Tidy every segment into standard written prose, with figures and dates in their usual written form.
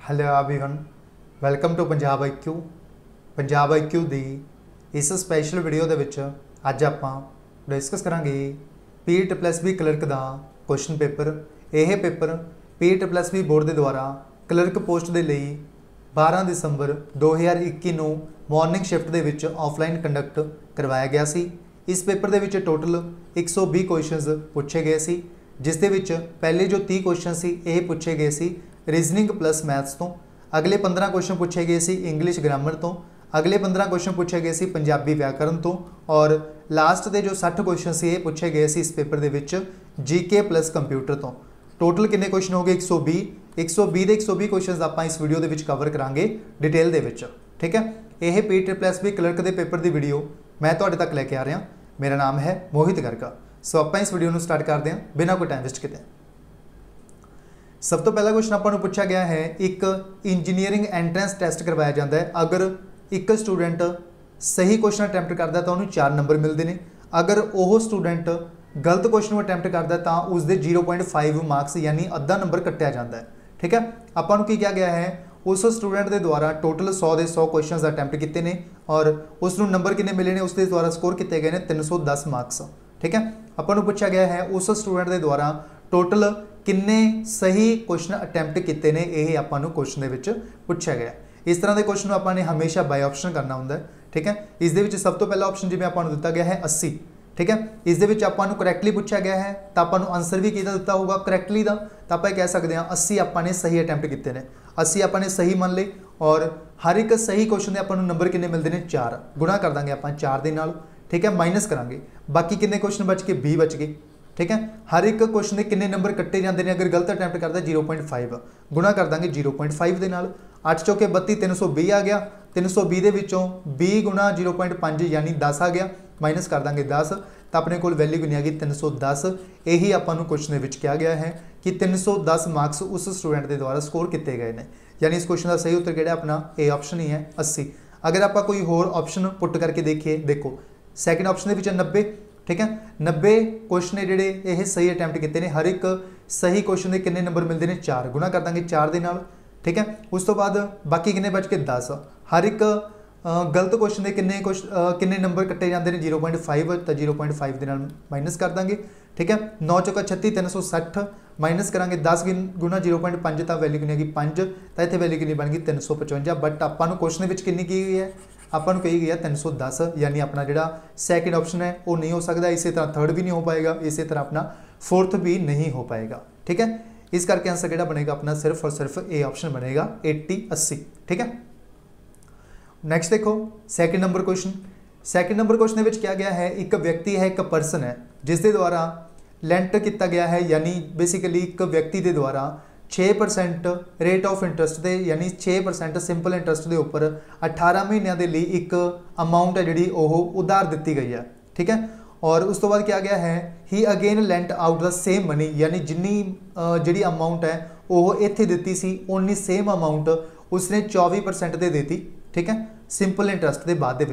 Hello everyone, welcome to Punjab IQ। Punjab IQ दी इस special video दे विच अज आपां डिस्कस करांगे PE+B क्लर्क दा क्वेश्चन पेपर। यह पेपर PE+B बोर्ड के द्वारा क्लर्क पोस्ट के लिए 12 दिसंबर 2021 नूं मॉर्निंग शिफ्ट के विच ऑफलाइन कंडक्ट करवाया गया सी। इस पेपर के विच टोटल 120 क्वेश्चनस पूछे गए सी, जिस दे विच पहले जो 30 क्वेश्चन सी ये पूछे गए सी रीजनिंग प्लस मैथ्स तो। अगले 15 क्वेश्चन पूछे गए सी इंग्लिश ग्रामर तो। अगले 15 क्वेश्चन पूछे गए सी पंजाबी व्याकरण तो। और लास्ट के जो 60 क्वेश्चन से ये पूछे गए सी इस पेपर के विच GK प्लस कंप्यूटर तो। टोटल कितने क्वेश्चन हो गए 120 के 120 क्वेश्चन आप इस वीडियो के विच कवर करांगे डिटेल दे विच। ठीक है, यह PE+B क्लर्क के पेपर की वीडियो मैं तुहाडे तक लैके आ रहा। मेरा नाम है मोहित गर्गा। सो आप इस वीडियो को स्टार्ट करते हैं बिना कोई टाइम वेस्ट किए। सब तो पहला क्वेश्चन आपको पूछा गया है, एक इंजीनियरिंग एंट्रेंस टेस्ट करवाया जाता है। अगर एक स्टूडेंट सही क्वेश्चन अटैम्प्ट करता तो उन्होंने 4 नंबर मिलते हैं। अगर वह स्टूडेंट गलत क्वेश्चन अटैम्प्ट करता तो उसके 0.5 मार्क्स यानी अद्धा नंबर कट्टिया जाता है। ठीक है, आपको की किया गया है उस स्टूडेंट के द्वारा टोटल 100 के 100 क्वेश्चन अटैम्प्ट किए हैं और उसको नंबर कितने मिले हैं, उसके द्वारा स्कोर किए गए हैं 310 मार्क्स। ठीक है, आपको पूछा गया है उस स्टूडेंट के द्वारा टोटल किन्ने सही क्वेश्चन अटैम्प्ट किए हैं, यह आपको क्वेश्चन के पूछा गया। इस तरह के क्वेश्चन आपने हमेशा बाय ऑप्शन करना होंगे। ठीक है, इस सब तो पहला ऑप्शन जिवें आपको दिता गया है 80। ठीक है, इस आपको करैक्टली पूछा गया है तो आपको आंसर भी किहदा दिता होगा करैक्टली का, तो आप कह सकते हैं 80 आपने सही अटैम्प्ट किए हैं। 80 आपने सही मान ले और हर एक सही क्वेश्चन के आपको नंबर कितने मिलते हैं 4। गुणा कर देंगे आप 4 के नाल। ठीक है, माइनस करांगे, बाकी कितने क्वेश्चन बच के 20 बच गए। ठीक है, हर एक क्वेश्चन के कितने नंबर कट्टे जाते हैं, अगर गलत अटैम्प्ट करता 0.5 गुणा कर देंगे 0.5 के नाल। 8 चौके 32 320 आ गया। 320 के विचों 20 गुणा 0.5 यानी 10 आ गया, माइनस कर देंगे 10 तो अपने को वैल्यू कितनी आ गई 310। यही आपको क्वेश्चन के कहा गया है कि 310 मार्क्स उस स्टूडेंट के द्वारा स्कोर किए गए हैं। यानी इस क्वेश्चन का सही उत्तर किहड़ा अपना ए ऑप्शन ही है 80। अगर आप कोई होर ऑप्शन पुट करके देखिए, देखो सैकेंड ऑप्शन के 90। ठीक है, 90 क्वेश्चन जोड़े ये सही अटैम्प्ट किए हैं। हर एक सही क्वेश्चन के कितने नंबर मिलते हैं 4 गुणा कर देंगे 4 के नाल। ठीक है, उस तो बाद बाकी कितने बच के 10। हर एक गलत क्वेश्चन के कितने नंबर कट्टे जाते हैं 0.5 तो 0.5 के नाल माइनस कर देंगे। ठीक है, 9 चौका 36 360 माइनस करा 10 गुणा 0.5 तो वैल्यू कितनी है 5 तो इतने वैल्यू कितनी बन गई 355। बट आपको क्वेश्चन में कितनी की गई है, आपको कही गई है 310। यानी अपना जो सैकेंड ऑप्शन है वो नहीं हो सकता, इसी तरह थर्ड भी नहीं हो पाएगा, इसी तरह अपना फोर्थ भी नहीं हो पाएगा। ठीक है, इस करके आंसर जो बनेगा अपना सिर्फ और सिर्फ ए ऑप्शन बनेगा 80-80। ठीक है, नैक्सट देखो second number question. Second number question में क्या गया है, एक व्यक्ति है, एक पर्सन है जिसके द्वारा लेंट किया गया है, यानी बेसिकली एक व्यक्ति के द्वारा 6% रेट ऑफ इंटरस्ट के यानी 6% सिंपल इंटरस्ट के उपर 18 महीनों के लिए एक अमाउंट है जी उधार दी गई है। ठीक है, और उस तो बाद क्या गया है he again lent out the same money, यानी जिन्नी जी अमाउंट है वह इत्थे दी सी उन्नी सेम अमाउंट उसने 24% दे दी। ठीक है, सिंपल इंटरस्ट के बाद।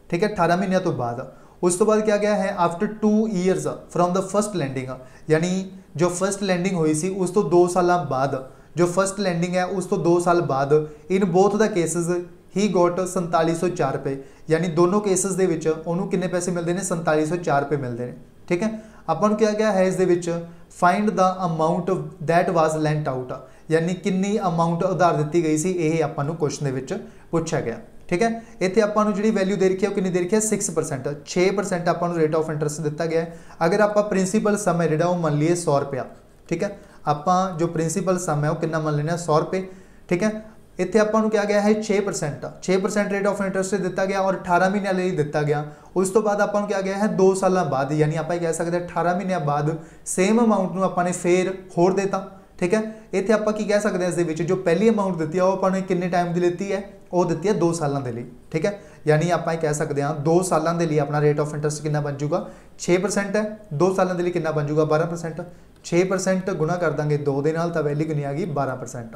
ठीक है, 18 महीनों तो बाद। उस तो बाद क्या गया है after 2 years from the first landing, यानी जो फर्स्ट लैंडिंग हुई सी उस तो 2 साल बाद, जो फर्स्ट लैंडिंग है उस तो 2 साल बाद in both the cases he got 4704 रुपये, यानी दोनों केसेस के विच उन्होंने कितने पैसे मिलते हैं 4704 रुपये मिलते हैं। ठीक है, अपन क्या गया है इस find the amount that was lent out, यानी कितनी अमाउंट उधार दी गई सी, यह आपको क्वेश्चन के पूछा गया। ठीक है, इतने आपको जी वैल्यू दे रखी है कितनी दे रखी है 6%। 6% आपको रेट ऑफ इंटरस्ट दिता गया है। अगर आप प्रिंसीपल सम है जो मान लीए 100 रुपया। ठीक है, आप जो प्रिंसीपल सम है वो कितना मान लेना 100 रुपये। ठीक है, इतने आपको क्या गया है 6% रेट ऑफ इंटरस्ट दिता गया और 18 महीनों लिए दिता गया। उस तो बाद आपको क्या गया है 2 साल बाद, यानी आप कह सकते हैं 18 महीनों बाद सेम अमाउंट में आपने फिर होर देता। ठीक है, इतने आप कह सकते हैं इस जो पहली अमाउंट दी है वो आपने कितने टाइम की लीती है, वो दी है 2 सालों के लिए। ठीक है, यानी आप कह सकते हैं 2 सालों के लिए अपना रेट ऑफ इंटरस्ट कितना बन जूगा 6% है, 2 सालों के लिए कितना बन जूगा 12%। 6% गुणा कर देंगे 2 के नाल तो वैल्यू कितनी आ गई 12%।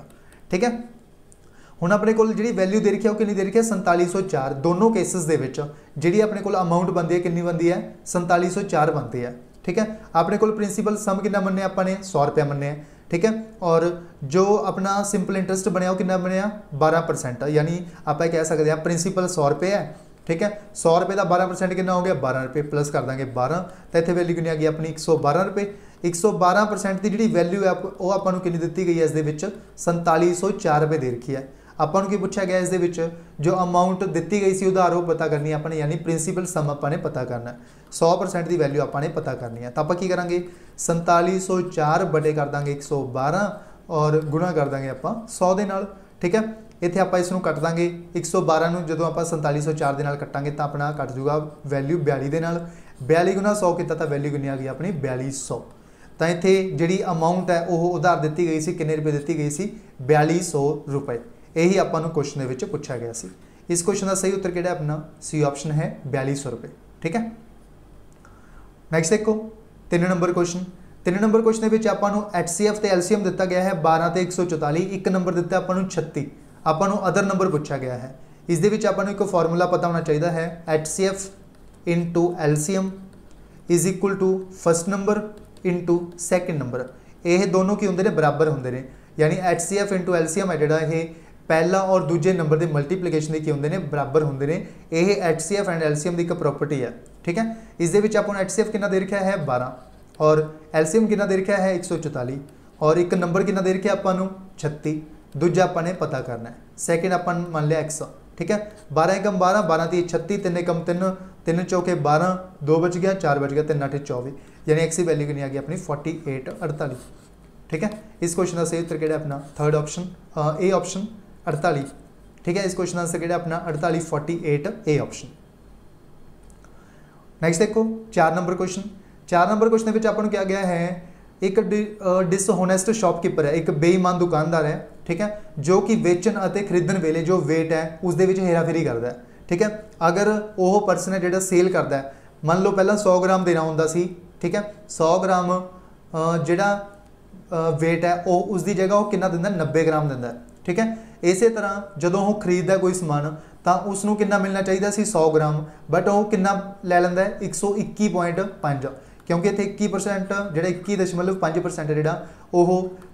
ठीक है, हुण अपने को जी वैल्यू दे रखी है वो कितनी दे रखी है 4704। दोनों केसेस के जी अपने को अमाउंट बनती है कितनी बनती है 4704 बनती है। ठीक है, अपने को प्रिंसीपल सम कितना मन्ने अपने 100 रुपया मन्ने। ठीक है। और जो अपना सिंपल इंटरस्ट बनया वो कितना बनया 12%, यानी आप कह सकते हैं प्रिंसीपल 100 रुपये है, ठीक है। 100 रुपये का 12% कितना हो गया 12 रुपये, प्लस कर देंगे 12, तो इतने वैल्यू कितनी आ गई अपनी 112 रुपये। 112% की जी वैल्यू है वो आपको कितनी दी गई है, इस 4704 रुपये दे रखी है। ਆਪਾਂ की पूछा गया इस जो अमाउंट दी गई सी उधार वो पता करनी है अपने, यानी प्रिंसीपल सम आपने पता करना है। 100% की वैल्यू आपने पता करनी है, तो आप की करेंगे 4704 बटे कर देंगे 112 और गुणा कर देंगे आप 100 के नाल, ठीक है। इत्थे आप इसनूं कट देंगे 112 जो आप 4704 के नाल कटांगे तो अपना कट जूगा वैल्यू 42 के नाल, 42 गुना 100 किया तो वैल्यू कितनी आ गई अपनी 4200। तो इत्थे जिहड़ी अमाउंट है वो उधार दी गई सी, कितने रुपए दी गई सी 4200 रुपए। यही आपको क्वेश्चन के पूछा गया सी। इस क्वेश्चन का सही उत्तर किहड़ा अपना सी ऑप्शन है 4200 रुपए, ठीक है। नैक्सट देखो 3 नंबर क्वेश्चन। 3 नंबर क्वेश्चन के आपको HCF तो LCM दिता गया है 12 तो 144, एक नंबर दिता आपको 36, आपको अदर नंबर पूछा गया है। इस आपको एक फॉर्मूला पता होना चाहिए है HCF into LCM is equal to first number into second number. ये दोनों की होंगे ने बराबर होंगे ने, यानी HCF इंटू LCM है जोड़ा ये पहला और दूजे नंबर के मल्टीप्लीकेशन की होंगे ने बराबर होंगे ने। यह HCF एंड LCM की एक प्रॉपर्टी है, ठीक है। इस आपको HCF कितना दे रखा है 12 और LCM कितना दे रखा है 144 और एक नंबर कितना दे रखा है आपको 36। दूजा आपने पता करना है, सैकेंड अपन मान लिया X, ठीक है। 12 एकम 12, 12 ती 36, 3 एकम 3, 3 चौके 12, 2 बच गया, 4 बच गया, 3 8 24, यानी X की वैल्यू कितनी आ गई अपनी 48 48, ठीक है। इस क्वेश्चन का सही उत्तर किहड़ा अपना थर्ड ऑप्शन ए ऑप्शन 48, ठीक है। इस क्वेश्चन का आंसर किहड़ा अपना 48 48 ए ऑप्शन। नेक्स्ट देखो 4 नंबर क्वेश्चन। 4 नंबर क्वेश्चन में आपको क्या गया है, एक डिसहोनेस्ट शॉपकीपर है, एक बेईमान दुकानदार है, ठीक है, जो कि वेचन और खरीदण वेले जो वेट है उसके हेराफेरी करता है, ठीक है। अगर वो परसन है जो सेल करता है, मान लो पहला 100 ग्राम देना होंदा सी, ठीक है, 100 ग्राम जोड़ा वेट है वो उसकी जगह वो कितना दिंदा 90 ग्राम दिंदा है, ठीक है। इस तरह जो वो खरीदता कोई समान तो उसनों कितना मिलना चाहिए सी 100 ग्राम, बट वो कितना लै लैंदा है 121.5, क्योंकि इतने 21% जो 21.5%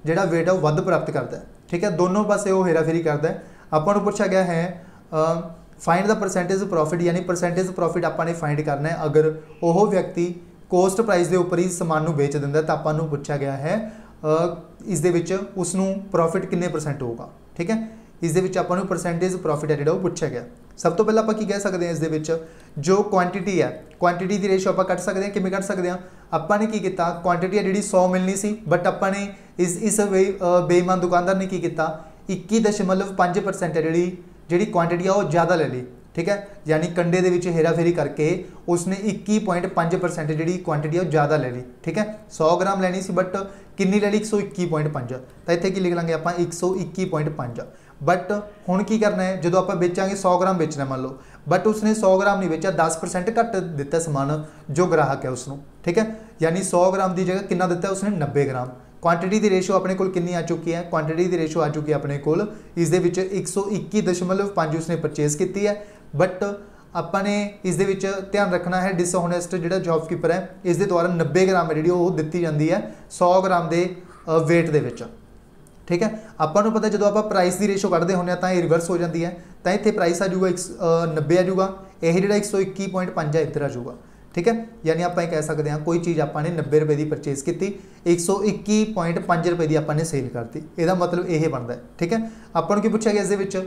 जोड़ा वेट है वो वध प्राप्त करता है, ठीक है। दोनों पासे वो हेराफेरी करता है। आपको पूछा गया है फाइंड द परसेंटेज प्रॉफिट, यानी परसेंटेज प्रॉफिट आपने फाइंड करना है अगर वो व्यक्ति कोस्ट प्राइस के उपर ही समान बेच दिंदा, तो आपको पूछा गया है इस उसनों प्रॉफिट किन्ने परसेंट होगा, ठीक है। इस आपको परसेंटेज प्रॉफिट है जो पूछा गया। सब तो पहले आप कह सकते हैं इस जो क्वांटिटी है, क्वांटिटी की रेशो आप कट सकते हैं, किमें कट सकते हैं। आपने की किया क्वांटिटी है जी 100 मिलनी सी, बट आपने इस बेईमान दुकानदार ने की किया 21.5% है जी क्वांटिटी है वो ज़्यादा ले ली, ठीक है, यानी कंडे के हेराफेरी करके उसने 21.5% जी क्वांटिटी है वो ज़्यादा ले ली, ठीक है। 100 ग्राम लैनी सी बट किन्नी ले ली 121.5, तो इतने की लिख लेंगे आप 121.5। बट हुण की करना है, जो आप बेचांगे 100 ग्राम बेचना मान लो, बट उसने 100 ग्राम नहीं बेचा, 10% घट दिता समान जो ग्राहक है उसनों, ठीक है, यानी 100 ग्राम की जगह कितना दिता उसने 90 ग्राम। क्वांटिटी की रेशो अपने को कितनी आ चुकी है, क्वांटिटी की रेशो आ चुकी है अपने को इस 121.5 उसने परचेज की है, बट अपने इस ध्यान रखना है डिसहोनेस्ट जो जॉबकीपर है इस द्वारा 90 ग्राम है जी दी जाती है 100 ग्राम के वेट के, ठीक है। आपको पता जो आप प्राइस की रेशो कढ़ते होने तो ये रिवर्स हो जाती है, तो इतने प्राइस आ जाऊगा 90 आ जाऊगा, यही जो 121.5 है इधर आ जाऊगा, ठीक है। यानी आप कह सकते हैं कोई चीज़ आपने 90 रुपए की परचेज की 121.5 रुपए की आपने सेल करती, यदा मतलब ये बनता है, ठीक है। आपको की पूछा गया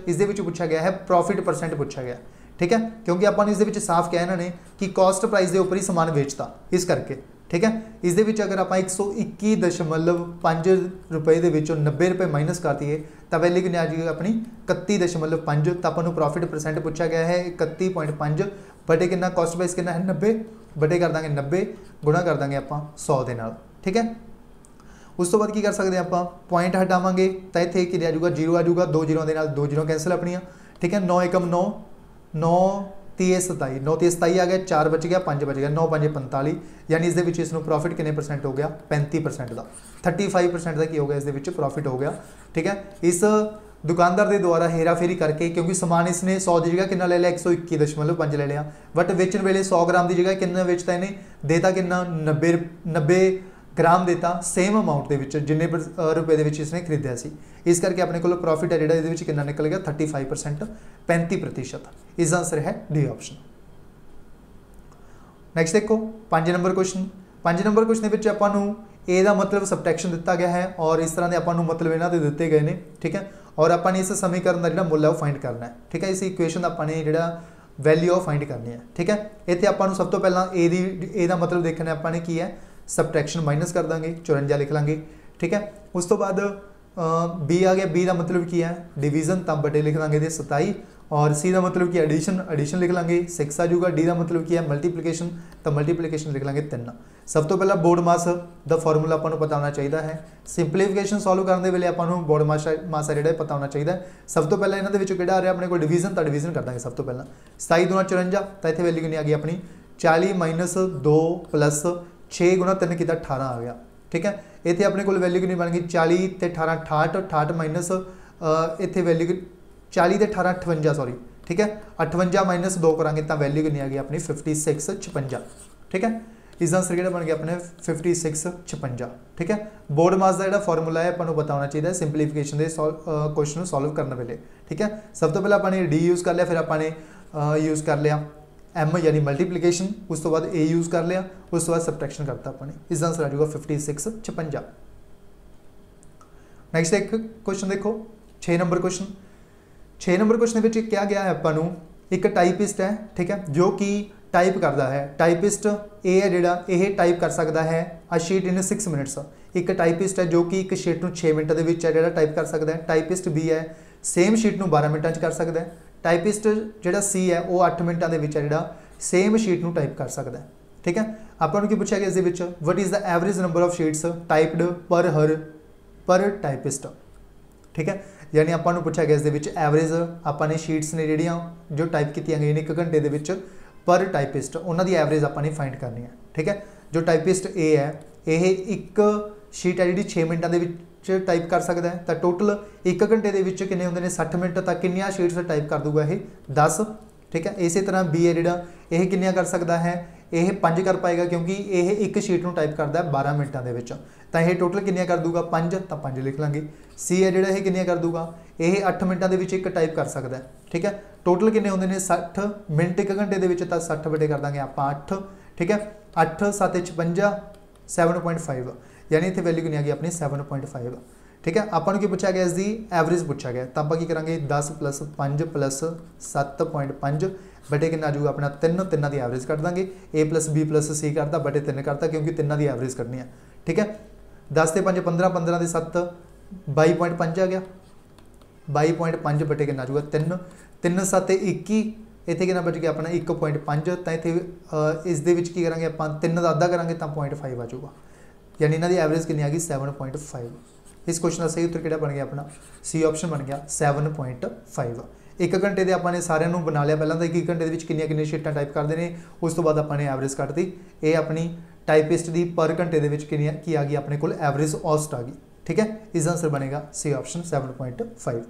इस पूछा गया है प्रॉफिट परसेंट पूछा गया, ठीक है, क्योंकि आपने इस साफ कहा इन्होंने कि कॉस्ट प्राइस के उपर ही समान बेचता इस करके, ठीक है। इस अगर आप 121.5 रुपए के 90 रुपए माइनस कर दिए तो वैल्यू कितनी आ जाएगी अपनी 31.5, तो आपको प्रॉफिट परसेंट पूछा गया है 31.5 बटे कितना कॉस्ट प्राइस कितना है 90 बटे कर देंगे 90 गुणा कर देंगे आप 100 के नाल, ठीक है। उस तो बाद की कर सकते हैं आप पॉइंट हटावांगे तो इतने कि आ जाऊगा 0 आ जाऊगा, 2 0 के नाल 2 0 कैंसल अपनियां, ठीक है। 9 एकम 9, 9 30 27, 9 30 27 आ गया, 4 बच गया, 5 बच गया, 9 5 45, यानी इस प्रॉफिट कितने परसेंट हो गया 35% का, 35% का की हो गया इस प्रॉफिट हो गया, ठीक है। इस दुकानदार के द्वारा हेराफेरी करके, क्योंकि समान इसने 100 की जगह कितना ले लिया 121.5 ले लिया, बट वेचन वेले 100 ग्राम की जगह कितना बेचता इन्हें देता कितना 90 ग्राम देता सेम अमाउंट के विच जिन्ने रुपए के विच इसने खरीदा सी, इस करके अपने को प्रॉफिट है जिहड़ा इहदे विच कितना निकल गया 35%, 35%। इसका आंसर है डी ऑप्शन। नैक्सट देखो 5 नंबर क्वेश्चन। 5 नंबर क्वेश्चन के आपां नूं ए दा मतलब सबट्रैक्शन दिता गया है और इस तरह के आपां नूं मतलब इन्हां दे दिते गए हैं, ठीक है। और आपां ने इस समीकरण का जिहड़ा मुल है वो फाइंड करना है, ठीक है। इस इक्वेशन आपां ने जिहड़ा वैल्यू ऑफ फाइंड करनी है, ठीक है। इत्थे आपां नूं सब तो पहला ए दा मतलब देखना है आपां ने की है, सबट्रैक्शन माइनस कर देंगे 54 लिख लांगे, ठीक है। उस तो बाद बी आ गया, बी का मतलब की है डिवीजन, तो बटे लिख लांगे 27, और सी का मतलब की एडिशन, एडिशन लिख लांगे 6 आ जाऊगा। डी का मतलब की है मल्टीप्लीकेशन, तो मल्टीप्लीकेशन लिख लांगे 3। सब तो पहला बोर्ड मास का फॉर्मूला आपको पता होना चाहिए है। सिंपलीफिकेशन सॉल्व करने वेले आपको बोर्ड मास है जो पता होना चाहिए। सब तो पहला इन्होंने कि आ रहा अपने को डिवीजन, तो डिवीजन कर देंगे सब तो पहला 27 दूना 54, तो इतने वैल्यू कितनी आ गई अपनी 40 माइनस 2 प्लस 6 गुणा 3 किया 18 आ गया, ठीक है। इतने अपने को वैल्यू कितनी बन गई 40 ते 18 68, 68 माइनस इतने वैल्यू 40 ते 18 58 सॉरी, ठीक है। 58 माइनस 2 करांगे तो वैल्यू कितनी आ गई अपनी 56 56, ठीक है। इसका आंसर किहड़ा बन गया अपने 56 56, ठीक है। बोर्ड मास का जो फॉर्मूला है आपको पता होना चाहिए सिंपलीफिकेशन के क्वेश्चन सॉल्व करने वेले, ठीक है। सब तो पहले आपने डी यूज़ कर लिया, फिर आपने यूज़ कर लिया एम यानी मल्टीप्लीकेशन, उस तो बाद ए यूज़ कर लिया, उस तो बाद सबट्रैक्शन करता अपने। इसका आंसर आ जाएगा 56 56। नैक्सट एक क्वेश्चन देखो 6 नंबर क्वेश्चन। 6 नंबर क्वेश्चन में क्या गया है आपको एक टाइपिस्ट है, ठीक है, जो कि टाइप करता है। टाइपिस्ट ए है जिहड़ा यह टाइप कर सकता है आ शीट इन 6 मिनट्स। एक टाइपिस्ट है जो कि एक शीट में 6 मिनट के टाइप कर सकता है। टाइपिस्ट बी है सेम शीट में 12 मिनटों कर सकता है। टाइपिस्ट जिहड़ा सी है वो 8 मिनटों के सेम शीट में टाइप कर सकता है, ठीक है। आपको की पूछा गया इस what is the average number of sheets typed पर टाइपिस्ट, ठीक है। यानी आपको पूछा गया इस एवरेज आपने शीट्स ने जिहड़ियां जो टाइप की गई 1 घंटे के पर टाइपिस्ट, उन्हों की एवरेज आपने फाइंड करनी है, ठीक है। जो टाइपिस्ट ए है यह एक शीट है जी 6 मिनटों के टाइप कर सकता है, तो टोटल 1 घंटे के किन्ने होंगे 60 मिनट, तक किनिया शीट्स टाइप कर दूगा ये 10, ठीक है। इस तरह बी है जिहड़ा यह किनिया कर सकता है, यह 5 कर पाएगा क्योंकि यह एक शीट में टाइप करता है 12 मिनटों के, तो यह टोटल किनिया कर दूगा 5, तो 5 लिख लाँगे। सी है जिहड़ा यह किनिया कर दूगा, यह 8 मिनटों के एक टाइप कर सकता है, ठीक है। टोटल किन्ने होंगे ने 60 मिनट 1 घंटे के, तो 60 बटे कर देंगे आप 8, ठीक है। 8 7 56 7.5, यानी इतने वैल्यू कितनी आ गई अपनी 7.5, ठीक है। आपको की पूछा गया इसकी एवरेज पूछा गया, तो आप करेंगे 10 प्लस 5 प्लस 7.5 बटे कितना आ जाऊगा अपना 3, 3 की एवरेज कर देंगे। ए प्लस बी प्लस सी करता बटे 3 करता क्योंकि 3 की एवरेज करनी है, ठीक है। 10 से 5 15, 15 से 7 22.5 आ गया, 22.5 बटे कितना आ जाऊगा 3, 3 7 21, इतने कितना बच गया अपना 1.5, तो इतने इस की करेंगे आप 3 का अद्धा करेंगे तो 0.5 आ जाऊगा, यानी इन्हों की एवरेज कितनी आ गई 7.5। इस क्वेश्चन का सही उत्तर किहड़ा बन गया अपना सी ऑप्शन बन गया 7.5। 1 घंटे के आपने सारे बना लिया, पहला तो 1 घंटे किनिया शीटां टाइप करते हैं, उस तो बाद आपने एवरेज कटती। ये अपनी टाइपिस्ट की पर घंटे की आ गई अपने को एवरेज ऑस्ट आ गई, ठीक है। इसका आंसर बनेगा सी ऑप्शन 7.5।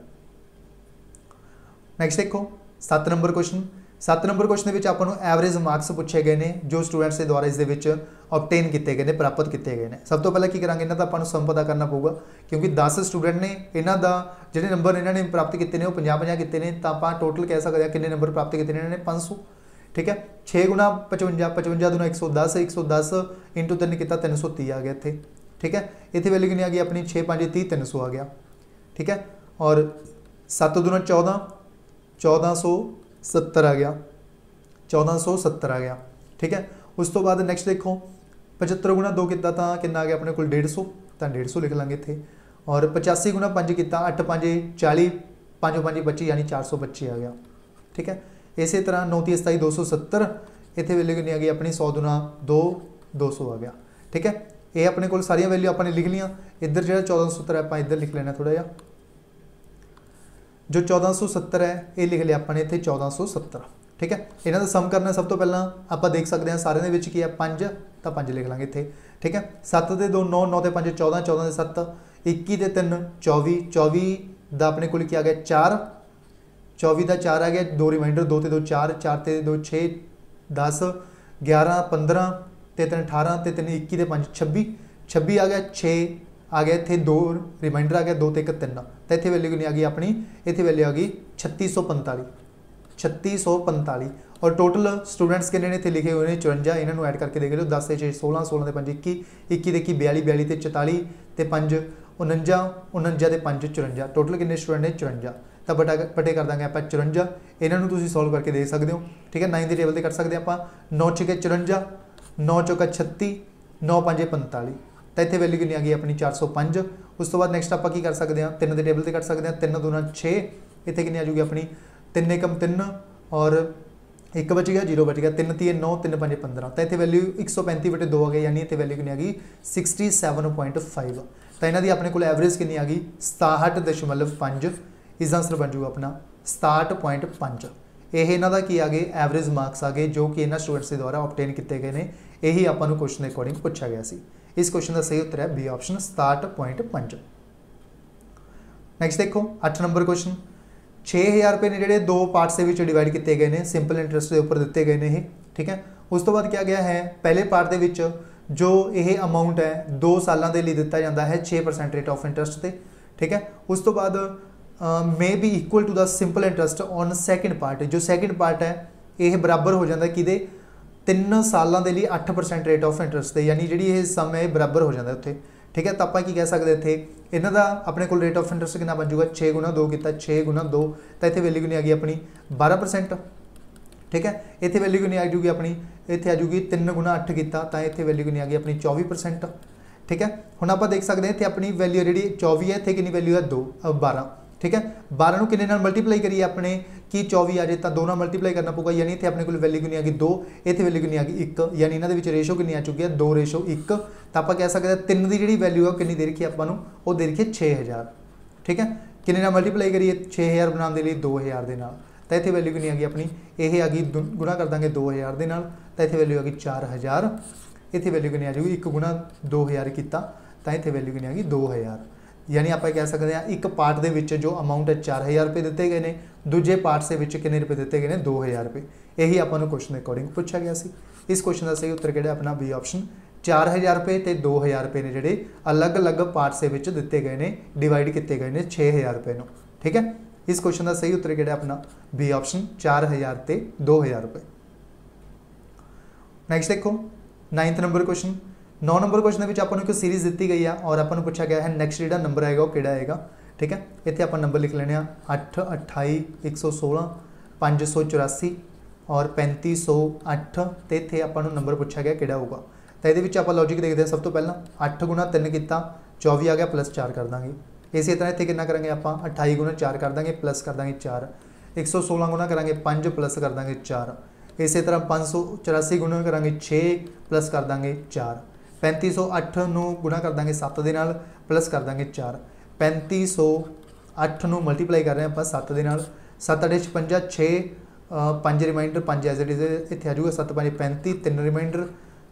नैक्सट देखो 7 नंबर क्वेश्चन। 7 नंबर क्वेश्चन के आपको एवरेज मार्क्स पूछे गए हैं जो स्टूडेंट्स के द्वारा इस ऑबटेन किए गए हैं, प्राप्त किए गए हैं। सब तो पहले की करेंगे इन्हों का आपको सम पता करना पऊगा क्योंकि 10 स्टूडेंट ने इन्हों का जो नंबर इन्होंने प्राप्त किए हैं वो 50-50 किए हैं, तो आप टोटल कह सकते हैं कितने नंबर प्राप्त किए इन्होंने 500, ठीक है। 6 गुणा 55, 55 दूना 110, 110 इंटू 3 किया 330 आ गया इतने, ठीक है। इतने वैल्यू कितनी आ गई अपनी 6 5 30 300 आ गया, ठीक है। और 7 दूना 14, 1470 आ गया, 1470 आ गया, ठीक है। उस तो बाद नैक्सट देखो 75 गुणा 2 किया तो कितना आ गया अपने को 150, तो 150 लिख लाँगे इतने। और 85 गुणा 5 किया 8 5 40, 5 5 25 यानी 425 आ गया, ठीक है। इस तरह 9 30 27 270, इतने वैल्यू कितनी आ गई अपनी 100 दूना 2 200 आ गया, ठीक है। ये अपने को सारिया वैल्यू आपने लिख लिया। इधर जो 1470 आप इधर लिख लेना थोड़ा जहा, जो 1470 है ये लिख लिया अपने इतने 1470, ठीक है। इन्हों का सम करना सब तो पहला आप देख सकते हैं सारे की है 5, तो 5 लिख लाँगे इतने, ठीक है। 7 से 2 9, 9 से 5 14, 14 से 7 21 से 3 24, 24 का अपने को आ गया 4, 24 का 4 आ गया, 2 रिमाइंडर 2 से 2 4, 4 से 2 6 10 11 15 ते 3 18 ते 3 21 ते 5 26, 26 आ गया, 6 आ गया, इतने 2 रिमाइंडर आ गया, 2 तो 1 3, तो इतने वैल्यू कितनी आ गई अपनी, इतने वैल्यू आ गई 3645 और टोटल स्टूडेंट्स कितने ने इतने लिखे हुए हैं 54। इन्होंने ऐड करके देख लो, 10 से 6 16, 16 के 5 21, 21 के 42, 42 से 44 तो 5 49, 49 के 5 54, टोटल कितने स्टूडेंट ने 54। तो बटे कर देंगे आप 54, इन्हों तुम सॉल्व करके देख सकते हो। ठीक है, 9 की टेबल से कर सकते हैं आप, 9 छके 54, 9 चौका 36, 9 5 45, तो इतने वैल्यू कितनी आ गई अपनी 405। उस तो बाद नैक्सट आप कर सकते हैं 3 की टेबल से कर सकते हैं, 3 दूना 6, इतने कितनी आ जाऊगी अपनी 3 एकम 3 और 1 बच गया, 0 बच गया, 3 3 9, 3 5 15, तो इतने वैल्यू 135/2 आ गई, यानी इतने वैल्यू कितनी आ गई 67.5। तो इन्हों की अपने को एवरेज कितनी आ गई 67.5। इसका आंसर बन जूगा अपना 67.5। यह इन्हों का की आ गए एवरेज मार्क्स आ गए जो कि इन्होंने स्टूडेंट्स के द्वारा ऑब्टेन किए गए हैं। यही आपको क्वेश्चन के अकॉर्डिंग पूछा गया सी। इस क्वेश्चन का सही उत्तर है बी ऑप्शन 67.5। नैक्सट देखो 8 नंबर क्वेश्चन, 6000 रुपये ने जोड़े 2 पार्ट्स के डिवाइड किए गए हैं, सिंपल इंटरस्ट के उपर दिते गए हैं। ठीक है, उस तो बाद क्या गया है पहले पार्ट के जो ये अमाउंट है 2 सालों के लिए दिता जाता है 6% रेट ऑफ इंटरस्ट से। ठीक है, उस तो बाद मे be equal to the simple interest on second part, जो सैकेंड पार्ट है ये बराबर हो जाता है कि 3 सालों के लिए 8% रेट ऑफ इंटरस्ट से, यानी जी ये सम है बराबर हो जाता है उत्थे। ठीक है, तो आप की कह सकते इतने इन्हों का अपने को रेट ऑफ इंटरस्ट कितना बन जूगा 6 गुना 2 किया 6 गुना 2, तो इतने वैल्यू कितनी आ गई अपनी 12%। ठीक है, इतने वैल्यू कितनी आ जूगी अपनी, इतने आ जूगी 3 गुना 8 किया, तो इतने वैल्यू कितनी आ गई अपनी 24%। ठीक है, हुण आप देख सकते हैं इतने अपनी वैल्यू जी 24 है, इतने कितनी वैल्यू है 12। ठीक है, 12 को किन्ने मल्टीप्लाई करिए अपने कि 24 आ जाए तो 2 मल्टीप्लाई करना पऊगा, यानी इतने अपने को वैल्यू कितनी आ गई 2, इतने वैल्यू कितनी आ गई 1, यानी इन्होंने रेशो कितनी आ चुकी है 2:1। तो आप कह सकते हैं 3 की जी वैल्यू है कितनी दे रखी है आपको, वो दे रखी है 6000। ठीक है, किन्ने मल्टीप्लाई करिए 6000 बनाने के लिए 2000 के नाल, तो इतने वैल्यू कितनी आ गई अपनी, यह आ गई गुणा कर देंगे 2000 के नाल, तो इतने वैल्यू आ गई 4000। इतने वैल्यू कितनी आ जाएगी 1 गुणा 2000 किया, तो इतने वैल्यू कितनी आ गई 2000। यानी आप कह सकते हैं एक पार्ट के जो अमाउंट है 4000 रुपये दिते गए हैं, दूजे पार्ट के कितने रुपये दिते गए हैं 2000 रुपये। यही आपको क्वेश्चन के अकॉर्डिंग पूछा गया सी। इस क्वेश्चन का सही उत्तर कि अपना बी ऑप्शन 4000 रुपये तो 2000 रुपये ने जोड़े अलग अलग पार्ट्स के दिते गए हैं, डिवाइड किए गए हैं 6000 रुपये को। ठीक है, इस क्वेश्चन का सही उत्तर कि अपना बी ऑप्शन 4000 तो 2000 रुपये। नैक्सट देखो 9th number question, 9 number question में आपको एक सीरीज़ दी गई है और आपको पूछा गया है नैक्सट जो नंबर आएगा वो कि आएगा। ठीक है, इतने आप नंबर लिख लेने 8 28 116 584 और 3508, तो इतने आपको नंबर पूछा गया कि होगा। तो ये आप लॉजिक देखते हैं, सब तो पहला 8 गुना 3 किया 24 आ गया, प्लस 4 कर देंगे। इसी तरह इतने कितना करेंगे आप 28 गुना 4 कर देंगे, प्लस कर देंगे 4, 116 गुना करेंगे 5 प्लस कर देंगे 4, इसी तरह 584 गुना करेंगे 6 प्लस कर देंगे 4, 3508 गुणा कर देंगे 7 के नाल प्लस कर देंगे 4, 3508 मल्टीप्लाई कर रहे हैं आप 7 के नाल, 7 8 56 6 5 रिमाइंडर 5 एज इट इज इतने आ जाऊगा 7 5 35 3 रिमाइंडर।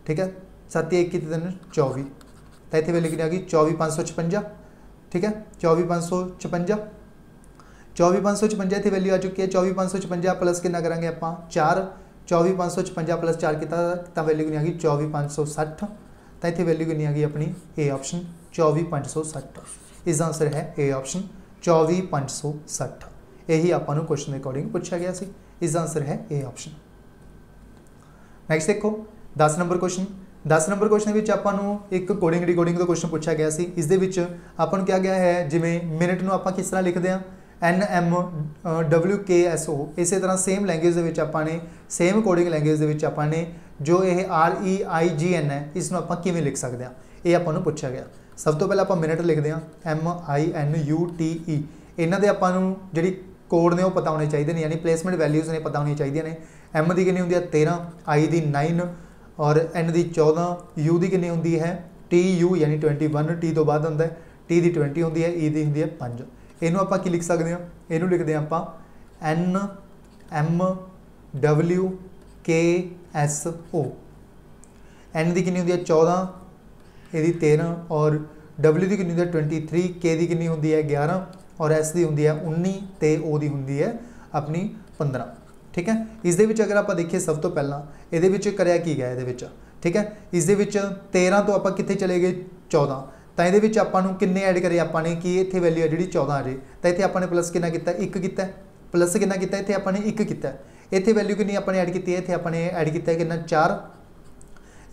ठीक है, 7 1 3 24, तो इतने वैल्यू कितनी आ गई 24556। ठीक है, 24556 इतनी वैल्यू आ चुकी है 24556 प्लस कितना करेंगे आप 4, 24556 प्लस 4 किया वैल्यू कितनी आ गई 24560, तो इतने वैल्यू कितनी आ गई अपनी ए ऑप्शन 24560। इसका आंसर है ए ऑप्शन 24560। यही आपको क्वेश्चन के अकॉर्डिंग पूछा गया सी। इसका आंसर है ए ऑप्शन। नैक्सट देखो 10 नंबर क्वेश्चन, 10 नंबर क्वेश्चन में आपको एक कोडिंग डिकोडिंग का क्वेश्चन पूछा गया सी। इस आपको क्या गया है जिमें मिनट में आप किस तरह लिखते हैं NMWKSO, इस तरह सेम लैंग्वेज आपने सेम कोडिंग लैंग्वेज आपने जो ये REIGN है इसमें आप किमें लिख सकते हैं, ये आपको पूछा गया। सब तो पहले आप मिनट लिखते हैं MINUTE, इन्हों के आपू जी कोड ने वो पता होने चाहिए, यानी प्लेसमेंट वैल्यूज़ ने पता होनी चाहिए ने। M की कितनी होंगी है 13, I की 9 और N की 14, U की कितनी होंगी है TU यानी 21, T तो बाद होंगे T की 20 होंगी है, E की होंगी है 5। इनू आप लिख सकते हैं, इनू लिखते हैं आप NMWKSO। N की कितनी होंगी है 14, यदि 13 और W की कितनी होंगी है 23, K की कितनी होंगी है 11 और S की होंगी है 19 तो O की होंगी है अपनी 15। ठीक है, इस अगर आप देखिए सब तो पहला ये कराया की गया ये। ठीक है, इस 13 तो आप कितने चले गए 14, तो ये आपां नूं किन्ने ऐड करे आपां ने कि इत्थे वैल्यू है जिहड़ी 14 आ जाए, तो इत्थे आपां ने प्लस कितना कीता 1 कीता, प्लस कितना कीता इत्थे आपां ने 1 कीता, इत्थे वैल्यू कितनी आपां ने ऐड की है, इत्थे आपां ने ऐड किया कितना 4,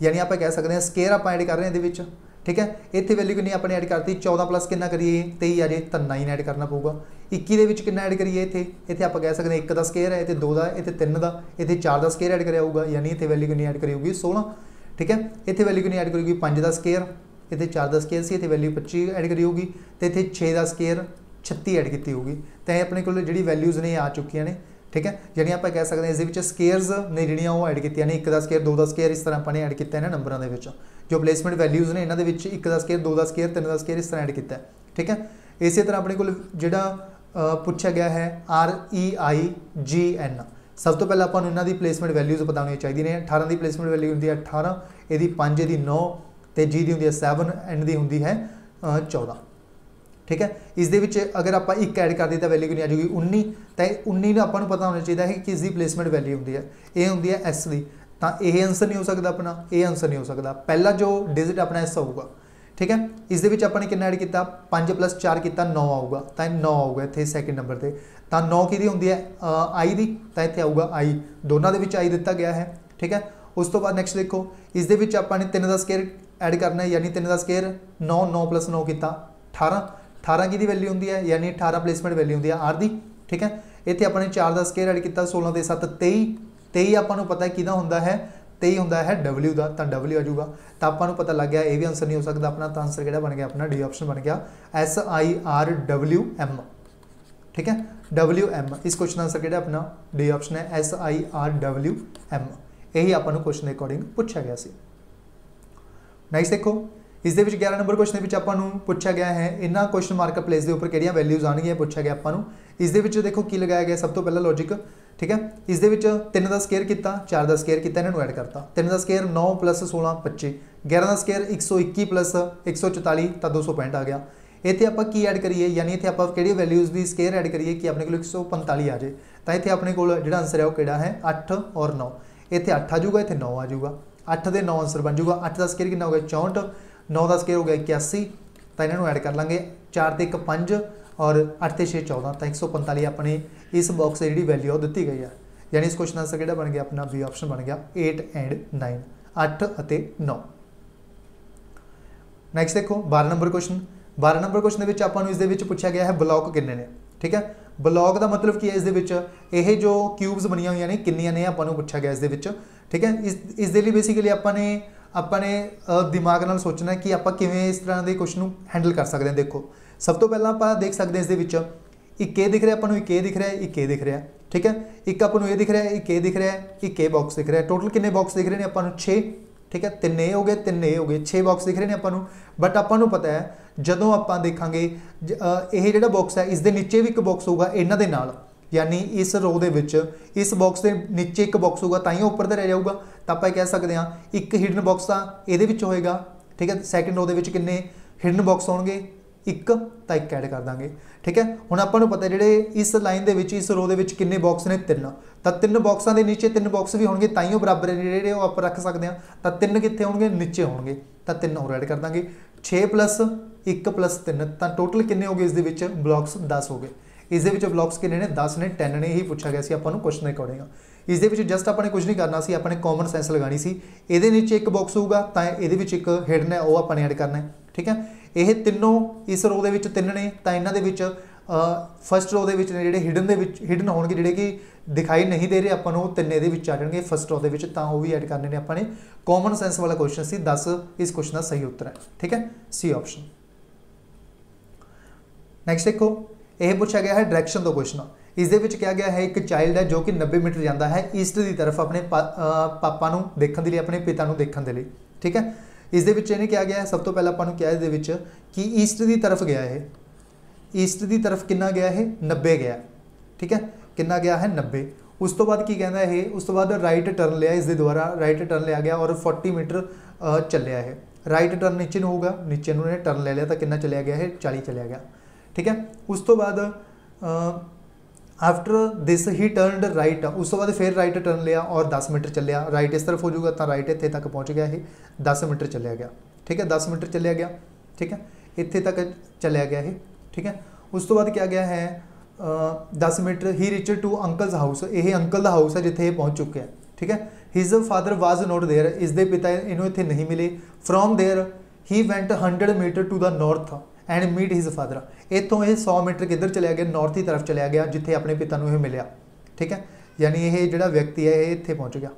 यानी आप कह सकते हैं स्केयर आप ऐड कर रहे हैं ये, ठीक है। इत्थे वैल्यू कितनी आपने ऐड करती 14 प्लस कितना करिए 23 आ जाए, तो 9 ऐड करना पऊगा। 21 के कितना ऐड करिए इत्थे आप कह सकते हैं 1 का स्केयर है, इत्थे 2 का, इत्थे 3 का, इत्थे 4 का स्केयर ऐड कराया होगा, यानी इत्थे वैल्यू कितनी ऐड करी होगी 16, ठीक है। इत्थे वैल्यू कितनी ऐड करी 5 का स्केयर, इत्थे 4 का स्केयर सी, इत्थे वैल्यू 25 ऐड करी होगी, तो इत्थे 6 का स्केयर 36 ऐड की होगी, तो अपने को जी वैल्यूज़ ने आ चुकी ने, ठीक है। यानी आप कह सकते हैं इस स्केयर्स ने जिहड़ियां वो ऐड कीतियां ने, 1 का स्केयर 2 का स्केयर इस तरह अपने ऐड किया है नंबरों के जो प्लेसमेंट वैल्यूज़ ने इन्होंने 1 का स्केयर 2 का स्केयर 3 का स्केयर इस तरह ऐड किया, ठीक है। इस तरह अपने को जिहड़ा पूछा गया है REIGN, सब तो पहले आपको इन्हों प्लेसमेंट वैल्यूज़ पता होनी चाहिए ने। 18 की प्लेसमेंट वैल्यू होंगी 18, यदि 5 यदि 9, तो जी की होंगी 7 एंड की होंगी है 14, ठीक है। इस अगर आप 1 ऐड कर दी तो वैल्यू कितनी आ जाएगी 19, तो 19 आपको पता होना चाहिए है कि इसकी प्लेसमेंट वैल्यू होंगी है, ये होंगी है S की, तो यह आंसर नहीं हो सकता अपना, ये आंसर नहीं हो सकता, पहला जो डिजिट अपना S होगा, ठीक है। इस आपने कितना ऐड किया 5 प्लस 4 किया 9 आऊगा, तो 9 आऊगा इतने सैकेंड नंबर पर, तो 9 की होंगी है I की, तो इतने आऊगा I, दोनों के I दिता गया है, ठीक है। उस तो बाद नैक्सट देखो इस आपने 3 का स्केयर ऐड करना है, यानी 3 का स्केयर 9, 9 प्लस 9 किया 18, 18 की वैल्यू होंगी है, यानी 18 प्लेसमेंट वैल्यू होंगी है R की, ठीक है। इतने अपने 4 का स्केयर ऐड किया 16 के 7 23, 23 आपको पता है किदा होंदा है 23 होंदा है W का, तो W आ जाऊगा, तो आपको पता लग गया ये भी आंसर नहीं हो सकता अपना, तो आंसर किहड़ा बन गया अपना D ऑप्शन बन गया SIRWM, ठीक है WM। इस क्वेश्चन आंसर किहड़ा अपना D ऑप्शन है SIRWM, यही आपको क्वेश्चन के अकॉर्डिंग पूछा गया सी। नैक्सट देखो इस 11 नंबर क्वेश्चन के आपको पूछा गया है इन्होंने क्वेश्चन मार्क प्लेस के उपर किहड़ियां वैल्यूज़ आउणगियां पूछा गया आपको। इस देखो की लगाया गया सब तो पहला लॉजिक, ठीक है। इस 3 का स्केयर किया 4 का स्केयर किया इन्होंने ऐड करता, 3 का स्केयर 9 प्लस 16 25, 11 का स्केयर 121 प्लस 144 तो 265 आ गया। इतने आप की ऐड करिए, यानी इतने आप कि वैल्यूज़ की स्केयर ऐड करिए कि अपने को 145 आ जाए, तो इतने अपने को जो आंसर है वो किहड़ा है 8 और 9, इतने 8 आ जाऊगा, इतने 9 आ जाऊगा, 8 के 9 आंसर बन जाऊगा। 8 का स्केयर कितना हो गया 64, 9 का स्केयर हो गया 81, तो इन्होंने ऐड कर लाँगे, 4 ते 1 5 और 8 ते 6 14, तो 145 अपने इस बॉक्स से जी वैल्यू वो दी गई है, यानी इस क्वेश्चन आंसर किहड़ा बन गया अपना B ऑप्शन बन गया 8 एंड 9, 8 और 9। नैक्सट देखो 12 नंबर क्वेश्चन, 12 नंबर क्वेश्चन के आपको इस पूछा गया है ब्लॉक किन्ने ने, ठीक है। ब्लॉक का मतलब की है इस जो क्यूब्स बनिया हुई ने किन्नियां ने आपको पूछा गया इस, ठीक है। इस बेसिकली अपने दिमाग नाल सोचना कि आप किवें इस तरह के क्वेश्चन हैंडल कर सकते हैं। देखो सब तो पहला आप देख सकते हैं इस एक ए दिख रहा है, आपको एक ए दिख रहा है, एक ए दिख रहा है, ठीक है। एक आपको ये दिख रहा है, एक ए दिख रहा है, एक ए बॉक्स दिख रहा है, टोटल कितने बॉक्स दिख रहे हैं आपको 6, ठीक है। 3 ए हो गए 3 ए हो गए, 6 बॉक्स दिख रहे हैं आपको, बट आपको पता है जदों आप देखा ये जो बॉक्स है इस नीचे भी एक बॉक्स होगा इन्हों के नाल, यानी इस रो के इस बॉक्स के नीचे एक बॉक्स होगा ताइयों उपर तो रह जाऊगा, तो आप कह सकते हैं एक हिडन बॉक्स का ये होएगा, ठीक है। सैकेंड रो के किन्ने हिडन बॉक्स होंगे एक, तो एक ऐड कर देंगे, ठीक है। हुण आपां नूं पता है जिहड़े इस लाइन के इस रो के किन्ने बॉक्स ने 3, तो 3 बॉक्सां के नीचे 3 बॉक्स भी होंगे ताइयों बराबर जिहड़े आप रख सकते हैं, तो 3 कित्थे होंगे नीचे होंगे, तो 3 होर ऐड कर देंगे, 6 प्लस 1 प्लस 3, तो टोटल किन्ने हो गए इस ब्लॉक्स 10 हो गए। इस ब्लॉक्स किन्ने ने 10 ने, 10 ने ही पूछा गया आपको क्वेश्चन के अकॉर्डिंग। इस जस्ट अपने कुछ नहीं करना सी, अपने कॉमन सेंस लगानी सी, ये नीचे एक बॉक्स होगा तो ये एक हिडन है वो अपने ऐड करना है, ठीक है। ये तीनों इस रो के 3 ने, तो इन्हों फस्ट रो के जोड़े हिडन होंगे जोड़े कि दिखाई नहीं दे रहे अपन वो 3 ये आ जाएंगे फस्ट रो के, तो वो भी ऐड करने ने अपने। कॉमन सेंस वाला क्वेश्चन सी 10 इस क्वेश्चन का सही उत्तर है, ठीक है C ऑप्शन। नैक्सट देखो यह पूछा गया है डायरैक्शन तो क्वेश्चन, इस क्या गया है एक चाइल्ड है जो कि 90 मीटर जाता है ईस्ट की तरफ अपने पापा को देखने के लिए, अपने पिता को देखने के लिए, ठीक है। इस क्या गया है सब तो पहले आपको क्या है कि ईस्ट की तरफ गया है, ईस्ट की तरफ कितना गया है 90 गया, ठीक है, कितना गया है 90। उस तो बाद की कहना है, उस तो बाद राइट टर्न लिया, इस द्वारा राइट टर्न लिया गया और 40 मीटर चलिया है। राइट टर्न नीचे होगा, नीचे टर्न ले लिया तो कितना चलिया गया है 40 चलिया गया, ठीक है। उस तो बाद after this he turned right, उस तो बाद फिर राइट टर्न लिया और 10 मीटर चलिया, राइट इस तरफ हो जाऊगा तो राइट इतने तक पहुँच गया है 10 मीटर चलिया गया, ठीक है, 10 मीटर चलिया गया, ठीक है, इत्थे तक चलिया गया ये, ठीक है। उस तो बाद क्या गया है 10 meter he reach to uncle's house, ये अंकल का हाउस है जिथे ये पहुँच चुके हैं, ठीक है। His father was not there, इसके पिता इन्हों इत्थे नहीं मिले। From there he went 100 meter to the north and meet his father, इतों ये 100 मीटर किधर चलिया गया, नॉर्थ की तरफ चलिया गया जिथे अपने पिता को यह मिलया, ठीक है। यानी ये जोड़ा व्यक्ति है ये इत्थे पहुँच गया,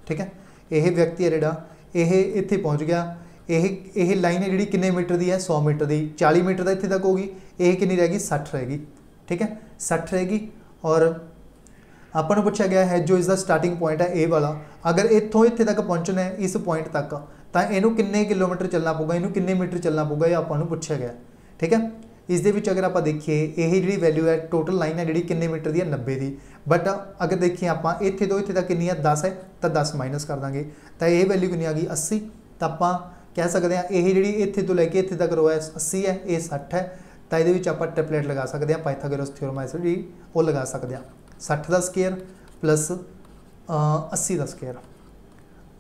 ठीक है, यह व्यक्ति है जोड़ा ये इत्थे पहुँच गया। यह लाइन है जी किन्ने मीटर की है, 100 मीटर की, 40 मीटर का इत्थे तक होगी, यह कितनी रहेगी 60 रहेगी, ठीक है, 60 रहेगी। और अपन पूछा गया है जो इसका स्टार्टिंग पॉइंट है ए वाला, अगर इतों इत्थे तक पहुँचना है इस पॉइंट तक तो इनू किन्ने किलोमीटर चलना पऊगा, इनू किन्ने मीटर चलना पऊगा, ये आपको पूछा गया, ठीक है। इस दे विच अगर आप देखिए यही जी वैल्यू है टोटल लाइन है जी किन्ने मीटर की है 90 की, बट अगर देखिए आप इत्थे तो इत्थे तक कितनी है 10 है तो 10 माइनस कर देंगे तो यह वैल्यू कितनी आ गई 80। तो आप कह सकते हैं यही जी इत्थे तो लैके इत्थे तक रो है 80 है, ये 60 है, तो ये आप ट्रिपलेट लगा सकते हैं, पाइथागोरस थ्योरम है जी वो लगा सकते हैं। 60 का स्केयर प्लस 80 का स्केयर,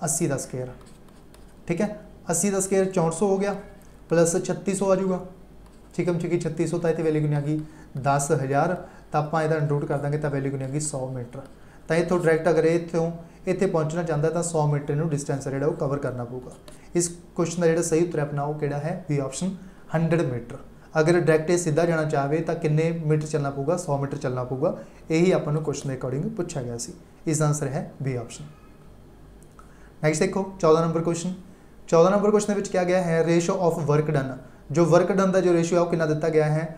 80 का स्केयर, ठीक है, 80 का स्केयर 6400 हो गया, प्लस 3600 आ जाऊगा, ठीक है, ठीक है, 3600 तो इतनी वैल्यू कितनी आ गई 10,000, तो आप इधर इंक्लूड कर देंगे तो वैल्यू कितनी आ गई 100 मीटर। तो इतों डायरैक्ट अगर इतों इतने पहुँचना चाहता है तो 100 मीटर में डिस्टेंस है जो कवर करना पऊगा। इस क्वेश्चन का जो सही उत्तर अपना वो कि है बी ऑप्शन 100 मीटर। अगर डायरैक्ट सीधा जाना चाहे तो किन्ने मीटर चलना पऊगा, 100 मीटर चलना पऊगा, यही अपन क्वेश्चन के अकॉर्डिंग पूछा गया सी। इसका आंसर है बी ऑप्शन। नैक्सट देखो 14 नंबर क्वेश्चन। 14 नंबर क्वेश्चन में क्या गया है रेशो ऑफ वर्क डन, जो वर्क डन का जो रेशियो है वो कितना दिता गया है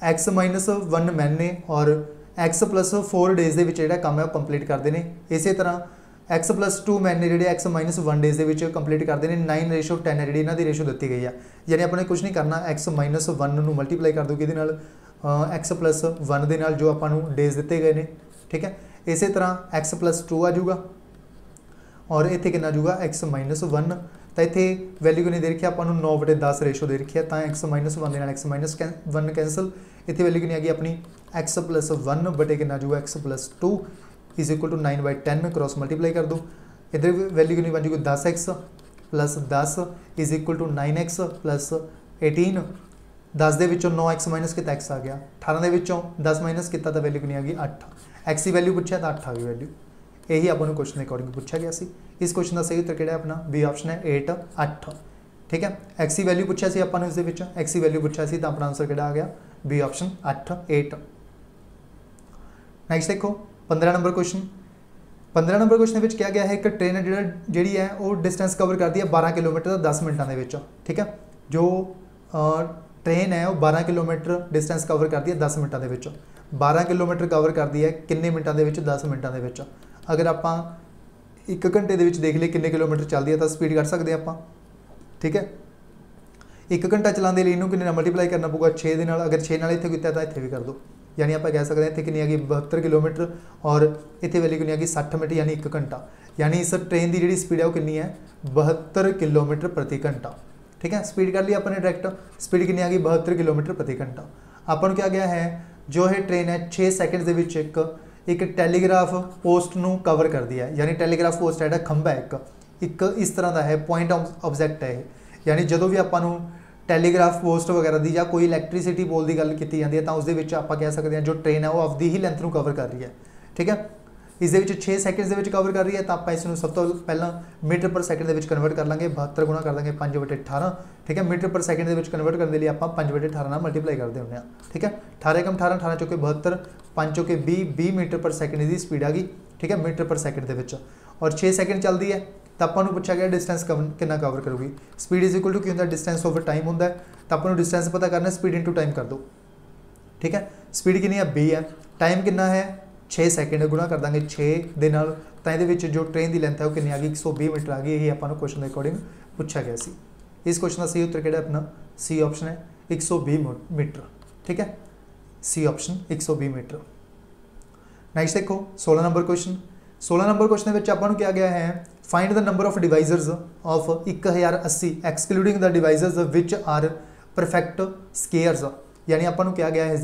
x-1 महीने और x+4 डेज़ के जो काम है वो कंप्लीट करते हैं। इस तरह x+2 महीने जो x-1 डेज़ के कंप्लीट करते हैं। 9:10 जी इन्हों की रेशो दी गई है, यानी अपने कुछ नहीं करना x-1 मल्टीप्लाई कर दो कि x+1 के नाल जो आपको डेज़ दिते गए हैं, ठीक है। इस तरह x+2 आ जाऊगा और इतने कितना आजूगा x-1, तो इतने वैल्यू कितनी दे रखी है आपको 9/10 रेशो दे रखी है, तो x-1 के x-1 कैंसल, इतने वैल्यू कितनी आ गई अपनी x+1 बटे कितना आजूगा x+2 is equal to 9/10 cross multiply कर दो, इधर वैल्यू कितनी बन जाएगी 10x plus 10 is equal to 9x plus 18। 10 के विचों 9x माइनस किया x आ गया, 18 के विचों 10 माइनस किया तो वैल्यू कितनी आ गई 8, x की वैल्यू पूछा तो 8 आ गई वैल्यू, यही आपको क्वेश्चन के अकॉर्डिंग पूछा गया सी। इस क्वेश्चन का सही उत्तर क्या अपना बी ऑप्शन है 8 8, ठीक है। एक्स की वैल्यू पूछा सी आपको इसके विच, एक्स की वैल्यू पूछा सी तो अपना आंसर क्या आ गया बी ऑप्शन 8 8। नैक्सट देखो 15 नंबर क्वेश्चन। 15 नंबर क्वेश्चन में क्या गया है एक ट्रेन है जी है वो डिस्टेंस कवर करती है 12 किलोमीटर 10 मिनटों के, ठीक है। जो ट्रेन है वो 12 किलोमीटर डिस्टेंस कवर करती है 10 मिनटों के, 12 किलोमीटर कवर करती है किन्ने मिनटों के 10 मिनटों के। अगर आप 1 घंटे के देख लिए किन्ने किलोमीटर चलती है तो स्पीड कर सकते हैं आप, ठीक है। 1 घंटा चलाने लिए इनू किन्ने मल्टीप्लाई करना पऊगा 6 के नाल, अगर 6 नाल इत्थे किया तो इत्थे भी कर दो, यानी आप कह सकते हैं इतने कितनी आ गई 72 किलोमीटर और इतने वैल्यू कितनी आ गई 60 मिनट यानी 1 घंटा, यानी इस ट्रेन की जी स्पीड है वो कितनी है 72 किलोमीटर प्रति घंटा, ठीक है। स्पीड कर ली अपने डायरैक्ट स्पीड कितनी आ गई 72 किलोमीटर प्रति घंटा। अपन क्या गया है जो है ट्रेन है 6 सैकेंड के एक टैलीग्राफ पोस्ट को कवर करती है, यानी टैलीग्राफ पोस्ट है खंभा है एक इस तरह का है पॉइंट ऑब्जैक्ट है, यानी जो भी आपू टैलीग्राफ पोस्ट वगैरह की या कोई इलैक्ट्रीसिटी पोल की गल की जाती है तो उसके आप कह सकते हैं जो ट्रेन है वो आपकी ही लेंथ को कवर कर रही है, ठीक है। इस 6 सैकेंड के कवर कर रही है तो आप इसमें सब तो पहला मीटर पर सैकेंड के कन्वर्ट कर लेंगे 72 गुणा कर देंगे 5/18, ठीक है। मीटर पर सैकेंड के कन्वर्ट करने के लिए आप 5/18 मल्टीप्लाई करते होंगे, ठीक है। 18 कम 18 18 चौके 72 5 चौके 20 मीटर पर सैकेंड की स्पीड आ गई, ठीक है, मीटर पर सैकेंड के और 6 सैकेंड चलती है तो आपको पूछा गया डिस्टेंस कितना कवर करूगी। स्पीड इज इक्वल टू की होंगे डिस्टेंस ओवर टाइम होंगे, तो आपको डिस्टेंस पता करना स्पीड इंटू टाइम कर दो, ठीक है। स्पीड कितनी है 20 है, टाइम कितना है 6 सैकेंड गुणा कर देंगे 6 के नाल, तो ये जो ट्रेन की लेंथ है वो कितनी आ गई 120 मीटर आ गई, यही आपको क्वेश्चन के अकॉर्डिंग पूछा गया सी। इस क्वेश्चन का सही उत्तर क्या अपना सी ऑप्शन है 120 मीटर, ठीक है, सी ऑप्शन 120 मीटर। नैक्सट देखो 16 नंबर क्वेश्चन। 16 नंबर क्वेश्चन में आपको क्या गया है find the number of divisors of 1080 excluding the divisors which are perfect squares, यानी आपको क्या गया है इस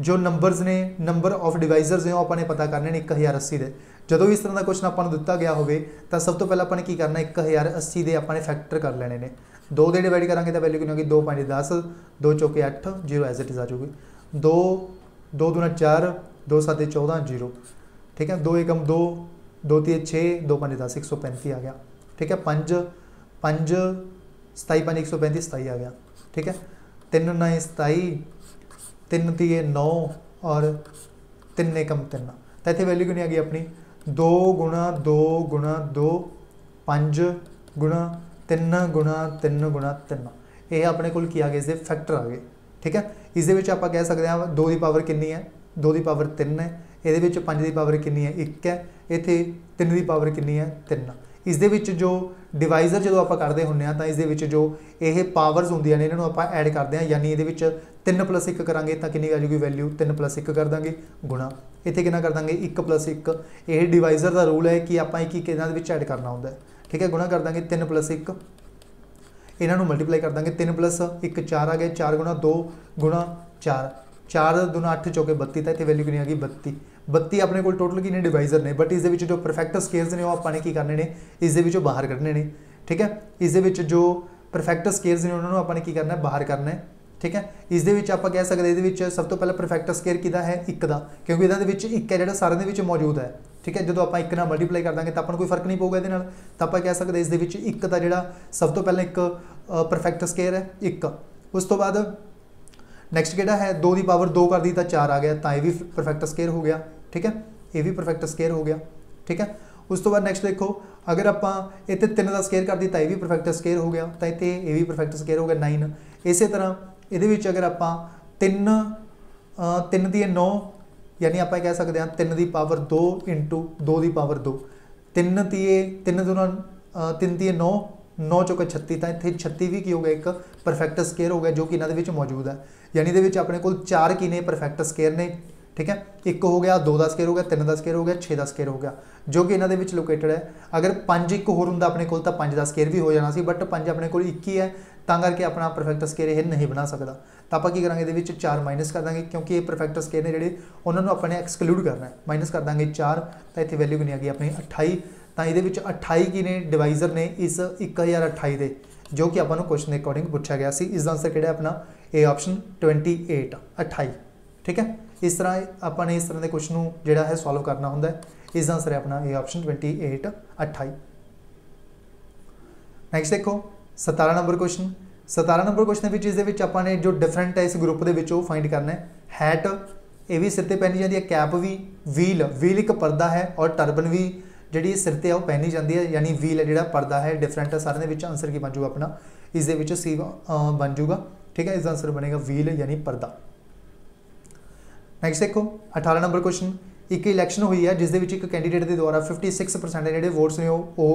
जो नंबर्स ने नंबर ऑफ डिवाइजर्स ने अपने पता करने 1080 के ਜਦੋਂ इस तरह का क्वेश्चन आपां नूं दिता गया होवे तां सब तो पहले आपां ने की करना 1080 दे आपां ने फैक्टर कर लेने ने 2 दे डिवाइड करांगे तां वैल्यू कितनी होगी 2 5 10 2 चौके 8 0 एज इट इज आ जाऊगी 2 2 दूना 4 2 7 14 0 ठीक है 2 एकम 2 2 3 6 2 5 10 135 आ गया ठीक है 5 5 27 5 135 27 आ गया ठीक है 3 9 27 3 3 9 और 3 एकम 3 तो इतने वैल्यू कितनी आ गई अपनी 2 गुणा 2 गुणा 2 5 गुणा 3 गुणा 3 गुणा 3 ये अपने को आ गए इसके फैक्टर आ गए ठीक है इस आप कह सकते हैं 2 की पावर कितनी है 2 की पावर 3 है ये 5 की पावर कितनी है 1 है इतने 3 की पावर कितनी है 3 इस जो डिवाइजर जो आप करते होंगे तो इस जो ये पावर्स होंगे ने इन्होंने आप ऐड करते हैं यानी ये 3 + 1 करांगे तो कितनी आ जाएगी वैल्यू 3 + 1 कर देंगे गुणा इतने कितना कर देंगे 1 + 1 ये डिवाइजर का रूल है कि आप एक इन्होंने ऐड करना होंगे ठीक है गुणा कर देंगे 3 + 1 इन्हों मल्टीप्लाई कर देंगे 3 + 1 4 आ गए 4 गुणा 2 गुणा 4 4 दूना 8 चौके 32 तो इतने वैल्यू कितनी आ गई 32 32 अपने को टोटल कितने डिवाइजर ने बट इस जो परफेक्ट स्केयर्स ने आपने की करने ने इस बाहर कढ़ने ने ठीक है इस जो परफेक्ट स्केयर्स ने उन्होंने आपने की करना है बाहर करना है ठीक है इस आप कह सकते ये सब तो पहले परफेक्ट स्केयर कि है 1 का क्योंकि ये 1 है जो सारे मौजूद है ठीक है जो आप 1 नाल मल्टीप्लाई कर देंगे तो अपन कोई फर्क नहीं पऊगा ये तो आप कह सकते इस 1 का जो सब तो पहले एक परफेक्ट स्केयर है 1 उस तो बाद नैक्सट कि है 2 की पावर 2 कर दी तो 4 आ गया तो यह भी परफेक्ट स्केयर हो गया ठीक है ये भी परफेक्ट स्केयर हो गया ठीक है उस तो बाद नैक्सट देखो अगर आप इतने 3 का स्केयर कर दी तो यह भी परफेक्ट स्केयर हो गया तो इतने ये भी परफेक्ट स्केयर हो गया 9 इस तरह ये अगर आप 3 दी 9 यानी आप कह सकते हैं 3 की पावर 2 × 2 की पावर 2 3 दूना 3 दी 9 9 चौके 36 तो इतने 36 भी की हो गया एक परफेक्ट स्केयर हो गया जो कि इन्होंने मौजूद है यानी ये अपने को 4 की ने परफेक्ट स्केयर ने ठीक है 1 हो गया 2 का स्केयर हो गया 3 का स्केयर हो गया 6 का स्केयर हो गया जो कि इन्होंने लोकेटेड है अगर 5 एक होर होंदा अपने को 5 का स्केयर भी हो जाना सी बट 5 अपने को 1 ही है तो करके अपना परफेक्ट स्केयर ये नहीं बना सकता तो आप की करेंगे ये 4 माइनस कर देंगे क्योंकि ये परफेक्ट स्केयर ने जोड़े उन्होंने अपने एक्सक्लूड करना है माइनस कर देंगे 4 तो इतनी वैल्यू कितनी आ गई अपनी 28 तो ये 28 की ने डिवाइजर ने इस 1028 के जो कि आपको क्वेश्चन के अकॉर्डिंग पूछा गया सी इसका आंसर कि अपना ए ऑप्शन 28 28 ठीक है इस तरह आपने इस तरह के क्वेश्चन जोड़ा है सॉल्व करना होंगे इसका आंसर है अपना ए ऑप्शन 28 28 नैक्सट देखो 17 नंबर क्वेश्चन 17 नंबर क्वेश्चन इस आपने जो डिफरेंट है इस ग्रुप के फाइंड करना है हैट ये भी सिर पर पहनी जाती है कैप भी व्हील एक पर्दा है और टर्बन भी जी सिर पर पहनी जाती है यानी व्हील है जो पर्दा है डिफरेंट है सारे आंसर की बन जूगा अपना इस सी बन जूगा ठीक है इसका आंसर बनेगा व्हील यानी पर्दा नैक्सट देखो 18 नंबर क्वेश्चन एक इलैक्शन हुई है जिसके एक कैंडीडेट के द्वारा 56% जो वोट्स ने वो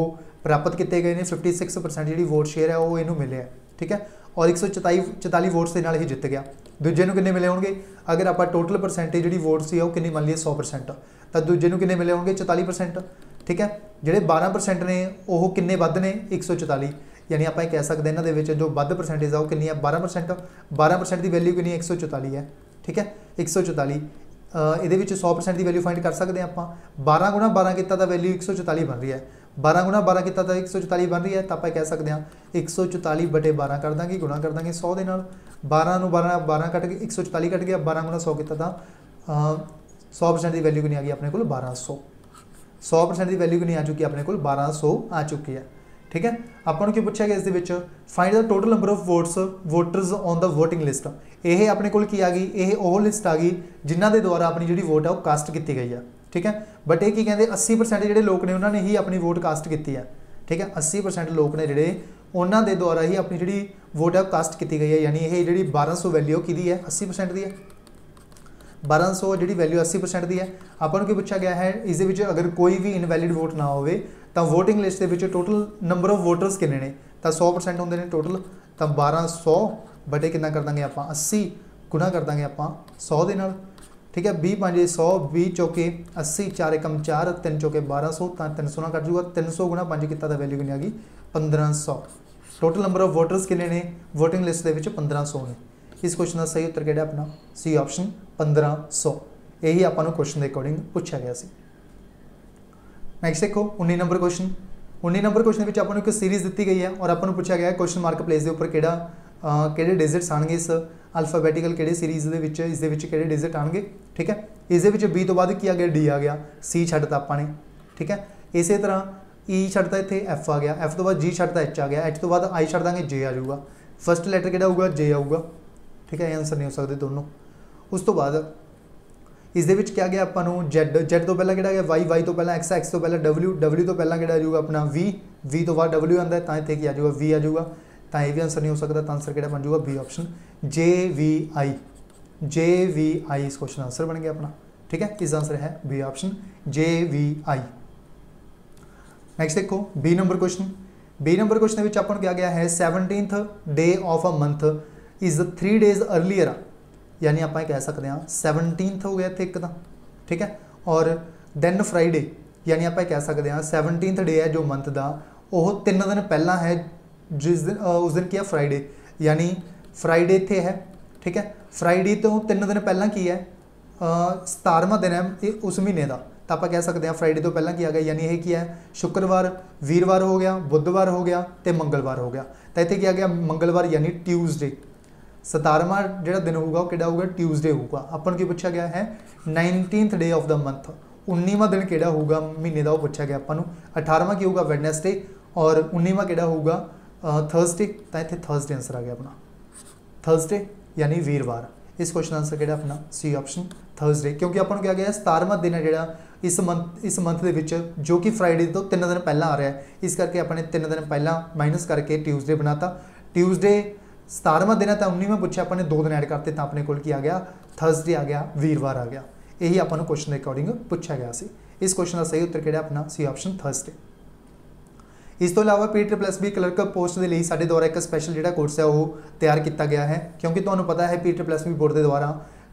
प्राप्त किए गए हैं 56% जी वोट शेयर है वो इनू मिले है ठीक है और 144 वोट्स के नाल ही जित गया दूजे को कितने मिले होंगे अगर आप टोटल परसेंटेज जी वोट से कि मान लीए 100% तो दूजे को कितने मिले होंगे 44% ठीक है जोड़े 12% ने वो किन्ने वध ने 144 यानी आप कह सकते हैं इन्होंने जो वध परसेंटेज है वो कितनी है 12% की वैल्यू कितनी 144 है ठीक है 144 ये 100% की वैल्यू फाइंड कर सकते हैं आप 12 गुणा 12 किया तो वैल्यू 144 बन रही है 12 गुणा 12 किया तो 144 बन रही है तो आप कह सकते हैं 144 बटे 12 कर देंगे गुणा कर देंगे 100 के 12 12 कट के 144 कट गया 12 गुणा 100 किया तो 100% की वैल्यू कितनी आ गई अपने को 1200 100% की वैल्यू कितनी आ चुकी है अपने को 1200 आ चुकी है ठीक है आपको क्या पूछा गया इस find the total number of voters on the voting list ये अपने को आ गई ये वो लिस्ट आ गई जिन्हों के द्वारा अपनी जी वोट है वो कास्ट की गई है ठीक है बट ये कहते 80% जो लोग ने उन्होंने ही अपनी वोट कास्ट की है ठीक है 80% लोग ने जोड़े उन्होंने द्वारा ही अपनी जी वोट है कास्ट की गई है यानी ये जी 1200 वैल्यू कि है 80% की है 1200 जी वैल्यू 80% की है आपको क्या पूछा गया है इस अगर कोई भी इनवैलिड वोट ना हो तो वोटिंग लिस्ट के टोटल नंबर ऑफ वोटर्स कितने ने तो 100% होंगे ने टोटल तो 1200 बटे कितना कर देंगे आप 80 गुणा कर देंगे आप 100 के नाल ठीक है 20 5 100 20 चौके 80 4 एकम 4 3 चौके 1200 तो 300 ना कट जूगा 300 गुणा 5 किया तो वैल्यू कितनी आ गई 1500 टोटल नंबर ऑफ वोटर्स कितने ने वोटिंग लिस्ट के 1500 ने इस क्वेश्चन का सही उत्तर क्या अपना सी ऑप्शन 1500 यही आपको क्वेश्चन के अकॉर्डिंग पूछा गया सी नैक्सट देखो 19 नंबर क्वेश्चन। 19 नंबर क्वेश्चन में आपको एक सीरीज़ दी गई है और आपको पूछा गया है क्वेश्चन मार्क प्लेस के उपर किहड़े डिजिट्स आएंगे इस अल्फाबैटिकल किहड़ी सीरीज़ के इस किहड़े डिजिट आएंगे। ठीक है, इस बी तो बाद की आ गया डी आ गया, सी छड्डता आपां ने। ठीक है, इस तरह ई छड्डता इत्थे एफ आ गया, एफ तो बाद जी छड्डता एच आ गया, एच तो बाद आई छड्ड देंगे जे आ जाऊगा। फस्ट लैटर किहड़ा आऊगा जे आऊगा। ठीक है, आंसर नहीं हो सकते दोनों। उस तो बाद इस क्या गया आपको जैड, जैड तो पहला किहड़ा गया वाई, वाई तो पहला एक्स, एक्स तो पहला डबल्यू, डबल्यू तो पहला किहड़ा आ जाऊगा अपना वी, वी तो बाद डबल्यू आता है तो इतने की आ जाऊगा वी आ जाऊगा, तो यह भी आंसर नहीं हो सकता। तो आंसर किहड़ा बन जाऊगा B option J V I, J V I इस क्वेश्चन आंसर बन गया अपना। ठीक है, इस आंसर है B option J V I. Next देखो B number question. B number question में अपन क्या गया है 17th day of a month is 3 days earlier, यानी आप कह सकते हैं 17th हो गया एक तो। ठीक है, और दैन फ्राइडे यानी आप कह सकते हैं 17th डे है जो मंथ का वह 3 दिन पहला है, जिस दिन उस दिन क्या फ्राइडे, यानी फ्राइडे इतने है। ठीक है, फ्राइडे तो 3 दिन पहला की है 17वां दिन है उस महीने का, तो आप कह सकते हैं फ्राइडे तो पहला की आ गया, यानी यह की है शुक्रवार, वीरवार हो गया, बुधवार हो गया तो मंगलवार हो गया। तो इतने क्या गया मंगलवार यानी ट्यूसडे। 17वां जो दिन होगा वह होगा ट्यूसडे होगा। अपन की पूछा गया है 19th day of the month, 19वां दिन कि होगा महीने का, वो पूछा गया अपन। 18वां की होगा वैडनसडे और 19वां कि होगा थर्सडे, तो इतने थर्सडे आंसर आ गया अपना, थर्सडे यानी वीरवार। इस क्वेश्चन आंसर कि अपना सी ऑप्शन थर्सडे, क्योंकि अपन क्या गया 17वां दिन है जोड़ा इस मंथ के जो कि फ्राइडे तो 3 दिन पहला आ रहा है, इस करके अपने 3 दिन पहला माइनस करके ट्यूसडे बनाता। ट्यूसडे 17वां दिन है तो 19वां पूछा अपने 2 दिन ऐड करते तो अपने को आ गया थर्सडे आ गया, वीरवार आ गया। यही अपन क्वेश्चन के अकॉर्डिंग पूछा गया सी। इस क्वेश्चन का सही उत्तर कि अपना सी ऑप्शन थर्सडे। इस तो इलावा PSSB क्लर्क पोस्ट के लिए साढ़े द्वारा एक स्पैशल जो कोर्स है वो तैयार किया गया है, क्योंकि तुम्हें पता है PSSB बोर्ड के द्वारा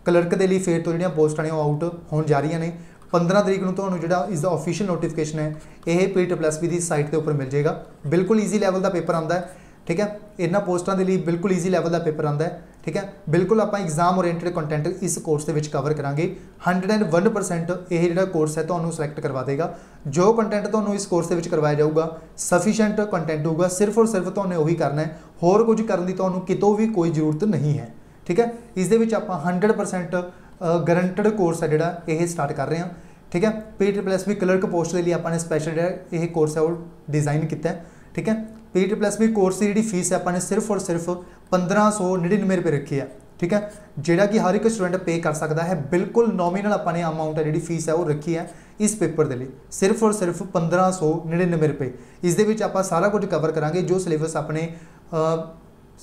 क्लर्क के लिए फिर तो जो पोस्टां ने आउट होने जा रही ने। 15 तरीक को तो जो इसका ऑफिशियल नोटिफिकेशन है यह PSSB की साइट के उपर मिल जाएगा। बिल्कुल ईजी लैवल का पेपर आता है। ठीक है, इन्होंने पोस्टां के लिए बिल्कुल ईजी लैवल का पेपर आता है। ठीक है, बिल्कुल आप एग्जाम ओरिएंटेड कंटेंट इस कोर्स के कवर करांगे। 101% यह जो कोर्स है तो सिलेक्ट करवा देगा। जो कंटेंट तो इस कोर्स के करवाया जाऊगा सफिशेंट कंटेंट होगा, सिर्फ और सिर्फ तो वही करना है, होर कुछ करने की तो कितों भी कोई जरूरत नहीं है। ठीक है, इस आप 100% गारंटेड कोर्स है जोड़ा ये स्टार्ट कर रहे हैं। ठीक है, PSSB क्लर्क पोस्ट के लिए आपने स्पैशल जो कोर्स है वो डिज़ाइन किया है। ठीक है, PSSB कोर्स की जी फीस है आपने सिर्फ और सिर्फ 1599 रुपये रखी है। ठीक है, जोड़ा कि हर एक स्टूडेंट पे कर सकता है। बिल्कुल नॉमिनल अपने अमाउंट है जी फीस है वो रखी है इस पेपर के लिए, सिर्फ और सिर्फ 1599 रुपये। इस आप सारा कुछ कवर करांगे जो सिलेबस अपने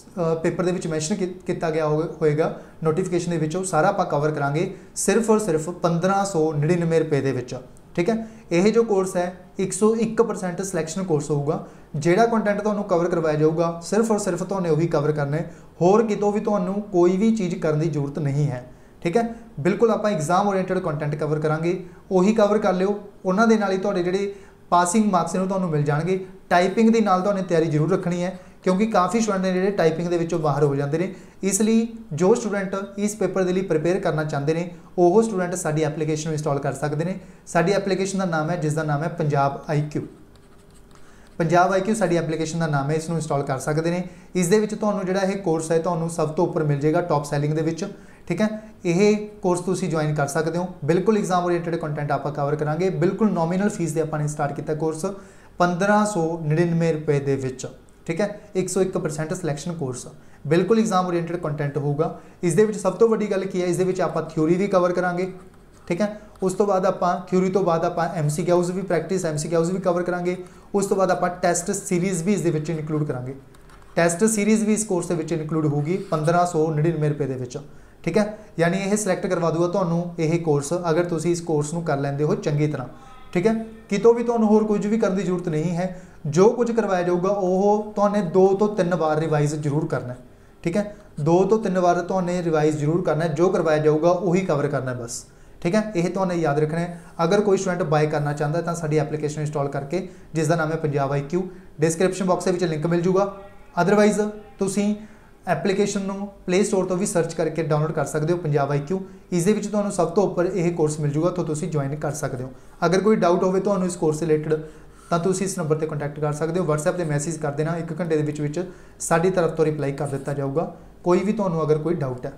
पेपर के मैंशन किया गया होएगा नोटिफिकेशन के सारा आप कवर करांगे सिर्फ और सिर्फ 1599 रुपये के। ठीक है, यह जो कोर्स है 101% सिलेक्शन कोर्स होगा। जोड़ा कंटेंट तो कवर करवाया जाऊगा सिर्फ और सिर्फ तो वही कवर करना है, होर कितों भी तो कोई भी चीज़ करने की जरूरत नहीं है। ठीक है, बिल्कुल आप एग्जाम ओरिएंटेड कंटेंट कवर करांगे, वही कवर कर लियो। उन्होंने नाल ही तुहाडे जिहड़े पासिंग मार्क्स ने तुहानूं मिल जाएंगे। टाइपिंग की नाल तुहानूं तैयारी जरूर रखनी है, क्योंकि काफ़ी स्टूडेंट ने जिहड़े टाइपिंग के विचों बाहर हो जाते हैं। इसलिए जो स्टूडेंट इस पेपर के लिए प्रिपेयर करना चाहते हैं वो स्टूडेंट साडी एप्लीकेशन इंस्टॉल कर सकते हैं। साडी एप्लीकेशन का नाम है जिसका नाम है पंजाब IQ। पंजाब IQ साडी एप्लीकेशन का नाम है, इसको इंस्टॉल कर सकते हैं। इस जो कोर्स है तो सब तो उपर मिल जाएगा टॉप सैलिंग के। ठीक है, यह कोर्स तुम ज्वाइन कर सकते हो। बिल्कुल एग्जाम ओरिएंटेड कंटेंट आप कवर करांगे। बिल्कुल नॉमिनल फीस से आपने स्टार्ट किया कोर्स 1599 रुपये के। ठीक है, 101% सिलेक्शन कोर्स, बिल्कुल एग्जाम ओरिएंटेड कंटेंट होगा। इस सब तो वड्डी गल की है, इस आप थ्योरी भी कवर करांगे। ठीक है, उस तो बाद आप थ्योरी तो बाद आप MCQs भी प्रैक्टिस MCQs भी कवर करांगे। उस तो बाद आप टैसट सीरीज़ भी इस इनकलूड करांगे। टैसट सीरीज़ भी इस कोर्स के इनकलूड होगी 1599 रुपये के। ठीक है, यानी यह सिलेक्ट करवा दूगा तो यह कोर्स अगर तुम इस कोर्स को कर लेंदे हो चंगी तरह। ठीक है, कितों भी तो होर कुछ भी करने की जरूरत नहीं है। जो कुछ करवाया जाऊगा वह तो 2 तो 3 बार रिवाइज जरूर करना है। ठीक है, 2 तो 3 बार तो रिवाइज जरूर करना है, जो करवाया जाऊगा वही कवर करना है बस। ठीक है, यह तो याद रखना है। अगर कोई स्टूडेंट बाय करना चाहता है तो साडी एप्लीकेशन इंस्टॉल करके जिसका नाम है पंजाब IQ, डिस्क्रिप्शन बॉक्स में लिंक मिल जूगा। अदरवाइज तुसीं एप्लीकेशन ਨੂੰ प्ले स्टोर तो भी सर्च करके डाउनलोड कर सकते हो पंजाब IQ। इस दे विच तुहानूं सब तो उपर यह कोर्स मिल जूगा तो तुसीं ज्वाइन कर सकते हो। अगर कोई डाउट होवे तुहानूं इस कोर्स रिलेटेड तो तुसीं इस नंबर पर कॉन्टैक्ट कर सकते हो। WhatsApp पर मैसेज कर देना, 1 घंटे के विच साडी तरफ तो रिप्लाई कर दिता जाऊगा कोई भी तुहानूं अगर कोई डाउट है।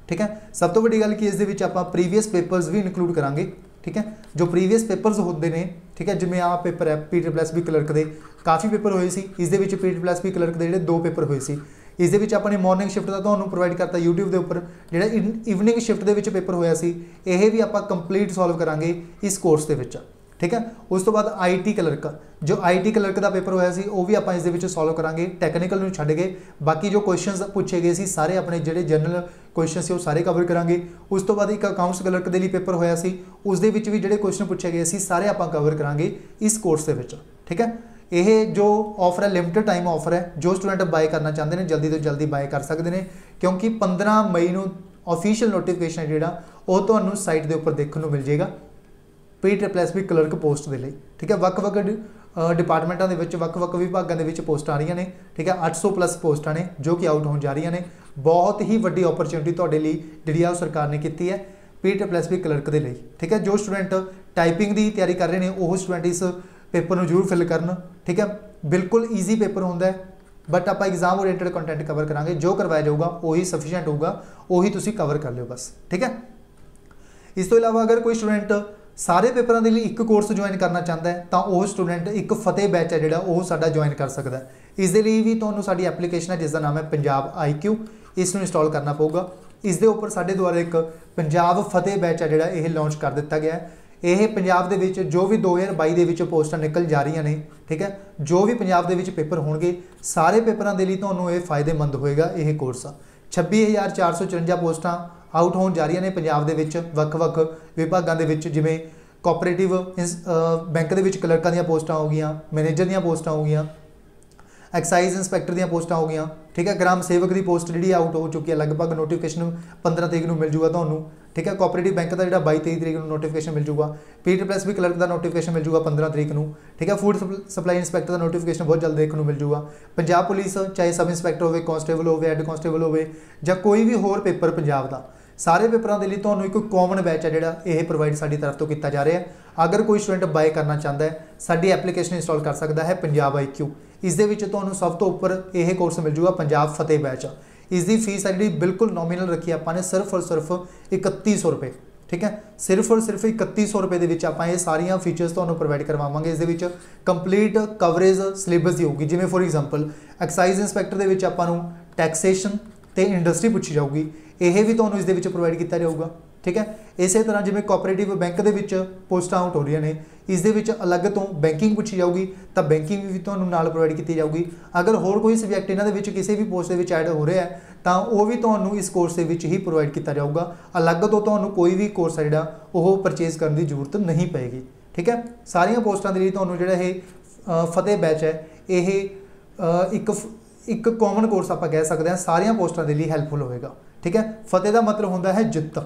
ठीक है, सब तो वड्डी गल कि इस दे विच आपां प्रीवियस पेपर्स भी इनकलूड करांगे। ठीक है, जो प्रीवियस पेपर्स होंदे ने, ठीक है, जिवें आ पेपर है PSSB क्लर्क के काफ़ी पेपर होए सी, इस दे विच PSSB क्लर्क के जिहड़े 2 पेपर होए सी। इस दे विच अपनी मॉर्निंग शिफ्ट का तुहानूं प्रोवाइड करता यूट्यूब के उपर, जिहड़ा इवनिंग शिफ्ट के विच पेपर होया सी यह भी आपां कंप्लीट सॉल्व करांगे इस कोर्स के विच। ठीक है, उस तो बाद IT क्लर्क, जो IT क्लर्क का पेपर होया सी वो भी आपां इस दे विच सॉल्व करांगे, टैक्नीकल नूं छड्ड के। बाकी जो क्वेश्चन पूछे गए सी सारे अपने जिहड़े जनरल क्वेश्चन से वो सारे कवर करांगे। उस तो बाद एक अकाउंट्स क्लर्क के लिए पेपर होया सी, उस दे विच भी जिहड़े क्वेश्चन पूछे गए सी सारे आपां कवर करांगे इस कोर्स के विच। ठीक है, यह जो ऑफर है लिमिटेड टाइम ऑफर है, जो स्टूडेंट बाय करना चाहते हैं जल्दी तो जल्दी बाय कर सकते हैं, क्योंकि 15 मई को ऑफिशियल नोटिफिकेशन जिहड़ा वो तुहानूं साइट के उपर देखने को मिल जाएगा PSSB क्लर्क पोस्ट के लिए। ठीक है, वक्-वक् डिपार्टमेंटों के विच वक्-वक् विभागों के विच पोस्टां आ रही ने। ठीक है, 800+ पोस्टां ने जो कि आउट होने जा रही ने। बहुत ही वड्डी अपॉर्चुनिटी तुहाडे लई जिहड़ी आ सरकार ने की है PSSB क्लर्क के लिए। ठीक है, जो स्टूडेंट टाइपिंग की तैयारी कर रहे हैं वो स्टूडेंट इस पेपर में जरूर फिल करन। ठीक है, बिल्कुल ईजी पेपर होंदा है, बट आप एग्जाम ओरिएंटेड कंटेंट कवर करांगे, जो करवाया जाऊगा वही सफिशिएंट होगा, वही तुसीं कवर कर लियो बस। ठीक है, इस तो इलावा अगर कोई स्टूडेंट सारे पेपरों के लिए एक कोर्स ज्वाइन करना चाहता है तो वह स्टूडेंट एक फतेह बैच है जिहड़ा वो साडा ज्वाइन कर सकता है। इस दे लई भी तुहानूं साडी एप्लीकेशन है जिसका नाम है पंजाब IQ, इसनूं इंस्टॉल करना पऊगा। इस दे उपर साडे द्वारा एक पंजाब फतेह बैच है जिहड़ा यह लॉन्च कर दिता गया है। यह पंजाब दे विच जो भी 2022 दे विच पोस्टां निकल जा रही ने, ठीक है, जो भी पंजाब दे विच पेपर होणगे सारे पेपरों के लिए तुहानूं ये फायदेमंद होएगा। यह कोर्स 26,454 पोस्टां आउट होने जा रही ने पंजाब दे विच वक्-वक् विभागों के विच, जिवें कोऑपरेटिव बैंक के क्लर्कों दी पोस्टां हो गई, मैनेजर दी पोस्टां हो गई, एक्साइज इंस्पैक्टर दी पोस्टां हो गई। ठीक है, ग्राम सेवक की पोस्ट जी आउट हो चुकी है, लगभग नोटिफिकेशन 15 तरीक को मिल जूगा तुहानूं। ठीक है, कोऑपरेटिव बैंक का जो 22-23 तरीक को नोटिफिकेशन मिल जूगा। PSSB क्लर्क का नोटिफिकेशन मिल जूगा 15 तरीक को। ठीक है, फूड सप्लाई इंस्पैक्टर का नोटिफिकेशन बहुत जल्द देखने को मिल जूगा। पंजाब पुलिस चाहे सब इंस्पैक्टर हो, कांस्टेबल हो, हैड कांस्टेबल हो, या कोई भी होर पेपर पंजाब का, सारे पेपरों के लिए तुहानूं एक कॉमन बैच है जिहड़ा यह प्रोवाइड साडी तरफ तो किया जा रहा है। अगर कोई स्टूडेंट बाय करना चाहता है साडी एप्लीकेशन इंस्टॉल कर सकता है पंजाब IQ। इस दे विच तुहानूं सब तो उपर यह कोर्स मिल जूगा पंजाब फतेह बैच। इसकी फीस है जी बिल्कुल नॉमिनल रखी आपां ने, सिर्फ और सिर्फ 3100 रुपये। ठीक है, सिर्फ और सिर्फ 3100 रुपये के विच आपां ये सारियां फीचर्स तुहानूं प्रोवाइड करवावांगे। इस दे विच कंप्लीट कवरेज सिलेबस दी होगी, जिवें फॉर एग्जांपल एक्साइज इंस्पैक्टर दे विच आपां नूं टैक्सेशन ते इंडस्ट्री पूछी जाऊगी, यह भी तुहानूं इस दे विच प्रोवाइड किया जाऊगा। ठीक है, इस तरह जिवें कोऑपरेटिव बैंक के विच पोस्टां आउट हो रही ने, इस दे विच अलग तो बैंकिंग पूछी जाऊगी तो बैंकिंग भी तुहानूं नाल प्रोवाइड की जाऊगी। अगर होर कोई सबजैक्ट इन्हां दे विच किसी भी पोस्ट दे विच ऐड हो रहा है तो वह भी तुहानूं इस कोर्स दे विच ही प्रोवाइड किया जाऊगा। अलग तो तुहानूं कोई भी कोर्स है जिहड़ा वो परचेज करने की जरूरत नहीं पेगी। ठीक है, सारियां पोस्टां दे लई तुहानूं जिहड़ा ये फतेह बैच है यह एक कॉमन कोर्स आप कह सकते हैं, सारियां पोस्टां के लिए हैल्पफुल होएगा। ठीक है, फतेह का मतलब होता है जित।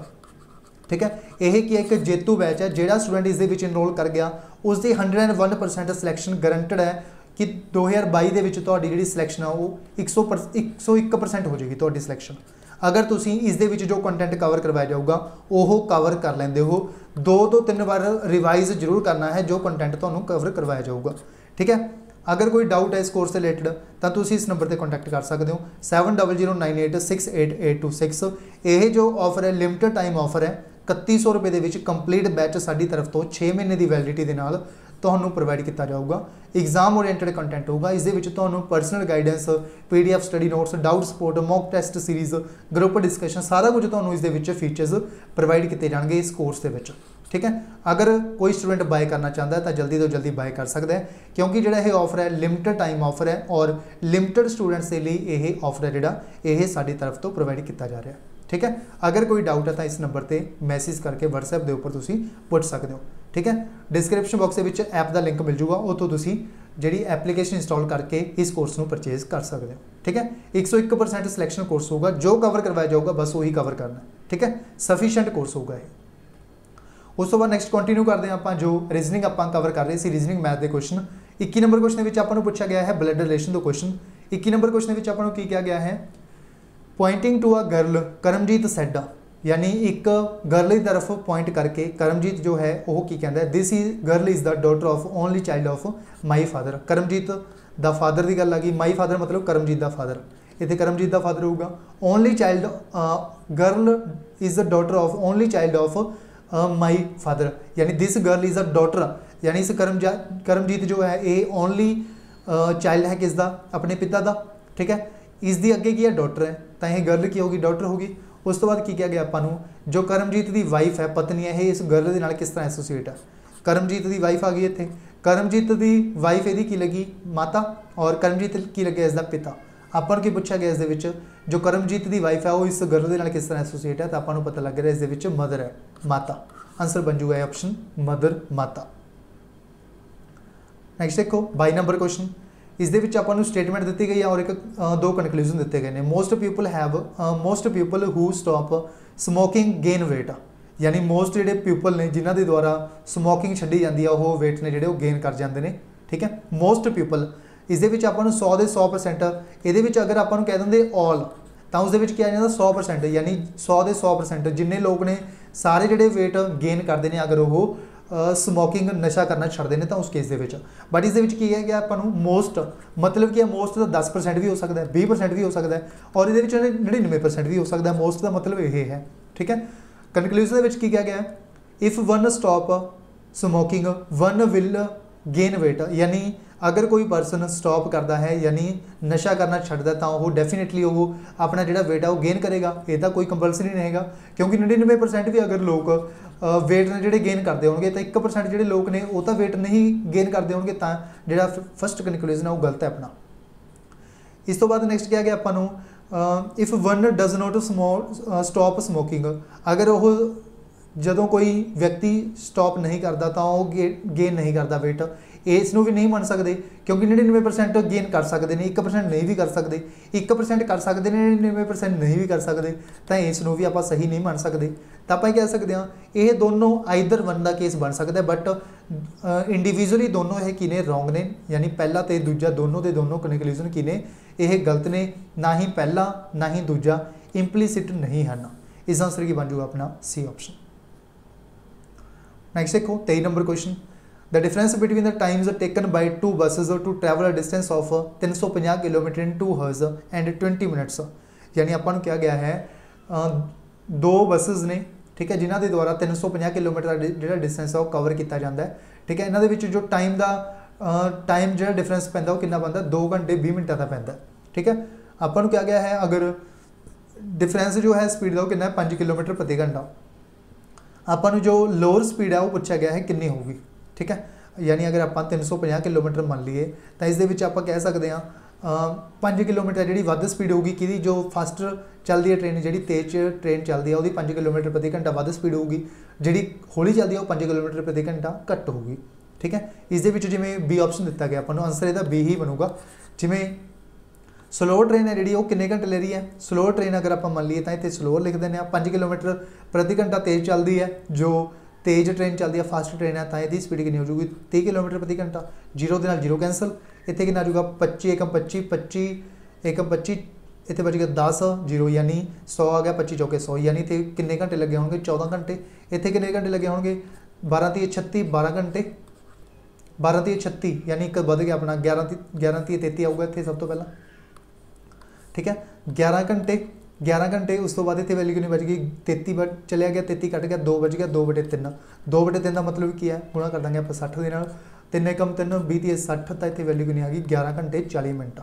ठीक है, यह कि एक जेतू बैच है, जिहड़ा स्टूडेंट इस दे विच इनरोल कर गया उसकी 101% सिलैक्शन गारंटेड है कि 2022 के विच तुहाडी जिहड़ी सिलैक्शन है वो 101% हो जाएगी तुहाडी सिलैक्शन। अगर तुसीं इस दे विच जो कंटेंट कवर करवाया जाऊगा वो कवर कर लेंदे हो, 2 तो 3 बार रिवाइज जरूर करना है जो कंटेंट तुहानूं कवर करवाया जाऊगा। ठीक है, अगर कोई डाउट है इस कोर्स से रिलेटेड तो तुसीं इस नंबर पर कॉन्टैक्ट कर सकते हो 7009868826। यह जो ऑफर है लिमिटेड टाइम ऑफर है, 3100 रुपये के विच कंप्लीट बैच साडी तरफ तो 6 महीने की वैलिडिटी के नाल तुहानूं प्रोवाइड किया जाऊगा। एग्जाम ओरिएंटेड कंटेंट होगा, इस दे विच तुहानूं personal guidance, PDF study notes, doubt support, mock test series, group discussion, सारा कुछ तुहानूं इस दे विच फीचर्स प्रोवाइड किए जाएंगे इस कोर्स के विच। ठीक है, अगर कोई स्टूडेंट बाय करना चाहता है तो जल्दी तो जल्दी बाय कर सकता है, क्योंकि जिहड़ा ये ऑफर है लिमिटेड टाइम ऑफर है और लिमिटेड स्टूडेंट्स के लिए यह ऑफर है जिहड़ा यह साडी तरफ तो प्रोवाइड किया जा रहा है। ठीक है, अगर कोई डाउट है तो इस नंबर पर मैसेज करके WhatsApp के उपर तुसीं पुछ सकते हो। ठीक है, डिस्क्रिप्शन बॉक्स के ऐप का लिंक मिल जूगा, उतों तुसीं जिहड़ी एप्लीकेशन इंस्टॉल करके इस कोर्स को परचेज कर सकते हो। ठीक है, 101% सिलैक्शन कोर्स होगा, जो कवर करवाया जाऊगा बस वही कवर करना। ठीक है, सफिशिएंट कोर्स होगा ये। उस तो बाद नैक्सट कंटिन्यू करते हैं आप जो रीजनिंग आप कवर कर रहे थे, रीजनिंग मैथ के क्वेश्चन। 21 नंबर क्वेश्चन में आपको पूछा गया है ब्लड रिलेशन का क्वेश्चन। 21 नंबर क्वेश्चन में आपको की कहा गया है pointing to a girl Karamjit said, यानी एक गर्ल की तरफ पॉइंट करके करमजीत जो है वो की कहता है, this is girl is the daughter of only child of my father. Karamjit the father की गल आ गई, माई फादर मतलब करमजीत द फादर, इतने करमजीत दा फादर होगा। Only child girl is the daughter of only child of my father, यानी this girl is a daughter, यानी इस करमजीत जो है ये ओनली चाइल्ड है किसका, अपने पिता का। ठीक है, इसकी अगे की है डॉटर है, तो यह गर्ल की होगी, डॉटर होगी। उस तो बाद की किया गया आपां जो करमजीत की वाइफ है, पत्नी है, ये इस गर्ल के नाल किस तरह एसोसीएट है। करमजीत की वाइफ आ गई इत्थे, करमजीत की वाइफ यदि की लगी माता और करमजीत की लगे इसका पिता। आपां की पूछा गया इस जो करमजीत की वाइफ है वो इस गर्ल के नाल किस तरह एसोसीएट है, तो आपां पता लग रहा है इस मदर है, माता। आंसर बन जूगा ऑप्शन मदर, माता। नैक्सट देखो 22 नंबर क्वेश्चन, इस स्टेटमेंट दी गई है और एक दो कनकलूजन दिए गए हैं। Most people who stop smoking gain weight, यानी मोस्ट जोड़े पीपल ने जिन्हों के द्वारा समोकिंग छड्डी जाती है वो वेट ने जोड़े गेन कर जाते हैं। ठीक है, मोस्ट पीपल इस 100 के 100%, ये अगर आपको कह देंगे ऑल तो उस क्या आ जाता 100%, यानी 100 के 100% जिन्ने लोग ने सारे जोड़े वेट गेन करते हैं अगर वो समोकिंग नशा करना छड्डते हैं तो उस केस के। बट इस की है कि आपको मोस्ट मतलब कि मोस्ट का 10% भी हो सकता है, 20% भी हो सकता है और ये 99% भी हो सकता है। मोस्ट का मतलब ये है। ठीक है, कनकलूजन की क्या गया, if one stop smoking one will gain weight, यानी अगर कोई परसन स्टॉप करता है यानी नशा करना छड्डदा तो वो डेफिनेटली वो अपना जो वेट है वो गेन करेगा। यदा कोई कंपलसरी नहीं है, क्योंकि 99% भी अगर लोग वेट ने जोड़े गेन करते होंगे तो 1% जोड़े लोग ने वो तो वेट नहीं गेन करते होंगे, तो जो फस्ट कनकलूजन है वो गलत है अपना। इस तो बाद नैक्सट क्या गया आपां if one does not stop smoking, अगर वो जदों कोई व्यक्ति स्टॉप नहीं करता तो वो गेन नहीं करता वेट, इसनों भी नहीं मान सकते क्योंकि 99% गेन कर सकते हैं, 1% नहीं भी कर सकते, 1% कर सकते हैं 99% नहीं भी कर सकते, तो इसनों भी आप सही नहीं मान सकते। तो आप कह सकते हैं ये दोनों आइदर वन का केस बन सकता है, बट इंडिविजुअली दोनों ये कि ने रॉन्ग ने, यानी पहला तो दूजा दोनों के दोनों कनकलूजन कि ने यह गलत ने, ना ही पहला ना ही दूजा इंप्लीसिट नहीं है। इस आंसर की बन जूगा अपना सी ऑप्शन। नैक्सट देखो 23 number question, the difference between the times taken by two buses to travel a distance of 350 kilometre in 2 hours and 20 minutes, यानी अपन क्या गया है दो बसेज ने, ठीक है, जिन्हों के द्वारा 350 किलोमीटर जो डिस्टेंस है वो कवर किया जाता है। ठीक है, इन्होंने जो टाइम का टाइम जो डिफरेंस पैंदा वो कितना बनता 2 घंटे 20 मिनटा का पैंदा। ठीक है, अपन क्या गया है अगर डिफरेंस जो है स्पीड का वो कितना 5 किलोमीटर प्रति घंटा, अपन जो लोअर स्पीड है वो पूछा गया है कितनी होगी। ठीक है, यानी अगर आप 350 किलोमीटर मान लीए तो इस आप कह सकते हैं 5 किलोमीटर जी वध स्पीड होगी कि जो फास्ट चलती है ट्रेन, जी तेज ट्रेन चलती है वो 5 किलोमीटर प्रति घंटा वध स्पीड होगी, जी हौली चलती है वो 5 किलोमीटर प्रति घंटा घट होगी। ठीक है, इस जिमें बी ऑप्शन दिता गया अपन आंसर इसका बी ही बनूगा। जिमें स्लो ट्रेन है जी वो कितने घंटे ले रही है, स्लो ट्रेन अगर आप मान लीए तो इतने स्लोअर लिख दें 5 किलोमीटर प्रति घंटा तेज चलती है, जो तेज ट्रेन चलती है फास्ट ट्रेन है तो यदि स्पीड कितनी हो जाएगी 30 किलोमीटर प्रति घंटा। जीरो के नाल जीरो कैंसल, इतने कितना आ जाएगा 25 एकम 25 25 एकम 25 इतने बच गया 10 जीरो, यानी 100 आ गया 25 चौके 100, यानी इतने कितने घंटे लगे होंगे 14 घंटे। इतने कितने घंटे लगे होंगे 12 तीह 36 12 घंटे, 12 तीह 36 यानी एक बढ़ गया अपना 11 तीह 33 आऊगा इतने सब तो पहला। ठीक है, 11 घंटे उस तो बाद इतने वैल्यू कितनी बच गई 33 चलिया गया 33 कट गया 2 बच गया 2/3, 2/3 का मतलब क्या है गुणा कर देंगे आप 60 के नाल, 3 एकम 3 20 30 60, तो इतने वैल्यू कितनी आ गई 11 घंटे 40 मिनट,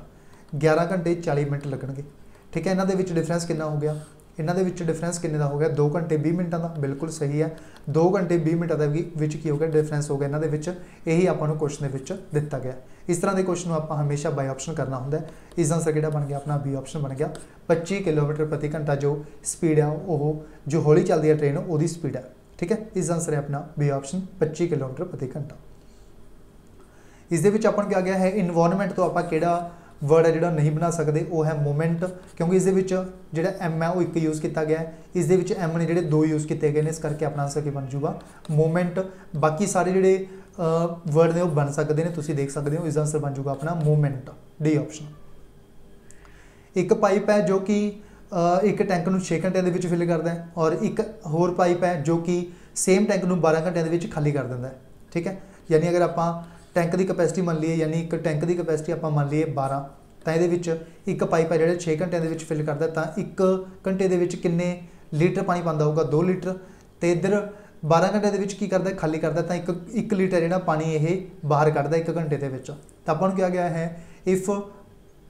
11 घंटे 40 मिनट लगणगे। ठीक है, इन्हों के डिफरेंस कितना हो गया, इन्हों के डिफरेंस कितने का हो गया 2 घंटे 20 मिनटों का, बिल्कुल सही है 2 घंटे 20 मिनटों का की हो गया डिफरेंस हो गया इन्हों के, यही आपको क्वेश्चन के दिता गया। इस तरह के क्वेश्चन आप हमेशा बाय ऑप्शन करना होंगे। इस आंसर किहड़ा बन गया अपना बी ऑप्शन बन गया। 25 किलोमीटर प्रति घंटा जो स्पीड है वो जो हौली चलती है ट्रेन वो स्पीड है। ठीक है, इस आंसर है अपना बी ऑप्शन 25 किलोमीटर प्रति घंटा। इस अपन क्या गया है इन्वायरमेंट तो आप किहड़ा वर्ड है जो नहीं बना सकते वो है मोमेंट, क्योंकि इस जो एम है वो एक यूज़ किया गया है, इस एम ने जो 2 यूज़ किए गए हैं, इस करके अपना आंसर की बन जूगा मोमेंट। बाकी सारे जोड़े वर्ड ने वो बन सकते हैं, तुम देख सकते हो। इस आंसर बन जूगा अपना मोमेंट डी ऑप्शन। एक पाइप है जो कि एक टैंक नूं 6 घंटे के फिल करता है और एक होर पाइप है जो कि सेम टैंक नूं 12 घंटे के खाली कर देता है। ठीक है, यानी अगर आप टैंक की कैपेसिटी मान लीए, यानी एक टैंक की कैपेसिटी आप मान लीए 12, तो ये एक पाइप है जो 6 घंटे के फिल करता है, तो एक घंटे के किन्ने लीटर पानी पाता होगा, 2 लीटर। तो इधर 12 घंटे के की करता है, खाली करता है, तो एक लीटर जो पानी ये बाहर कढ़ता 1 घंटे के। तो आपको क्या गया है, if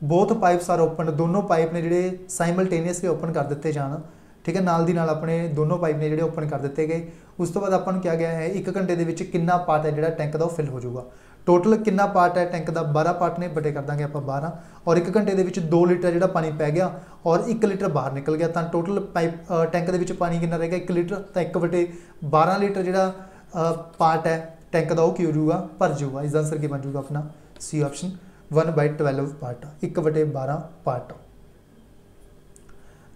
both pipes are open, दोनों पाइप ने जोड़े साइमल्टेनियसली ओपन कर दिते जान। ठीक है, नाल दी नाल अपने दोनों पाइप ने जोड़े ओपन कर दिते गए। उस तो बाद आपको क्या गया है, 1 घंटे के कितना पार्ट है जो टैंक का फिल हो जाऊगा। टोटल कितना पार्ट है टैंक का, 12 पार्ट ने, बटे कर देंगे आप 12, और 1 घंटे के 2 लीटर जो पानी पै गया और 1 लीटर बाहर निकल गया, तो टोटल पाइप टैंक के पानी कितना रहेगा, 1 लीटर। तो 1/12 लीटर जो पार्ट है टैंक का वो की हो जाऊगा, भर जाऊगा। इसका आंसर की बन जाऊगा अपना C option 1/12 part, 1/12 part.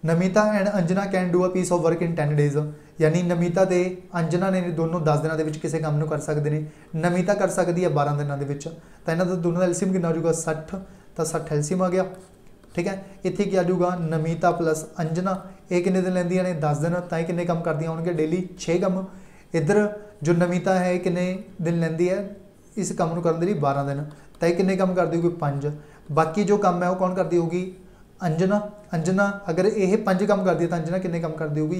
Namita and Anjana can do a piece of work in 10 days, यानी नमिता ते अंजना ने दोनों 10 दिनों के किसी काम को कर सकते हैं। नमिता कर सकती है 12 दिनों के, तो इन्हों दोनों का एलसीएम कितना हो जाऊगा 60, तो 60 एलसीएम आ गया। ठीक है, इतने क्या आ जाऊगा, नमिता प्लस अंजना ये कितने दिन लेंदियां ने 10 दिन, तो ये कितने काम करदियां होंगे डेली 6 काम। इधर जो नमिता है कितने दिन लेंदी है इस काम को करने के लिए 12 दिन, तो ये कितने काम करती होगी 5। बाकी जो काम है वो कौन करती होगी, अंजना। अंजना अगर ये 5 काम करती है तो अंजना कितने काम करती होगी,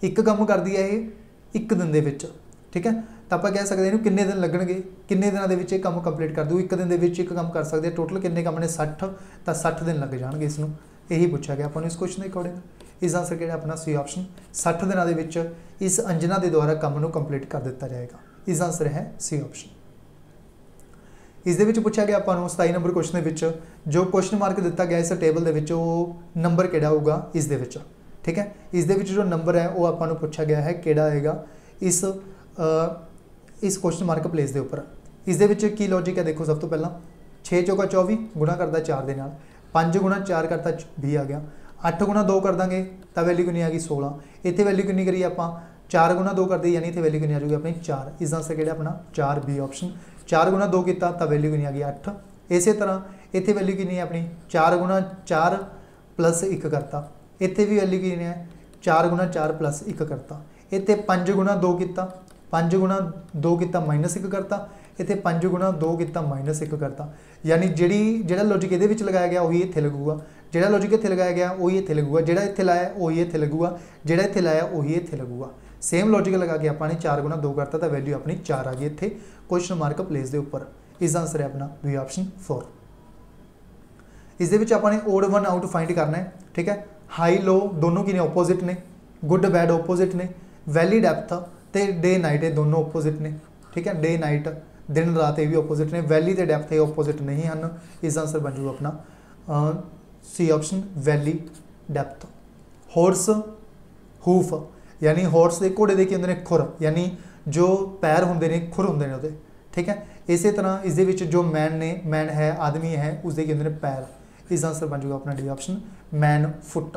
1 काम करती है ये 1 दिन के विच। ठीक है, तो आप कह सकते हैं किन्ने दिन लगणगे, किन्ने दिनों के काम कंप्लीट कर दूँ, 1 दिन के 1 काम कर सकते हैं। टोटल किन्ने काम ने 60, तो 60 दिन लग जाएंगे। इसनों यही पूछा गया अपन इस क्वेश्चन के अकॉर्डिंग। इसका आंसर क्या अपना सी ऑप्शन 60 दिनों के इस अंजना के द्वारा काम को कंप्लीट कर दिता जाएगा। इसका आंसर है सी ऑप्शन। इस पूछा गया अपन 27 नंबर क्वेश्चन के जो क्वेश्चन मार्क दिता गया इस टेबल के नंबर किहड़ा होगा इस दे विच। ठीक है, इस दे विच जो नंबर है वो अपन पूछा गया है किहड़ा आएगा इस क्वेश्चन मार्क प्लेस के उपर। इस दे विच की लॉजिक है, देखो सब तो पहला 6 चौका 24 गुणा करता 4 के नाल, 5 गुणा 4 करता 20 आ गया, 8 गुणा 2 कर देंगे तो वैल्यू कितनी आ गई 16। इतने वैल्यू कितनी करिए आप 4 गुणा 2 कर दी, यानी इतने वैल्यू कितनी आ जाएगी अपनी 4। इसका आंसर क्या अपना 4 बी ऑप्शन। 4 गुणा 2 किया तो वैल्यू कितनी आ गई 8। इस तरह इतने वैल्यू कितनी है अपनी 4 गुणा 4 प्लस 1 करता, इतने भी वैल्यू कितनी है 4 गुणा 4 प्लस 1 करता। इतने 5 गुणा 2 किया, 5 गुणा 2 किया माइनस 1 करता, इतने 5 गुणा 2 किया माइनस 1 करता। यानी जिहड़ा लॉजिक ये लगाया गया वही इत्थे लगूगा, जिहड़ा लॉजिक इत्थे लगाया गया वही इत्थे लगूगा, जिहड़ा इत्थे लाया वही इत्थे लगूगा, जिहड़ा इत्थे लाया वही इत्थे लगूगा। सेम लॉजिक लगा के आपने 4 गुणा 2 करता तो वैल्यू अपनी 4 आ गई इत्थे क्वेश्चन मार्क प्लेस के उपर। इसका आंसर है अपना बी ऑप्शन 4। इस दे विच आपने ओड वन आउट फाइंड करना है। ठीक है, हाई लो दोनों की ने ओपोजिट ने, गुड बैड ओपोजिट ने, वैली डेप्थ तो डे नाइट ये दोनों ओपोजिट ने। ठीक है, डे नाइट दिन रात ये भी ओपोजिट ने, वैली तो डेप्थ ये ओपोजिट नहीं हैं। इसका आंसर बन जाऊगा अपना C option valley depth. Horse hoof, यानी हॉर्स के घोड़े के होंगे ने खुर, यानी जो पैर होंगे ने खुर होंगे ने उहदे। ठीक है, इस तरह इस जो मैन है आदमी है उसके की होंगे ने पैर। इसका आंसर बन जाऊगा अपना डी ऑप्शन मैन फुट।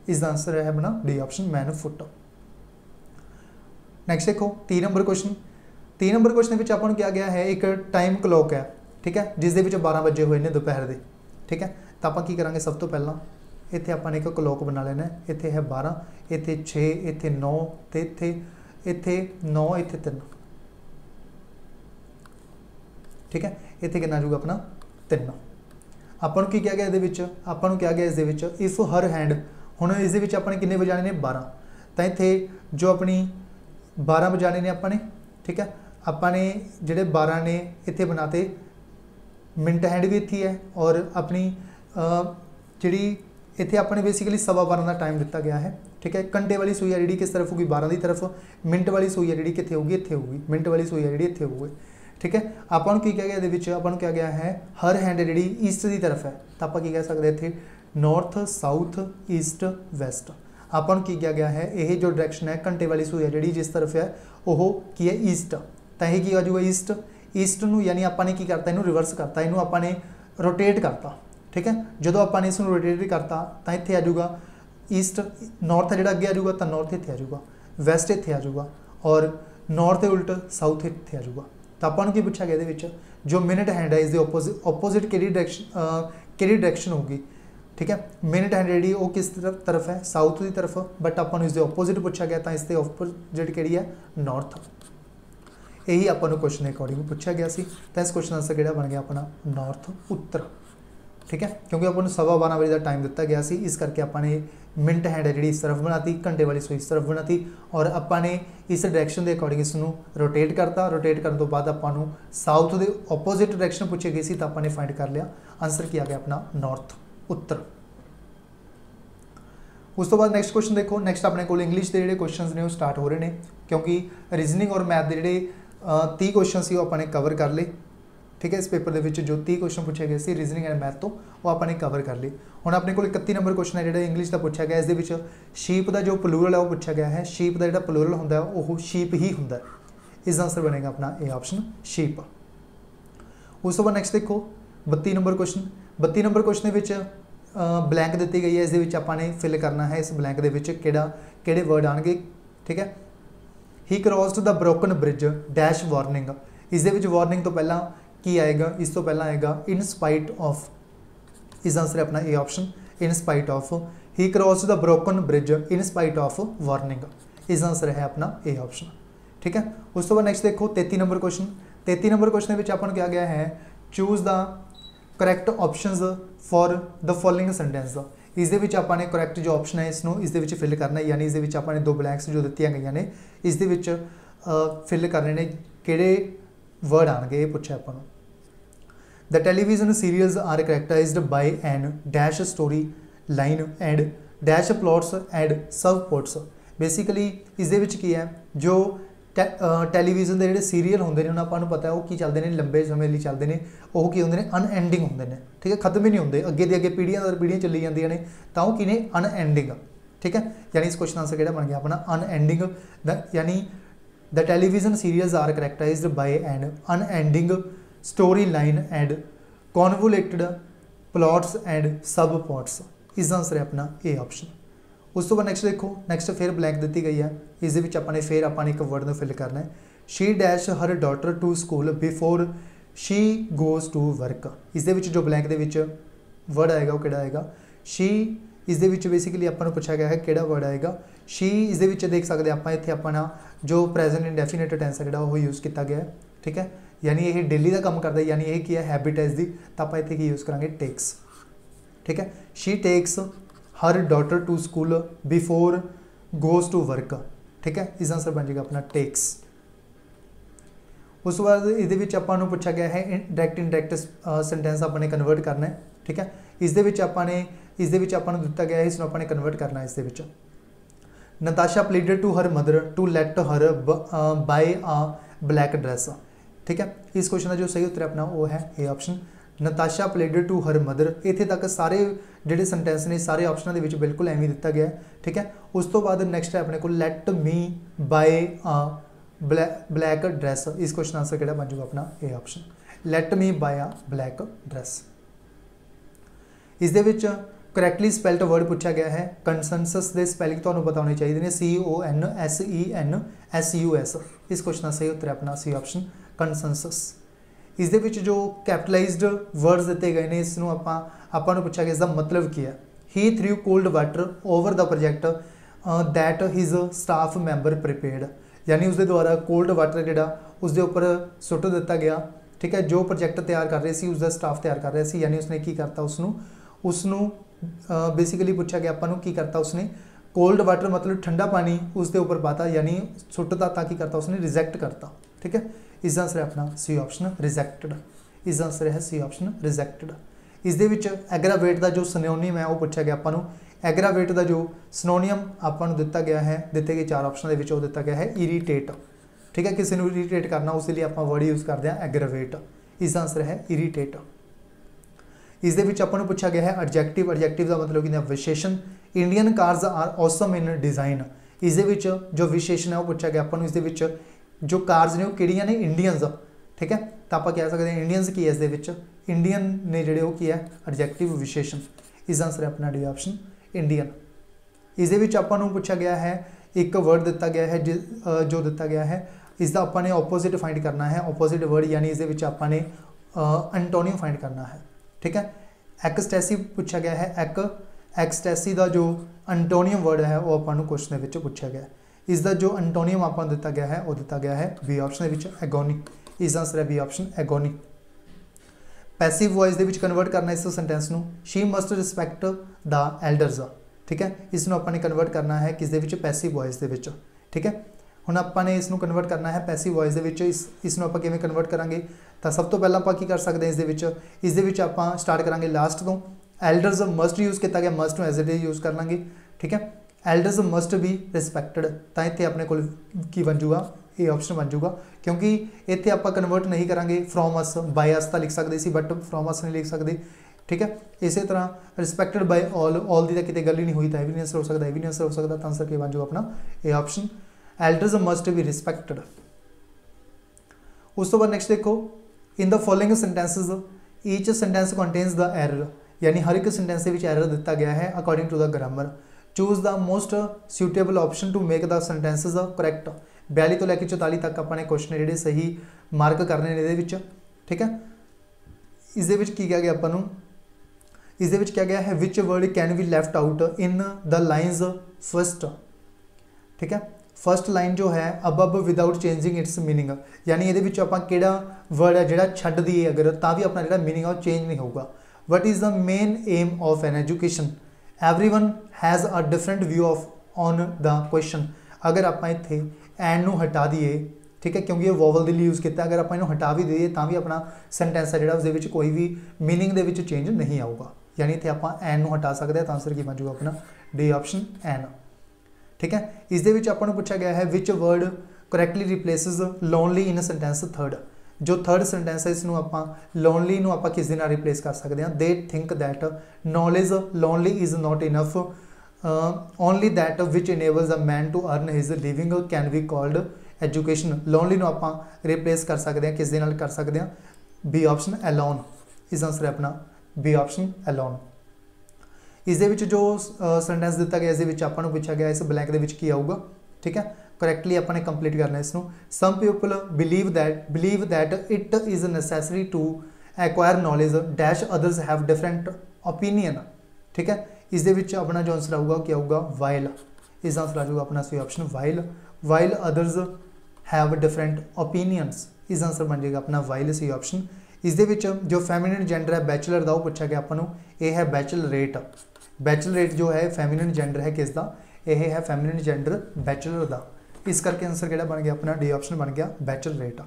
इसका आंसर है अपना D option man foot. Next देखो 3 नंबर क्वेश्चन। 3 नंबर क्वेश्चन में आपको क्या गया है, एक टाइम क्लॉक है। ठीक है, जिस 12 बजे हुए हैं दोपहर के। ठीक है, तो आप की करेंगे सब तो पहला इत्थे आपने एक क्लॉक बना लेना है। इत्थे है 12, इत्थे 6, इत्थे 9, तो इत्थे 9, इत्थे 3। ठीक है, इत्थे कितना आ जाऊगा अपना 3। अपन की क्या गया ये, अपन क्या गया इस इफ हर हैंड, हुण इस अपने किन्ने बजाने ने 12, तो इत्थे जो अपनी 12 बजाने ने अपने। ठीक है, अपने जिहड़े 12 ने इत्थे बनाते, मिनट हैंड भी इत्थे है और अपनी जिहड़ी इत्थे अपने बेसिकली 12:15 का टाइम दिता गया है। ठीक है, घंटे वाली सूई है जी किस तरफ होगी 12 की तरफ, मिनट वाली सूई है जी कितने होगी इत्थे होगी, मिनट वाली सूई है जी इत्थे होगी। ठीक है, आपको की क्या गया ये, आपको क्या गया है हर हैंड जी ईस्ट की तरफ है, तो आप की कह सकते हैं इत्थे नॉर्थ साउथ ईस्ट वैसट। आपको की क्या गया है ये जो डायरैक्शन है घंटे वाली सूई है जी जिस तरफ है वो की है ईस्ट, तो यही की आ जाऊगा ईस्ट। ईस्ट नूं यानी आपने की करता इनू रिवर्स करता, इनू आपने रोटेट करता। ठीक है, जो आपने इस रोटेट करता तो इत्थे आ जाऊगा ईस्ट, नॉर्थ जो अगे आ जाऊगा तो नॉर्थ इत्थे आ जाऊगा, वैसट इत्थे आ जाऊगा और नॉर्थ उल्ट साउथ इत्थे आ जाऊगा। तो आपको की पूछा गया ये जो मिनट हैंड है इसके ओपोजिट कि डायरैक्शन होगी। ठीक है। मिनट हैंड जी वो किस तरफ है, साउथ की तरफ, बट आपको इसके ओपोजिट पूछा गया तो इसके ओपोजिट कि है नॉर्थ। यही आपको क्वेश्चन के अकॉर्डिंग पूछा गया सी, तो इस क्वेश्चन आंसर कि बन गया अपना नॉर्थ उत्तर। ठीक है, क्योंकि आपको 12:15 बजे का टाइम दिता गया सी, इस करके आपने मिनट हैंड है जी इस तरफ बनाती, घंटे वाली सुई इस तरफ बनाती और आपने इस डायरैक्शन के अकॉर्डिंग इसनों रोटेट करता। रोटेट करने तो बाद आपको साउथ के ओपोजिट डायरैक्शन पूछी गई सी, तो आपने फाइंड कर लिया आंसर की आ गया अपना नॉर्थ उत्तर। उस तो बाद नैक्सट क्वेश्चन देखो, नैक्सट अपने को इंग्लिश के जोड़े क्वेश्चन ने स्टार्ट हो रहे हैं, क्योंकि रीजनिंग और मैथ के जोड़े 30 क्वेश्चन से अपने कवर कर ले। ठीक है, इस पेपर के जो 30 क्वेश्चन पूछे गए सी रीजनिंग एंड मैथ तो वो आपने कवर कर ली। हुण अपने को 31 नंबर क्वेश्चन है जो इंग्लिश का पूछा गया, इस शीप का जो प्लूरल है वो पूछा गया है। शीप का जो प्लूरल होंगे वो शीप ही होंगे, इसका आंसर बनेगा अपना ए ऑप्शन शीप। उस तो बाद नैक्सट देखो 32 number question. 32 number question blank दी गई है, इस आपने फिल करना है इस ब्लैंक के वर्ड आएंगे। ठीक है, he crossed the broken bridge dash warning, इस वार्निंग तो पहला की आएगा, इस तो पहला आएगा इन स्पाइट ऑफ, इस आंसर अपना A option in spite of. He crossed the broken bridge in spite of warning, इस आंसर है अपना ए ऑप्शन। ठीक है, उस तो बाद नैक्सट देखो 33 नंबर क्वेश्चन। 33 नंबर क्वेश्चन में आपको क्या गया है, choose the correct options for the following sentence. इस आपने करैक्ट जो ऑप्शन है इसनों इस फिल करना है, यानी इस आपने 2 ब्लैंक्स जो दित्तियां गई ने इस फिल करने ने किहड़े वर्ड आएंगे, ये पूछा आपको। The television serials are characterised by an dash story line and dash plots and sub plots. Basically इस की है जो टैलीविजन के जोड़े सीरीयल होंगे ने आपको पता है वो की चलते हैं, लंबे समय लिए चलते हैं, वो की होंगे अनएंडिंग होंगे ने। ठीक है, खत्म ही नहीं होंगे, अगे तो अगे पीढ़ियां दर पीढ़ियां चली जांदियां ने, तो वो की ने अनएंडिंग। ठीक है, यानी इस क्वेश्चन आंसर किहड़ा बन गया अपना अनएंडिंग। यानी the television serials are characterised by an unending story line and convoluted plots and sub plots, इसका आंसर है अपना ए ऑप्शन। उस तो बाद नैक्सट देखो, नैक्सट फिर ब्लैंक दी गई है, इस अपने फिर आपने एक वर्ड में फिल करना है। She dash her daughter to school before she goes to work, इस जो ब्लैंक के वर्ड आएगा वो किहड़ा आएगा शी। इस बेसिकली आपको पूछा गया है किहड़ा वर्ड आएगा शी। इस देख सकते आप इत्थे अपना जो प्रेजेंट इंडेफिनिट टेंस है वो यूज़ किया गया है। ठीक है, यानी ये डेली का काम करता है, यानी ये की है हैबिट है इसकी, तो आप इत्थे की यूज़ करांगे टेक्स। ठीक है, she takes her daughter to school before goes to work. ठीक है, इस आंसर बन जाएगा अपना टेक्स। उस बाद ये आपको पूछा गया है डायरैक्ट इनडायरैक्ट सेंटेंस आपने कन्वर्ट करना है। ठीक है, इस आपने दिता गया है, इसमें आपने कन्वर्ट करना है। इस Natasha pleaded to her mother to let her buy a black dress. ठीक है, इस क्वेश्चन का जो सही उत्तर अपना वो है A option Natasha pleaded to her mother. इत्थे तक सारे जिहड़े सेंटेंस ने सारे ऑप्शनों के बिल्कुल एवं दिता गया है। ठीक है, उस तो बाद नैक्सट है अपने को let me buy a black dress, इस क्वेश्चन आंसर किहड़ा बन जाऊगा अपना A option let me buy a black dress. इस करैक्टली स्पैल्ड वर्ड पूछा गया है, कंसनसस के स्पैलिंग तो पता होनी चाहिए ने, CONSENSUS, इस क्वेश्चन का सही उत्तर है अपना सी ऑप्शन कंसनसस। इस जो कैपिटलाइज्ड वर्ड्स दिते गए हैं इसनों आपको पूछा गया इसका मतलब की है। He threw cold water over the project that his staff member prepared, यानी उसके द्वारा कोल्ड वाटर जोड़ा उसके उपर सुट दिता गया। ठीक है, जो प्रोजैक्ट तैयार कर रहे थे उसका स्टाफ तैयार कर रहा है, यानी उसने की करता उसनों बेसिकली पूछा गया आपको की करता उसने कोल्ड वाटर मतलब ठंडा पानी उसके उपर पाता, यानी सुटता ताकि करता उसने रिजैक्ट करता। ठीक है, इस आंसर है अपना सी ऑप्शन रिजैक्टेड, इस आंसर है सी ऑप्शन रिजैक्टेड। इस एग्रावेट का जो सिनोनियम है वो पूछा गया आपको, एग्रावेट का जो सिनोनियम आपको दिता गया है, दिते गए 4 ऑप्शन के दिता गया है इरीटेट। ठीक है, किसी को इरीटेट करना उस लिए आप वर्ड यूज़ करते हैं एग्रावेट, इस आंसर है इरीटेट। इस आपको पूछा गया है एडजैक्टिव, एडजैक्टिव का मतलब कि विशेषण। Indian cars are awesome in design, इस जो विशेषण है वो पूछा गया आपको, इस जो कार्स ने वो किहड़ियां ने इंडियंस। ठीक है, तो आप कह सकते हैं इंडियंस की है, इस इंडियन ने जोड़े वो की है एडजैक्टिव विशेषण, इस आंसर है अपना डी ऑप्शन इंडियन। इस आपको पूछा गया है एक वर्ड दिता गया है जो दिता गया है इसका आपने ओपोजिट फाइंड करना है, ओपोजिट वर्ड यानी इस आपने एंटोनियम फाइंड करना है। ठीक है, एक्सटैसी पूछा गया है। एक्सटैसी का जो अंटोनीयम वर्ड है वो आपको क्वेश्चन में पूछा गया। इसका जो अंटोनीयम आपको दिता गया है वो दिता गया है बी ऑप्शन के एगोनिक। इसका आंसर है बी ऑप्शन एगोनिक। पैसिव वॉइस के कन्वर्ट करना इस सेंटेंस में, she must respect the elders, ठीक है। इसनों आपने कन्वर्ट करना है किस पैसिव वॉइस के, ठीक है। हुण आपने इसनों कन्वर्ट करना है पैसिव वॉइस के। इसनों आप किवें कन्वर्ट करांगे, तो सब तो पहला आप की कर सकते हैं इस आप स्टार्ट करांगे लास्ट तो। एल्डर्स मस्ट यूज़ किया गया, must as it is use कर लाँगे, ठीक है। एल्डर्स मस्ट बी रिस्पैक्टड, तो इतने अपने को की बन जूगा, ये ऑप्शन बन जूगा, क्योंकि इतने आप कन्वर्ट नहीं करांगे फ्रॉम अस, बाय अस तो लिख सकते सी बट फ्रॉम अस नहीं लिख सकते, ठीक है। इस तरह रिस्पैक्टड बाय ऑल दी तो कितने गल ही नहीं हुई, तो यह भी नहीं आंसर हो सकता, यह भी नहीं आंसर हो सकता, तो आंसर क्या बन जूगा अपना A option, elders must be respected. उस तो बाद नेक्स्ट देखो, in the following sentences each sentence contains the error, यानी हर एक सेंटेंस के एरर दिता गया है according to the grammar. Choose the most suitable option to make the sentences correct. 42 तो लैके 44 तक अपने क्वेश्चन जोड़े सही मार्क करने ये, ठीक है। इस की क्या गया अपन, इस क्या गया है which word can be left out in the lines first, ठीक है। फर्स्ट लाइन जो है अब विदाउट चेंजिंग इट्स मीनिंग, यानी ये आप किहड़ा वर्ड है जो छड्ड दईए अगर, तो भी अपना जो मीनिंग है वो चेंज नहीं होगा। What is the main M of an education, everyone has a different view of on the question. अगर आप इत्थे एंड नू हटा दिए, ठीक है, क्योंकि ये वोवल के लिए यूज़ किया, अगर आप इन्हों हटा भी दईए तो भी अपना सेंटेंस है जो कोई भी मीनिंग के चेंज नहीं आऊगा, यानी इतने आप एंड नू हटा सकते हैं, तो आंसर की बन जूगा अपना डी ऑप्शन एन, ठीक है। इस आपको पूछा गया है which word correctly replaces lonely in sentence third. जो थर्ड सेंटेंस है इसनों आप लोनली आप किस दे नाल रिप्लेस कर सकते हैं। They think that knowledge lonely is not enough, only that which enables a man to earn his living can be called education. Lonely आप रिप्लेस कर सकते हैं किस दे नाल कर सकते हैं, बी ऑप्शन एलोन। इस आंसर है अपना बी ऑप्शन एलोन। इस जो सेंटेंस दिता गया इस आपको पूछा गया इस ब्लैंक के आऊगा, ठीक है। करैक्टली अपने कंप्लीट करना इसनों। Some people believe that it is necessary to acquire knowledge dash others have different opinion, ठीक है। इस अपना जो आंसर आऊगा क्या आऊगा वाइल। इस आंसर आ जाऊगा अपना C option while others have different opinions. इस आंसर बन जाएगा अपना वाइल सी ऑप्शन। इस जो फैमिनिन जेंडर है बैचलर का वो पूछा गया आपको, यह है बैचलरेट। बैचलरेट जो है फैमिनिन जेंडर है किसका, यह है फैमिनिन जेंडर बैचलर का। इस करके आंसर क्या बन गया अपना डी ऑप्शन बन गया बैचलरेट।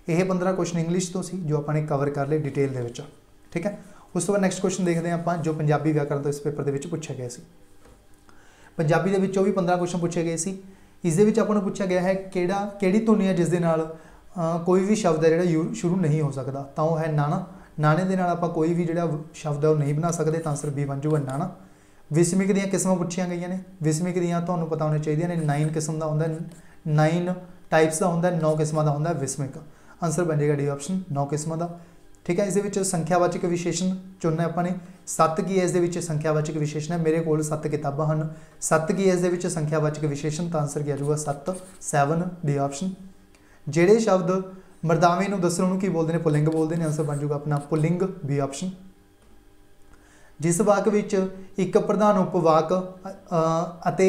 यह 15 क्वेश्चन इंग्लिश तो सी जो आपने कवर कर ले डिटेल के, ठीक है। उस तो बाद नैक्सट क्वेश्चन देखते हैं आप जो पंजाबी व्याकरण तो इस पेपर के पूछा गया सी। पंजाबी के भी 15 क्वेश्चन पूछे गए सी। इस आपको पूछा गया है किहड़ी धुनी है जिस दे नाल कोई भी शब्द है जो शुरू नहीं हो सकता, तो वह है नाना। नाने के नाल आप कोई भी जो शब्द है वो नहीं बना सकते, तो आंसर बी बन जूगा नाना। विस्मिक दी किस्मां पूछिया गई ने, विस्मिक दी तुहानूं पता होनी चाहिए ने 9 किस्म का होंदा, 9 टाइप्स का होंदा, 9 किस्मां का होंदा विस्मिक। आंसर बन जाएगा डी ऑप्शन 9 किस्मां का, ठीक है। इस संख्यावाचक विशेषण चुनना अपने 7 की है, इस संख्यावाचक विशेषण है। मेरे को 7 किताबां हैं, 7 की है इस संख्यावाचक विशेषण, तो आंसर क्या आजूगा 7 डी ऑप्शन। ਜਿਹੜੇ शब्द मरदावे नूं दसण नूं की बोलते हैं पुलिंग बोलते हैं, आंसर बन जूगा अपना पुलिंग बी ऑप्शन। जिस वाक विच एक प्रधान उपवाक अते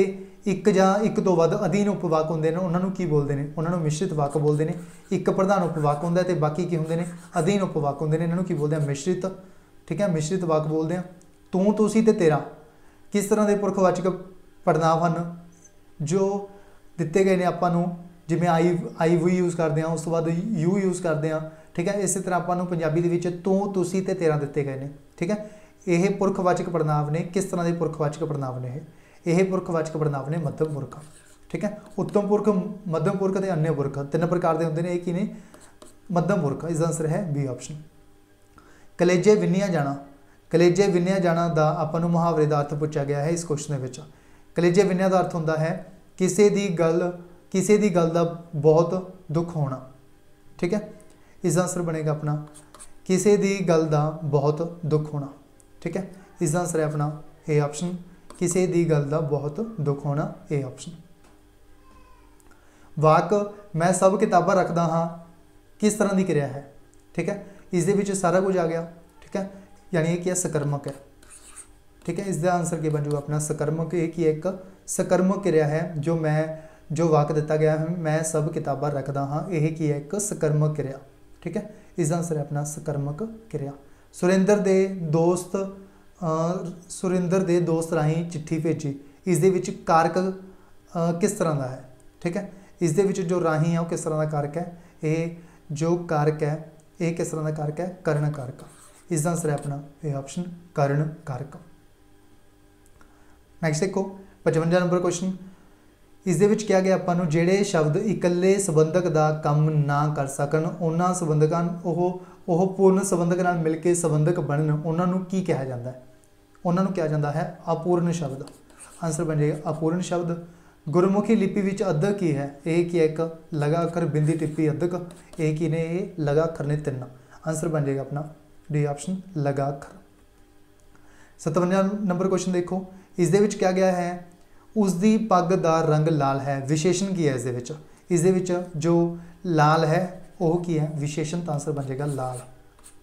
एक जां एक तो वध अधीन उपवाक होंदे ने उन्हां नूं की बोलते हैं, उन्हां नूं मिश्रित वाक बोलते हैं। एक प्रधान उपवाक होंदा ते बाकी की होंदे ने अधीन उपवाक होंदे ने, इन्हां नूं की बोलते हैं मिश्रित, ठीक है। मिश्रित वाक बोलते हैं। तू तुसी ते तेरा किस तरह के पुरखवाचक पड़नाव हैं जो दिते गए हैं आपां नूं, जिवें आई वी यूज़ करते हैं, उस तो बाद यू यूज़ करते हैं, ठीक है। इस तरह आपां पंजाबी दे विच तू तुसी ते तेरा दिते गए हैं, ठीक है। यह पुरखवाचक पड़नाव ने, किस तरह के पुरखवाचक पड़नाव ने, यह पुरखवाचक पड़नाव ने मध्यम पुरख, ठीक है। उत्तम पुरख, मध्यम पुरख ते अन्य पुरख 3 प्रकार के होंदे ने, एक ही ने मध्यम पुरख। इस आंसर है बी ऑप्शन। कलेजे विन्निया जाना, कलेजे विन्निया जाना का आपां नूं मुहावरे का अर्थ पूछा गया है इस क्वेश्चन में। कलेजे विन्निया का अर्थ होंदा है किसी की गल का बहुत दुख होना, ठीक है। इस आंसर बनेगा अपना किसी की गल का बहुत दुख होना, ठीक है। इस आंसर है अपना ए ऑप्शन, किसी की गल का बहुत दुख होना, ए ऑप्शन। वाक मैं सब किताबां रखता हाँ किस तरह की क्रिया है, ठीक है। इस सारा कुछ आ गया, ठीक है। यानी ये क्या सकर्मक है। ठीक है, इसका आंसर क्या बन जाएगा अपना सकर्मक। एक ही एक सकर्मक क्रिया है जो वाक दिता गया है मैं सब किताबां रखदा हाँ, यह की है एक सकर्मक क्रिया। ठीक है, इसका आंसर है अपना सकर्मक क्रिया। सुरिंदर दे दोस्त राही चिट्ठी भेजी, इस दे विच कारक किस तरह का है। ठीक है, इस दे विच जो राही है वो किस तरह का कारक है, ये जो कारक है ये किस तरह का कारक है, कर्ण कारक। इसका आंसर है अपना ये ऑप्शन कर्ण कारक। नैक्सट देखो 55 नंबर क्वेश्चन, इस दे विच क्या गया आपां नूं जिहड़े शब्द इकल्ले संबंधक दा काम ना कर सकन उन्हां संबंधकां ਉਹ पूर्ण संबंधक नाल मिल के संबंधक बनन उन्होंने की कहा जाता है, उन्होंने कहा जाता है अपूर्ण शब्द। आंसर बन जाएगा अपूर्ण शब्द। गुरमुखी लिपि विच अद्धक की है, एक ही एक लगा अखर बिंदी टिप्पी अद्धक, एक ही ने ये लगा अखर ने 3। आंसर बन जाएगा अपना डी ऑप्शन लगा अखर। 57 नंबर क्वेश्चन देखो, इस दे विच क्या गया है उसकी पग का रंग लाल है, विशेषण की है इस दे विच जो लाल है वह की है विशेषण, तो आंसर बन जाएगा लाल।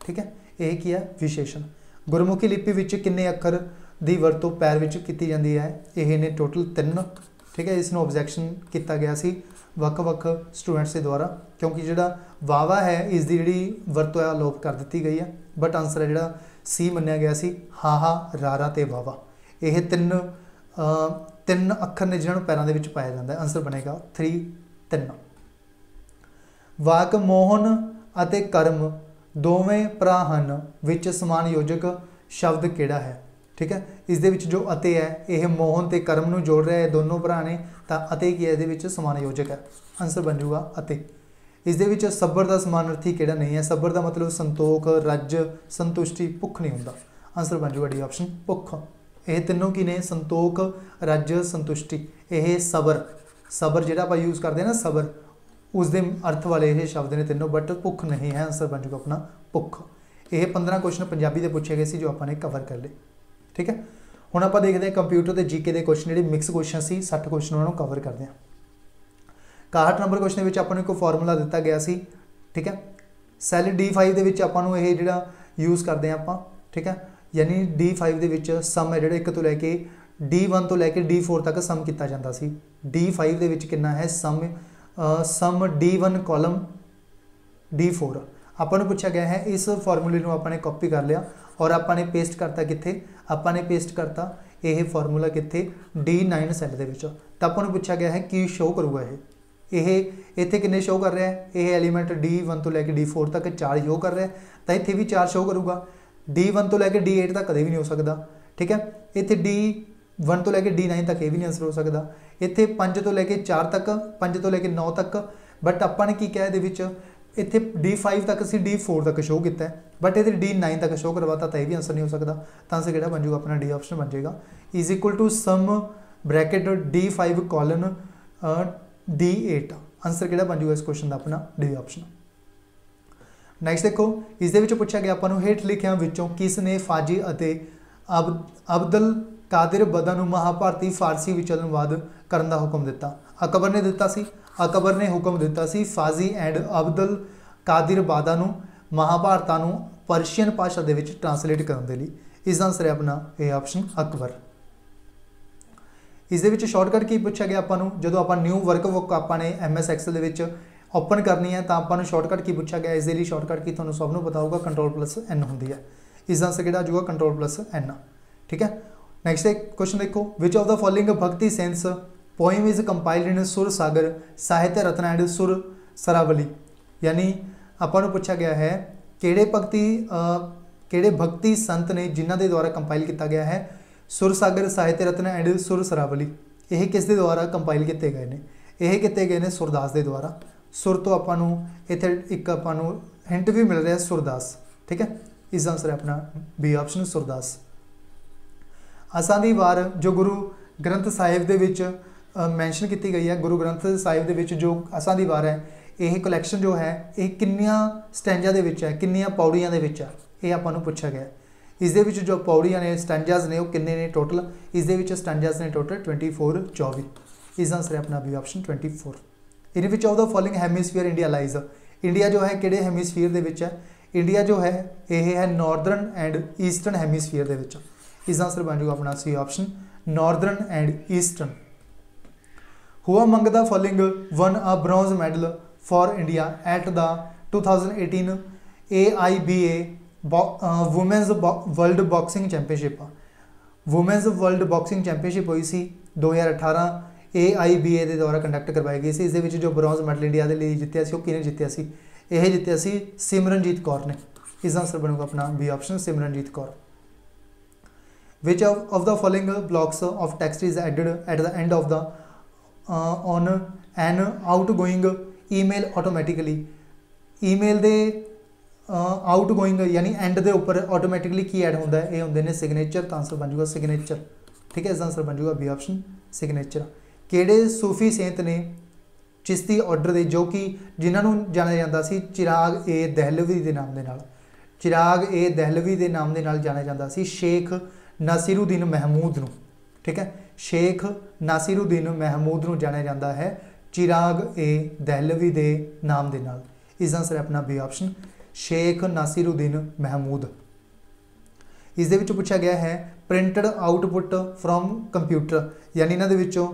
ठीक है, यह की है विशेषण। गुरमुखी लिपि विच किन्ने अखर की वरतों पैर विच की जाती है, यह ने टोटल 3। ठीक है, इसनों ऑब्जैक्शन किया गया सी वख-वख स्टूडेंट्स के द्वारा, क्योंकि जिहड़ा वावा है इसकी जी वरतों है अलोप कर दी गई है, बट आंसर है जिहड़ा सी मन्निया गया सी हाहा रारा ते वावा। यह 3 अखर ने जिन्होंने पैरों के पाया जाता है। आंसर बनेगा 3। वाक मोहन अते कर्म दोवें भरा हन विच समान योजक शब्द किहड़ा है। ठीक है, इस दे विच जो अते है यह मोहन ते कर्म नूं जोड़ रहा है, दोनों भरा ने, तो अते की है इहदे समान योजक है। आंसर बन जाऊगा अते। इस दे विच सबर का समानार्थी किहड़ा नहीं है, सबर का मतलब संतोख रज संतुष्टि भुख नहीं होंदा। आंसर बन जाऊगा डी ऑप्शन भुख। यह तीनों की ने संतोख रज संतुष्टि, यह सबर जिहड़ा आपां यूज़ करते हैं ना सबर, उसके अर्थ वाले ये शब्द ने तीनों, बट भुख नहीं है। आंसर बन जाएगा अपना भुख। यह 15 क्वेश्चन पंजाबी के पूछे गए सी जो आपने कवर कर लिए। ठीक है, हुण आपां देखते हैं कंप्यूटर ते जीके के क्वेश्चन जिहड़े मिक्स क्वेश्चन सी 60 क्वेश्चन उन्होंने कवर करते हैं। 61 नंबर क्वेश्चन में आपको एक फॉर्मूला दिता गया सी। ठीक है, सैल D5 के आपको यह जो यूज़ करते हैं आप। ठीक है, यानी D5 के सम है जो 1 तो लैके D1 तो लैके D4 तक सम किया जाता सी। D5 के कितना है सम D1 कॉलम D4 आपको पूछा गया है। इस फॉर्मूले को आपने कॉपी कर लिया और आपने पेस्ट करता कित्थे, आपने पेस्ट करता यह फॉर्मूला कित्थे D9 सैल के। तो आपको पूछा गया है कि शो करूगा यह इत्थे किन्ने शो कर रहा है, यह एलीमेंट D1 तो लैके D4 तक 4 शो कर रहा है, तो इत्थे भी 4 शो करूगा। D1 तो लैके D8 तक कदे भी नहीं हो सकता। ठीक है, इत्थे D1 तो लैके D9 तक यह भी नहीं आंसर हो सकता। इत्थे 5 तो लैके 4 तक 5 तो लैके 9 तक, बट आपने की किया इत्थे D5 तक असीं D4 तक शो किया है, बट इत्थे D9 तक शो करवाता, तो यह भी आंसर नहीं हो सकता। तो आंसर किहड़ा बन जाऊगा अपना डी ऑप्शन बन जाएगा is equal to sum bracket D5 colon D8। Answer किहड़ा बन जाऊगा इस क्वेश्चन का अपना डी ऑप्शन। नैक्सट देखो, इस दे विच पूछा गया आपको हेठ लिखियां विचों किसने फाजी अते अब्दुल कादिर बदा नूं महाभारती फारसी विच अनुवाद करन दा हुक्म दिता। अकबर ने दिता सी, अकबर ने हुक्म दिता सी फाजी एंड अब्दुल कादिर बादा नूं महाभारतां नूं पर्शियन भाषा दे विच ट्रांसलेट करन दे लई। इसका आंसर है अपना ए ऑप्शन अकबर। इस दे विच शॉर्टकट की पूछा गया आपां नूं जदों आपां न्यू वर्कबुक आपने MS एक्सेल दे विच ओपन करनी है, तो आपको शॉर्टकट की पूछा गया। इस लिए शॉर्टकट की तुहानूं सबनूं पता होगा Ctrl+N होंदी है। इसका आंसर किहड़ा आ जाऊगा Ctrl+N। ठीक है, नैक्सट क्वेश्चन देखो, विच ऑफ द फॉलोइंग भक्ति sense poem is compiled in सुर सागर साहित्य रत्न एंड सुर सरावली। यानी आपको पूछा गया है किहड़े भक्ति संत ने जिन्हां दे द्वारा कंपाइल किया गया है सुर सागर साहित्य रत्न एंड सुर सरावली। यह किस दे द्वारा कंपाइल किए गए हैं, यह किए गए हैं सुरदास के द्वारा। सुर तो आपू इतने एक आपू हिंट भी मिल रहा है सुरदास। ठीक है, इसका आंसर है अपना बी ऑप्शन सुरदास। असां दी वार जो गुरु ग्रंथ साहिब दे विच मैंशन की गई है, गुरु ग्रंथ साहिब दे विच जो असां दी वार है यह कलैक्शन जो है ये किन्नियां स्टैंजा दे विच है, किन्नियां पौड़ियां दे विच है, ये आपां नूं पूछा गया। इस दे विच जो पौड़ियां ने स्टैंजाज ने वो किन्ने ने टोटल, इस दे विच स्टैंजाज ने टोटल 24। इसका आंसर है अपना B option 24। In which of the following hemisphere India lies. India जो है किहड़े हेमिस्फीयर दे विच है, इंडिया जो है यह है नॉर्दਰਨ एंड ईस्टर्न हैमीस्फीयर दे विच। इसका आंसर बन जाऊगा अपना C option northern and eastern. Who among the following won a bronze medal for India at the 2018 AIBA women's world boxing championship. Women's world boxing championship हुई सी 2018 AIBA के द्वारा कंडक्ट करवाई गई सी। इस जो ब्रॉन्ज मैडल इंडिया के लिए जितया सी किने जितया सी, यह जितया सी सिमरनजीत कौर ने। इसका आंसर बनूगा अपना B option Simranjit Kaur. Which of the following blocks of text is added at the end of the on an outgoing email automatically. Email दे आउट गोइंग यानी एंड के उपर ऑटोमैटिकली की ऐड होंदा है, ये होंदे ने सिग्नेचर। तो आंसर बन जाऊगा सिग्नेचर। ठीक है, इसका आंसर बन जाऊगा बी ऑप्शन सिग्नेचर। किहड़े सूफी सेंत ने चिश्ती ऑर्डर दे जो कि जिन्होंने जाना जाता सी चिराग ए दहलवी के नाम के नाल, चिराग ए दहलवी के नाम के नाल जाना जाता सी शेख नासिरुद्दीन महमूद नूं। ठीक है, शेख नासिरुद्दीन महमूद नूं जाना जाता है चिराग ए दहलवी के नाम के नाल। इसका आंसर है अपना बी ऑप्शन शेख नासिरुद्दीन महमूद। इस दे विचों पूछा गया है प्रिंटड आउटपुट फ्रॉम कंप्यूटर, यानी इन्हां दे विचों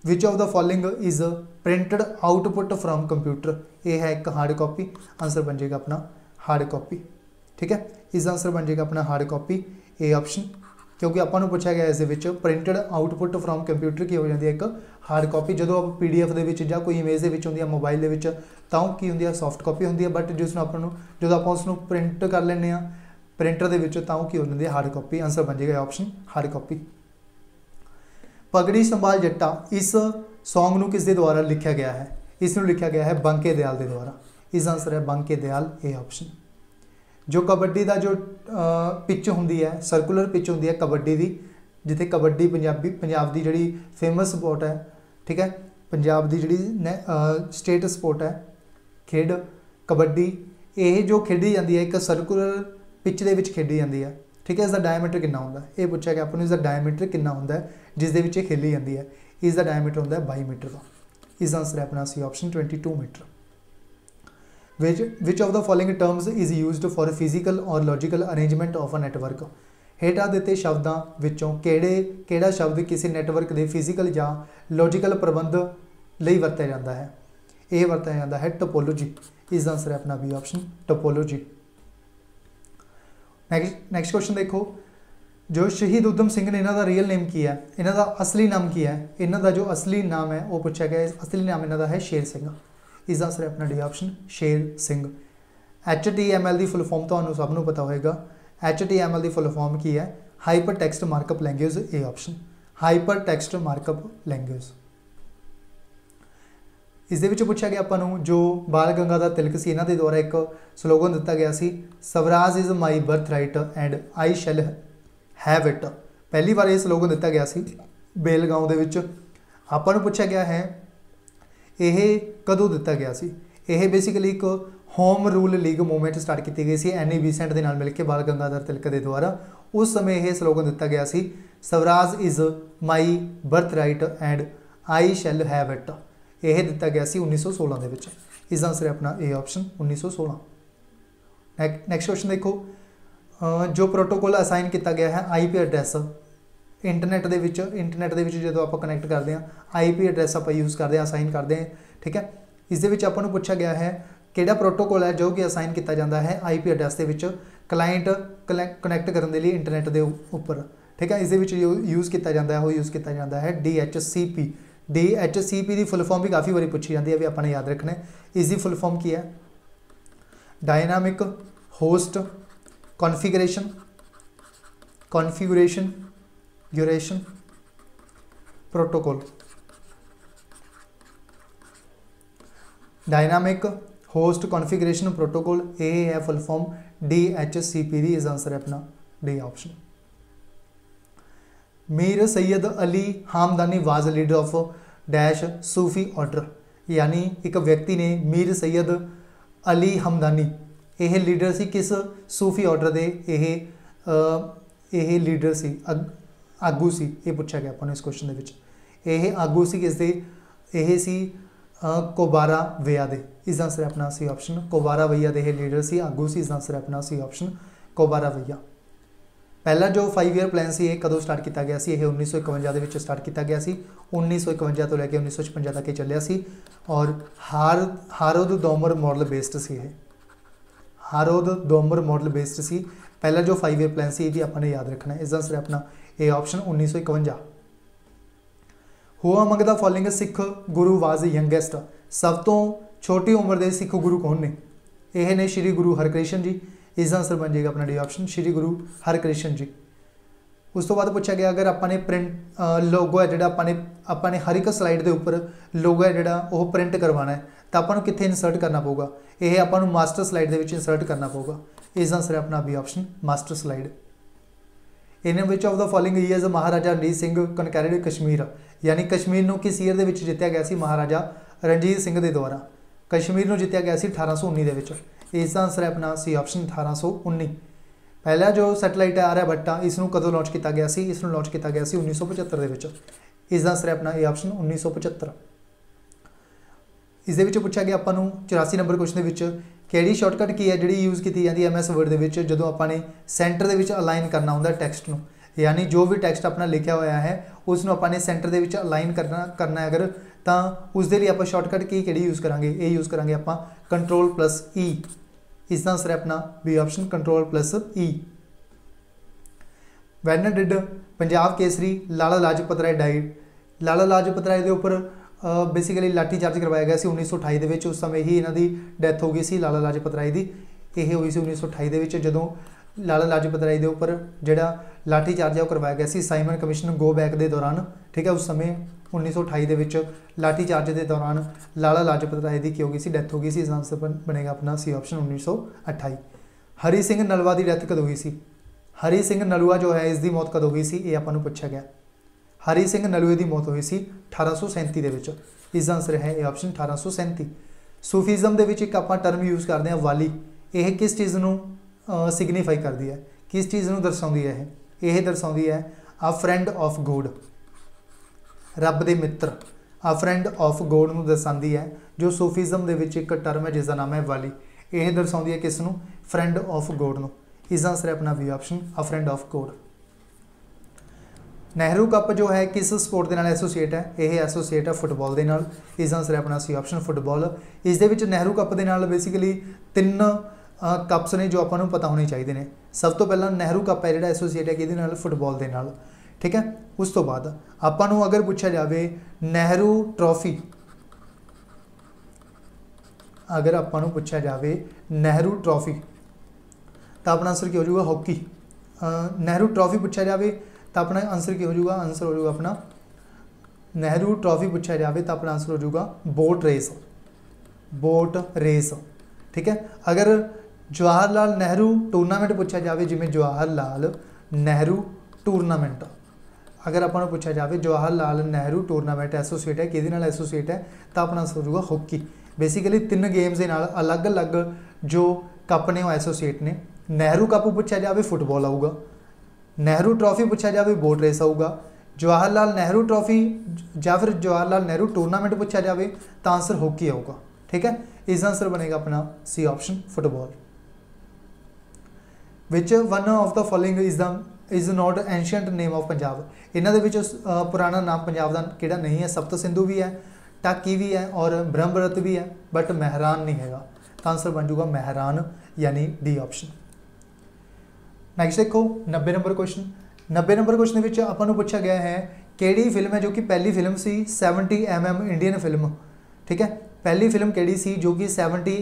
विच of the following is printed output from computer. यह है एक हार्ड कॉपी। आंसर बन जाएगा अपना हार्ड कॉपी। ठीक है, इसका आंसर बन जाएगा अपना हार्ड कॉपी ए ऑप्शन, क्योंकि आपको पूछा गया इस प्रिंटड आउटपुट फ्रॉम कंप्यूटर की हो जाती है एक हार्ड कॉपी। जो आप PDF के कोई इमेज होंगी मोबाइल के तो की होंगी सॉफ्ट कॉपी होंगी है, बट जिसमें आपको जो आप उसको प्रिंट कर लें प्रिंटर के तो की हो जाती है हार्ड कॉपी। आंसर बन जाएगा ऑप्शन हार्ड कॉपी। पगड़ी संभाल जट्टा इस सॉन्ग को किसके द्वारा लिखा गया है? इसमें लिखा गया है बंके दयाल के द्वारा। इसका आंसर है बंके दयाल ए ऑप्शन। जो कबड्डी का जो पिच होंगी है सर्कुलर पिच होंगी है कबड्डी की, जिथे कबड्डी पंजाब की जी फेमस स्पोर्ट है। ठीक है, पंजाब की जी स्टेट स्पोर्ट है खेड कबड्डी। ये जो खेडी जाती है एक सर्कुलर पिच के खेडी जाती है। ठीक है, इसका डायमीटर कितना होंगे ये पूछा गया आपको। इसका डायमीटर कितना होंगे जिसके खेली जाती है? इसका डायमीटर होंगे 22 मीटर का। इसका आंसर है अपना C option 22 meter. Which of the following terms is used for physical और logical arrangement of a network. हेठा दिते शब्दों विचों केड़ा शब्द किसी नेटवर्क के फिजिकल या लॉजिकल प्रबंध लई वरत्या जाता है? यह वरत्या जाता है टोपोलॉजी। इसका आंसर है अपना B option topology. Next question देखो, जो शहीद उधम सिंह ने इन्हों का रियल नेम की है, इन्हों का असली नाम की है? इन्हों का जो असली नाम है वो पूछा गया। असली नाम इन्हों का है शेर सिंह। इसका आंसर है अपना D option Sher Singh. HTML की फुल फॉर्म तो सबनों पता होगा। HTML की फुल फॉर्म की है hyper text markup language A option hyper text markup language. इस पूछा गया आपको जो बाल गंगाधर तिलक से इन्हों के द्वारा एक स्लोगन दिता गया सी Swaraj is my birth right and I shall have it. पहली बार यह स्लोगन दिता गया सी बेलगांव के। आपको पूछा गया है यह कदों दिता गया सी? यह बेसिकली एक home rule league movement start की गई सी एनी बीसेंट के नाल मिलकर बाल गंगाधर तिलक के द्वारा। उस समय यह स्लोगन दिता गया सी Swaraj is my birth right and I shall have it. यह दिता गया सी 1916 के। इसका आंसर है अपना ए ऑप्शन 1916। नैक्सट क्वेश्चन देखो, जो प्रोटोकॉल असाइन किया गया है IP एड्रैस इंटरनेट के जो आप कनैक्ट करते हैं IP एड्रैस आप यूज़ करते हैं असाइन करते हैं। ठीक है, इस आपको पूछा गया है किहड़ा प्रोटोकॉल है जो कि असाइन किया जाता है IP एड्रैस के क्लाइंट कनैक्ट करने के लिए इंटरनेट के उपर। ठीक है, इस यूज़ किया जाता है वो यूज़ किया जाता है DHCP। DHCP की फुल फॉर्म भी काफ़ी बारी पूछी जाती है, भी आपने याद रखना है। इसकी फुल फॉर्म की है dynamic host configuration duration protocol. Dynamic host configuration protocol ये है फुल फॉर्म DHCP दी। इस आंसर है अपना D option. Mir Syed Ali Hamdani was leader of dash Sufi order, यानी एक व्यक्ति ने मीर सैयद अली हमदानी यह लीडर सी किस सूफी ऑर्डर के यह लीडर सी आगू सी? ये पूछा गया अपने इस क्वेश्चन के। आगू सी किस दे? यह सी कोबारा वेया दे। इसका आंसर है अपना सी ऑप्शन कोबारा वेया दे लीडर से आगू से। इसका आंसर है अपना सी ऑप्शन कोबारा वेया। पहला जो 5 ईयर प्लान से कदों स्टार्ट किया गया से 1951 के स्टार्ट किया गया से 1951 तो लैके 1956 तक चलिया सी और हारोद डोमर मॉडल बेस्ड से हारोद डोमर मॉडल बेस्ड सी। पहला जो 5 ईयर प्लान से ये भी आपने याद रखना है। इसका आंसर है अपना A option 1951। Who among the following Sikh Guru was youngest. सब तो छोटी उम्र के सिख गुरु कौन ने? यह ने श्री गुरु हरकृष्ण जी। इसका आंसर बन जाएगा अपना डी ऑप्शन श्री गुरु हरकृष्ण जी। उस तो बाद पूछा गया अगर अपने प्रिंट लोगो है जोड़ा अपने हर एक स्लाइड के उपर लोगो है जोड़ा वो प्रिंट करवाना है तो आपको कितने इंसर्ट करना पऊगा? यह आपको मास्टर स्लाइड के इंसर्ट करना पऊगा। इसका आंसर है अपना B option master slide. In which of the following years Maharaja Ranjit Singh conquered Kashmir. यानी कश्मीर को किस ईयर के जितया गया महाराजा रणजीत सिंह के द्वारा कश्मीर को जितया गया 1819 के। इसका आंसर है अपना सी ऑप्शन 1819। पहला जो सैटेलाइट है आर्यभट्टा इसनों कदों लॉन्च किया गया सी? इसनों लॉन्च किया गया 1975 के। इसका आंसर है अपना ए ऑप्शन 1975। इस पूछा गया आपको 84 नंबर क्वेश्चन के कि शॉर्टकट की है जी यूज़ की जाती है MS वर्ड के जो आपने सेंटर के अलाइन करना होंगे टैक्सट में। यानी जो भी टैक्सट अपना लिखा हुआ है उसनों अपने सेंटर के अलाइन करना अगर तो उसके लिए आप शॉर्टकट की यूज़ करा ये यूज़ करा आप Ctrl+E। इसका आंसर है अपना B option Ctrl+E। When did Punjab Kesari Lala Lajpat Rai died. Lala Lajpat Rai के उपर बेसिकली लाठी चार्ज करवाया गया 1928 के। उस समय ही इन्हों की डैथ हो गई सी लाला लाजपत राय की। यह हुई 1928 के जो लाला लाजपत राय के उपर जोड़ा लाठी चार्ज है करवाया गया सी साइमन कमीशन गो बैक के दौरान। ठीक है, उस समय 1928 के लाठी चार्ज के दौरान लाला लाजपत राय की हो गई सी डैथ हो गई सी। इसका आंसर बनेगा अपना सी ऑप्शन 1928। हरी सिंह नलवा की डैथ कदों हुई सी? हरी सिंह नलुआ जो है इसकी मौत कदों हुई सी? ये आपको पूछा गया। हरी सिंह नलुए की मौत हुई सी 1837 के। इसका आंसर है ए ऑप्शन 1837। सूफीज़म के एक आप टर्म यूज़ करते हैं वाली। यह किस चीज़ को सिग्नीफाई करती है, किस चीज़ को दर्शाती है? यह दर्शाती है आ फ्रेंड ऑफ गॉड, रब के मित्र। आ फ्रेंड ऑफ गॉड को दर्शाती है जो सूफीज़म के एक टर्म है जिसका नाम है वाली। यह दर्शाती है किसनों? फ्रेंड ऑफ गॉड को। इसका आंसर है अपना B option a friend of God. Nehru cup जो है किस स्पोर्ट के नाल एसोसीएट है? यह एसोसीएट है फुटबॉल के नाल। इसका आंसर है अपना सी ऑप्शन फुटबॉल। इस नेहरू कप के नाल बेसिकली 3 कप्स ने जो आपको पता होने चाहिए ने। सब तो पहला नेहरू कप है जो एसोसीएट है कि फुटबॉल के नाल। ठीक है, उस तो बाद आपू अगर पूछा जाए नेहरू ट्रॉफी, अगर आपू पूछा जाए नेहरू ट्रॉफी तो अपना आंसर क्या हो जाएगा? हॉकी। नेहरू ट्रॉफी पूछा जाए तो अपना आंसर क्या हो जाएगा? आंसर हो जाएगा अपना नेहरू ट्रॉफी पूछा जाए तो अपना आंसर हो जाएगा बोट रेस। Boat race. ठीक है, अगर जवाहरलाल नेहरू टूरनामेंट पूछा जाए जिमें जवाहरलाल नेहरू टूरनामेंट, अगर आपको पूछा जाए जवाहरलाल नेहरू टूरनामेंट एसोसीएट है कि एसोसीएट है तो अपना आंसर हो जाएगा हॉकी। बेसिकली 3 गेम्स के अलग अलग जो कप ने एसोसीएट ने। नेहरू कप पूछा जाए फुटबॉल आऊगा, नेहरू ट्रॉफी पूछा जाए बोट रेस आऊगा, जवाहरलाल नेहरू ट्रॉफी या फिर जवाहरलाल नेहरू टूरनामेंट पूछा जाए तो आंसर हॉकी आऊगा। ठीक है, इसका आंसर बनेगा अपना C option football. Which one of the following is not ancient name of Punjab. इन्होंने पुराना नाम पंजाब का किहड़ा नहीं है? सप्त सिंधु भी है, टाकी भी है और ब्रह्मरत भी है, बट महरान नहीं है। तो आंसर बन जाऊगा महरान, यानी डी ऑप्शन। नैक्सट देखो 90 नंबर क्वेश्चन। 90 नंबर क्वेश्चन में आपको पूछा गया है कि फिल्म है जो कि पहली फिल्म सी 70 mm इंडियन फिल्म। ठीक है, पहली फिल्म कि सी जो कि 70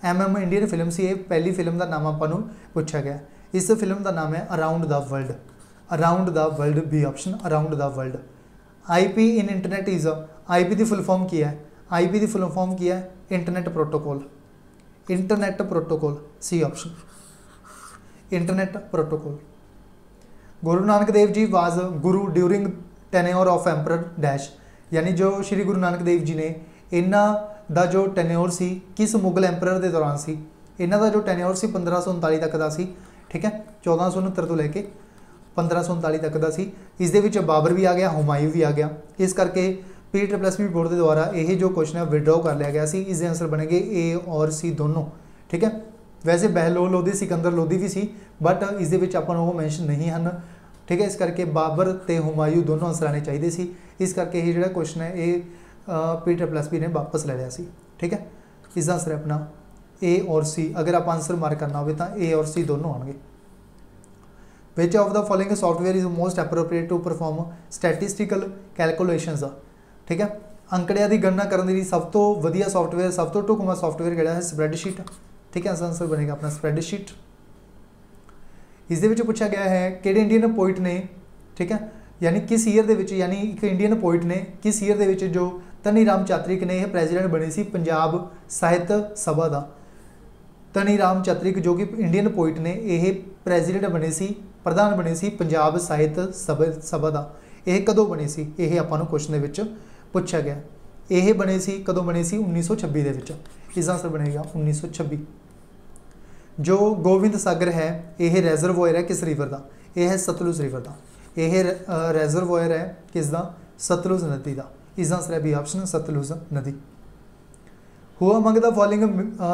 mm इंडियन फिल्म सी। पहली फिल्म का नाम आपको पूछा गया। इस फिल्म का नाम है around the world. Around the world, B option around the world. IP in internet is, IP की फुल फॉर्म की है? IP की फुल फॉर्म की है internet protocol. Internet protocol, C option internet protocol. Guru Nanak Dev ji was guru during tenure of emperor dash. यानी जो श्री गुरु नानक देव जी ने इन्हों का जो टेन्योर सी किस मुगल एंपरर के दौरान सी? इन्हों का जो टेन्योर सी 1539 तक का सी। ठीक है, 1469 तो लैके 1539 तक का सी। इस बाबर भी आ गया, हुमायूं भी आ गया। इस करके PSSB बोर्ड के द्वारा यह जो क्वेश्चन है विड्रॉ कर लिया गया सी। इसके आंसर बनेंगे ए और सी दोनों। ठीक है, वैसे बहलोल लोधी सिकंदर लोधी भी सी बट इस अपन वो मैंशन नहीं हैं। ठीक है, इस करके बाबर ते हुमायूं दोनों आंसर आने चाहिए सी। इस करके ये जो क्वेश्चन है ये PSSB ने वापस ले लिया सी। ठीक है, इसका आंसर है अपना ए और सी। अगर आप आंसर मार्क करना हो तो ए और सी दोनों आएंगे। Which of the following software is most appropriate to perform statistical calculations. ठीक है, अंकड़ियां की गणना करने के लिए सब तो वधिया सॉफ्टवेयर, सब तो ढुकवां सॉफ्टवेयर किहड़ा है? स्प्रैडशीट। ठीक है, आंसर बनेगा अपना स्प्रैडशीट। इस पूछा गया है किहड़े इंडियन पोइट ने, ठीक है, यानी किस ईयर दे यानी एक इंडियन पोइट ने किस ईयर दे जो धनी राम चातरिक ने यह प्रेजिडेंट बने सी पंजाब साहित्य सभा का। धनी राम चातरिक जो कि इंडियन पोइट ने यह प्रेजिडेंट बने सी, प्रधान बने सी पंजाब साहित्य सभा का। यह कदों बने सी? यह आपां नूं क्वेश्चन दे विच पूछा गया। यह बने सी कदों बने सी? 1926 दे विच। इसका आंसर बनेगा 1926। जो गोविंद सागर है यह रेजरवॉयर है किस रिवर का? यह है सतलुज रिवर का। यह रेजरवॉयर है किसका? सतलुज नदी का। इसका आंसर है बी ऑप्शन सतलुज नदी। Who among the following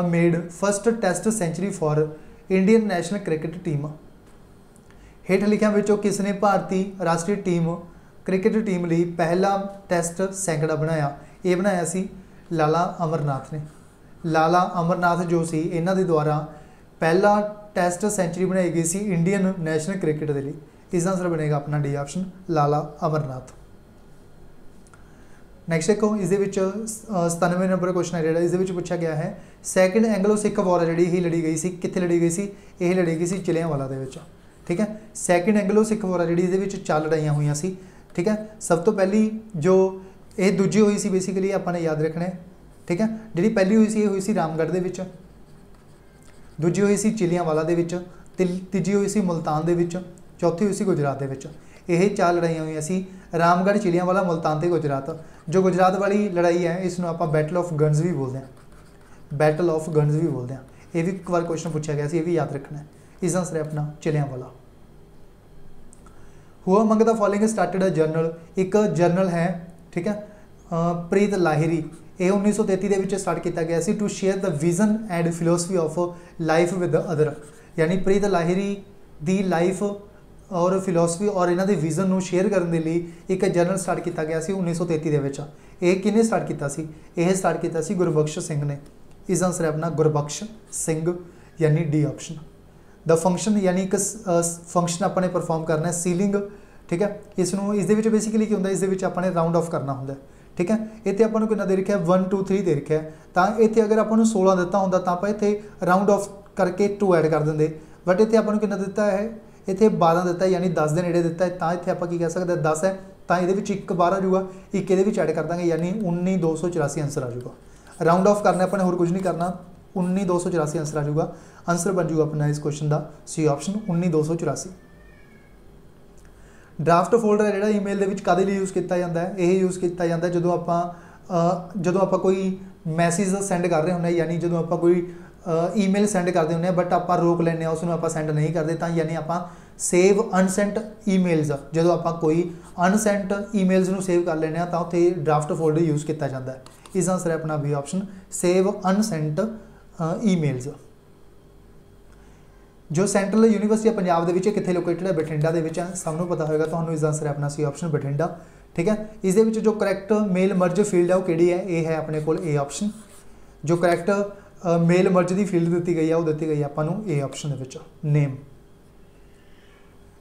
made first test century for Indian national cricket team. हेठ लिखियां विचों किसने भारतीय राष्ट्रीय टीम क्रिकेट टीम लिए पहला टेस्ट सैकड़ा बनाया? ये बनाया सी लाला अमरनाथ ने। लाला अमरनाथ जो सी इन्हां दे द्वारा पहला टेस्ट सेंचुरी बनाई गई सी इंडियन नैशनल क्रिकेट के लिए। इसका आंसर बनेगा अपना डी ऑप्शन लाला अमरनाथ। नैक्सट देखो इस 97 नंबर क्वेश्चन है जो इस पूछा गया है सैकेंड एंगलो सिख वॉर है जी लड़ी गई सी कित्थे लड़ी गई सी? यह लड़ी गई सी चिलियांवाला दे विच। ठीक है, सैकेंड एंगलो सिख वॉर है जी 4 लड़ाइयाँ हुई सी। ठीक है, सब तो पहली जो ये दूजी हुई सी बेसिकली आपने याद रखना है। ठीक है, जी पहली हुई सी ये हुई सी रामगढ़ दे विच, दूजी हुई सी चिलियांवाला दे विच, तीजी हुई सी मुल्तान दे विच, चौथी हुई सी गुजरात दे विच। यह 4 लड़ाइयाँ हुई सी रामगढ़, चिलियांवाला, मुल्तान ते गुजरात। जो गुजरात वाली लड़ाई है इसमें आप बैटल ऑफ गन्स भी बोलते हैं, बैटल ऑफ गन्स भी बोलते हैं। ये भी एक बार क्वेश्चन पूछा गया, ये भी याद रखना है। इसका आंसर है अपना Chillianwala. Who among the following started a journal. एक जर्नल है, ठीक है, प्रीत लाहिरी। ये 1933 के स्टार्ट किया गया सी to share the vision and philosophy of life with other. यानी प्रीत लाहिरी दी लाइफ और फिलोसफी और इन्हों के विजन को शेयर करने के लिए एक जर्नल स्टार्ट किया गया सी 1933 के। किने स्टार्ट किया सी? यह स्टार्ट किया सी गुरबख्श सिंह ने। इसका आंसर है अपना गुरबख्श सिंह यानी डी ऑप्शन। द फंक्शन यानी एक फंक्शन अपने परफॉर्म करना है सीलिंग। ठीक है, इसनों इस बेसिकली की होंगे, इस अपने राउंड ऑफ करना होंगे। ठीक है, इतने आपको कितना दे रखा है 1 2 3 दे रखा है, तो इतने अगर आपको 16 दिता होंगे तो आप इतने राउंड ऑफ करके 2 ऐड कर देंगे। बट इतने आपको कितना दिता है? इतने 12 दिता है यानी 10 के नेड़े दिता है, तो इतने आप कह सकते हैं 10 है, तो ये एक बार आ जाऊगा, एक ये ऐड कर देंगे यानी 19,284 आंसर आ जाऊगा। राउंड ऑफ करना अपने होर कुछ नहीं करना, 19,284 आंसर आ जाऊगा। आंसर बन जाऊगा अपना इस क्वेश्चन का सी ऑप्शन 19,284। ड्राफ्ट फोल्डर है जो ईमेल के कदे लिए यूज़ किया जाता है? यह यूज़ किया जाता है जो आप कोई मैसेज सेंड कर रहे होंगे, यानी जो आप कोई ईमेल सेंड करते होंगे बट आप रोक लें उसमें आप सेंड नहीं करते, तो यानी आप सेव अनसेंट ईमेल्स, जो आप कोई अनसेंट ईमेल्स को सेव कर लें तो उत्थे ड्राफ्ट फोल्डर यूज़ किया जाता है। इस आंसर है अपना B option save unsent emails. जो सेंट्रल यूनिवर्सिटी ऑफ पंजाब के कितने लोकेटेड है? बठिंडा के, सबनों पता होगा तो इस आंसर है अपना सी ऑप्शन बठिंडा। ठीक है, इस जो करैक्ट मेल मर्ज फील्ड है वो कि है? ये है अपने को ए ऑप्शन। जो करैक्ट मेल मर्ज की फील्ड दी गई है वो दी गई है आपको A option name.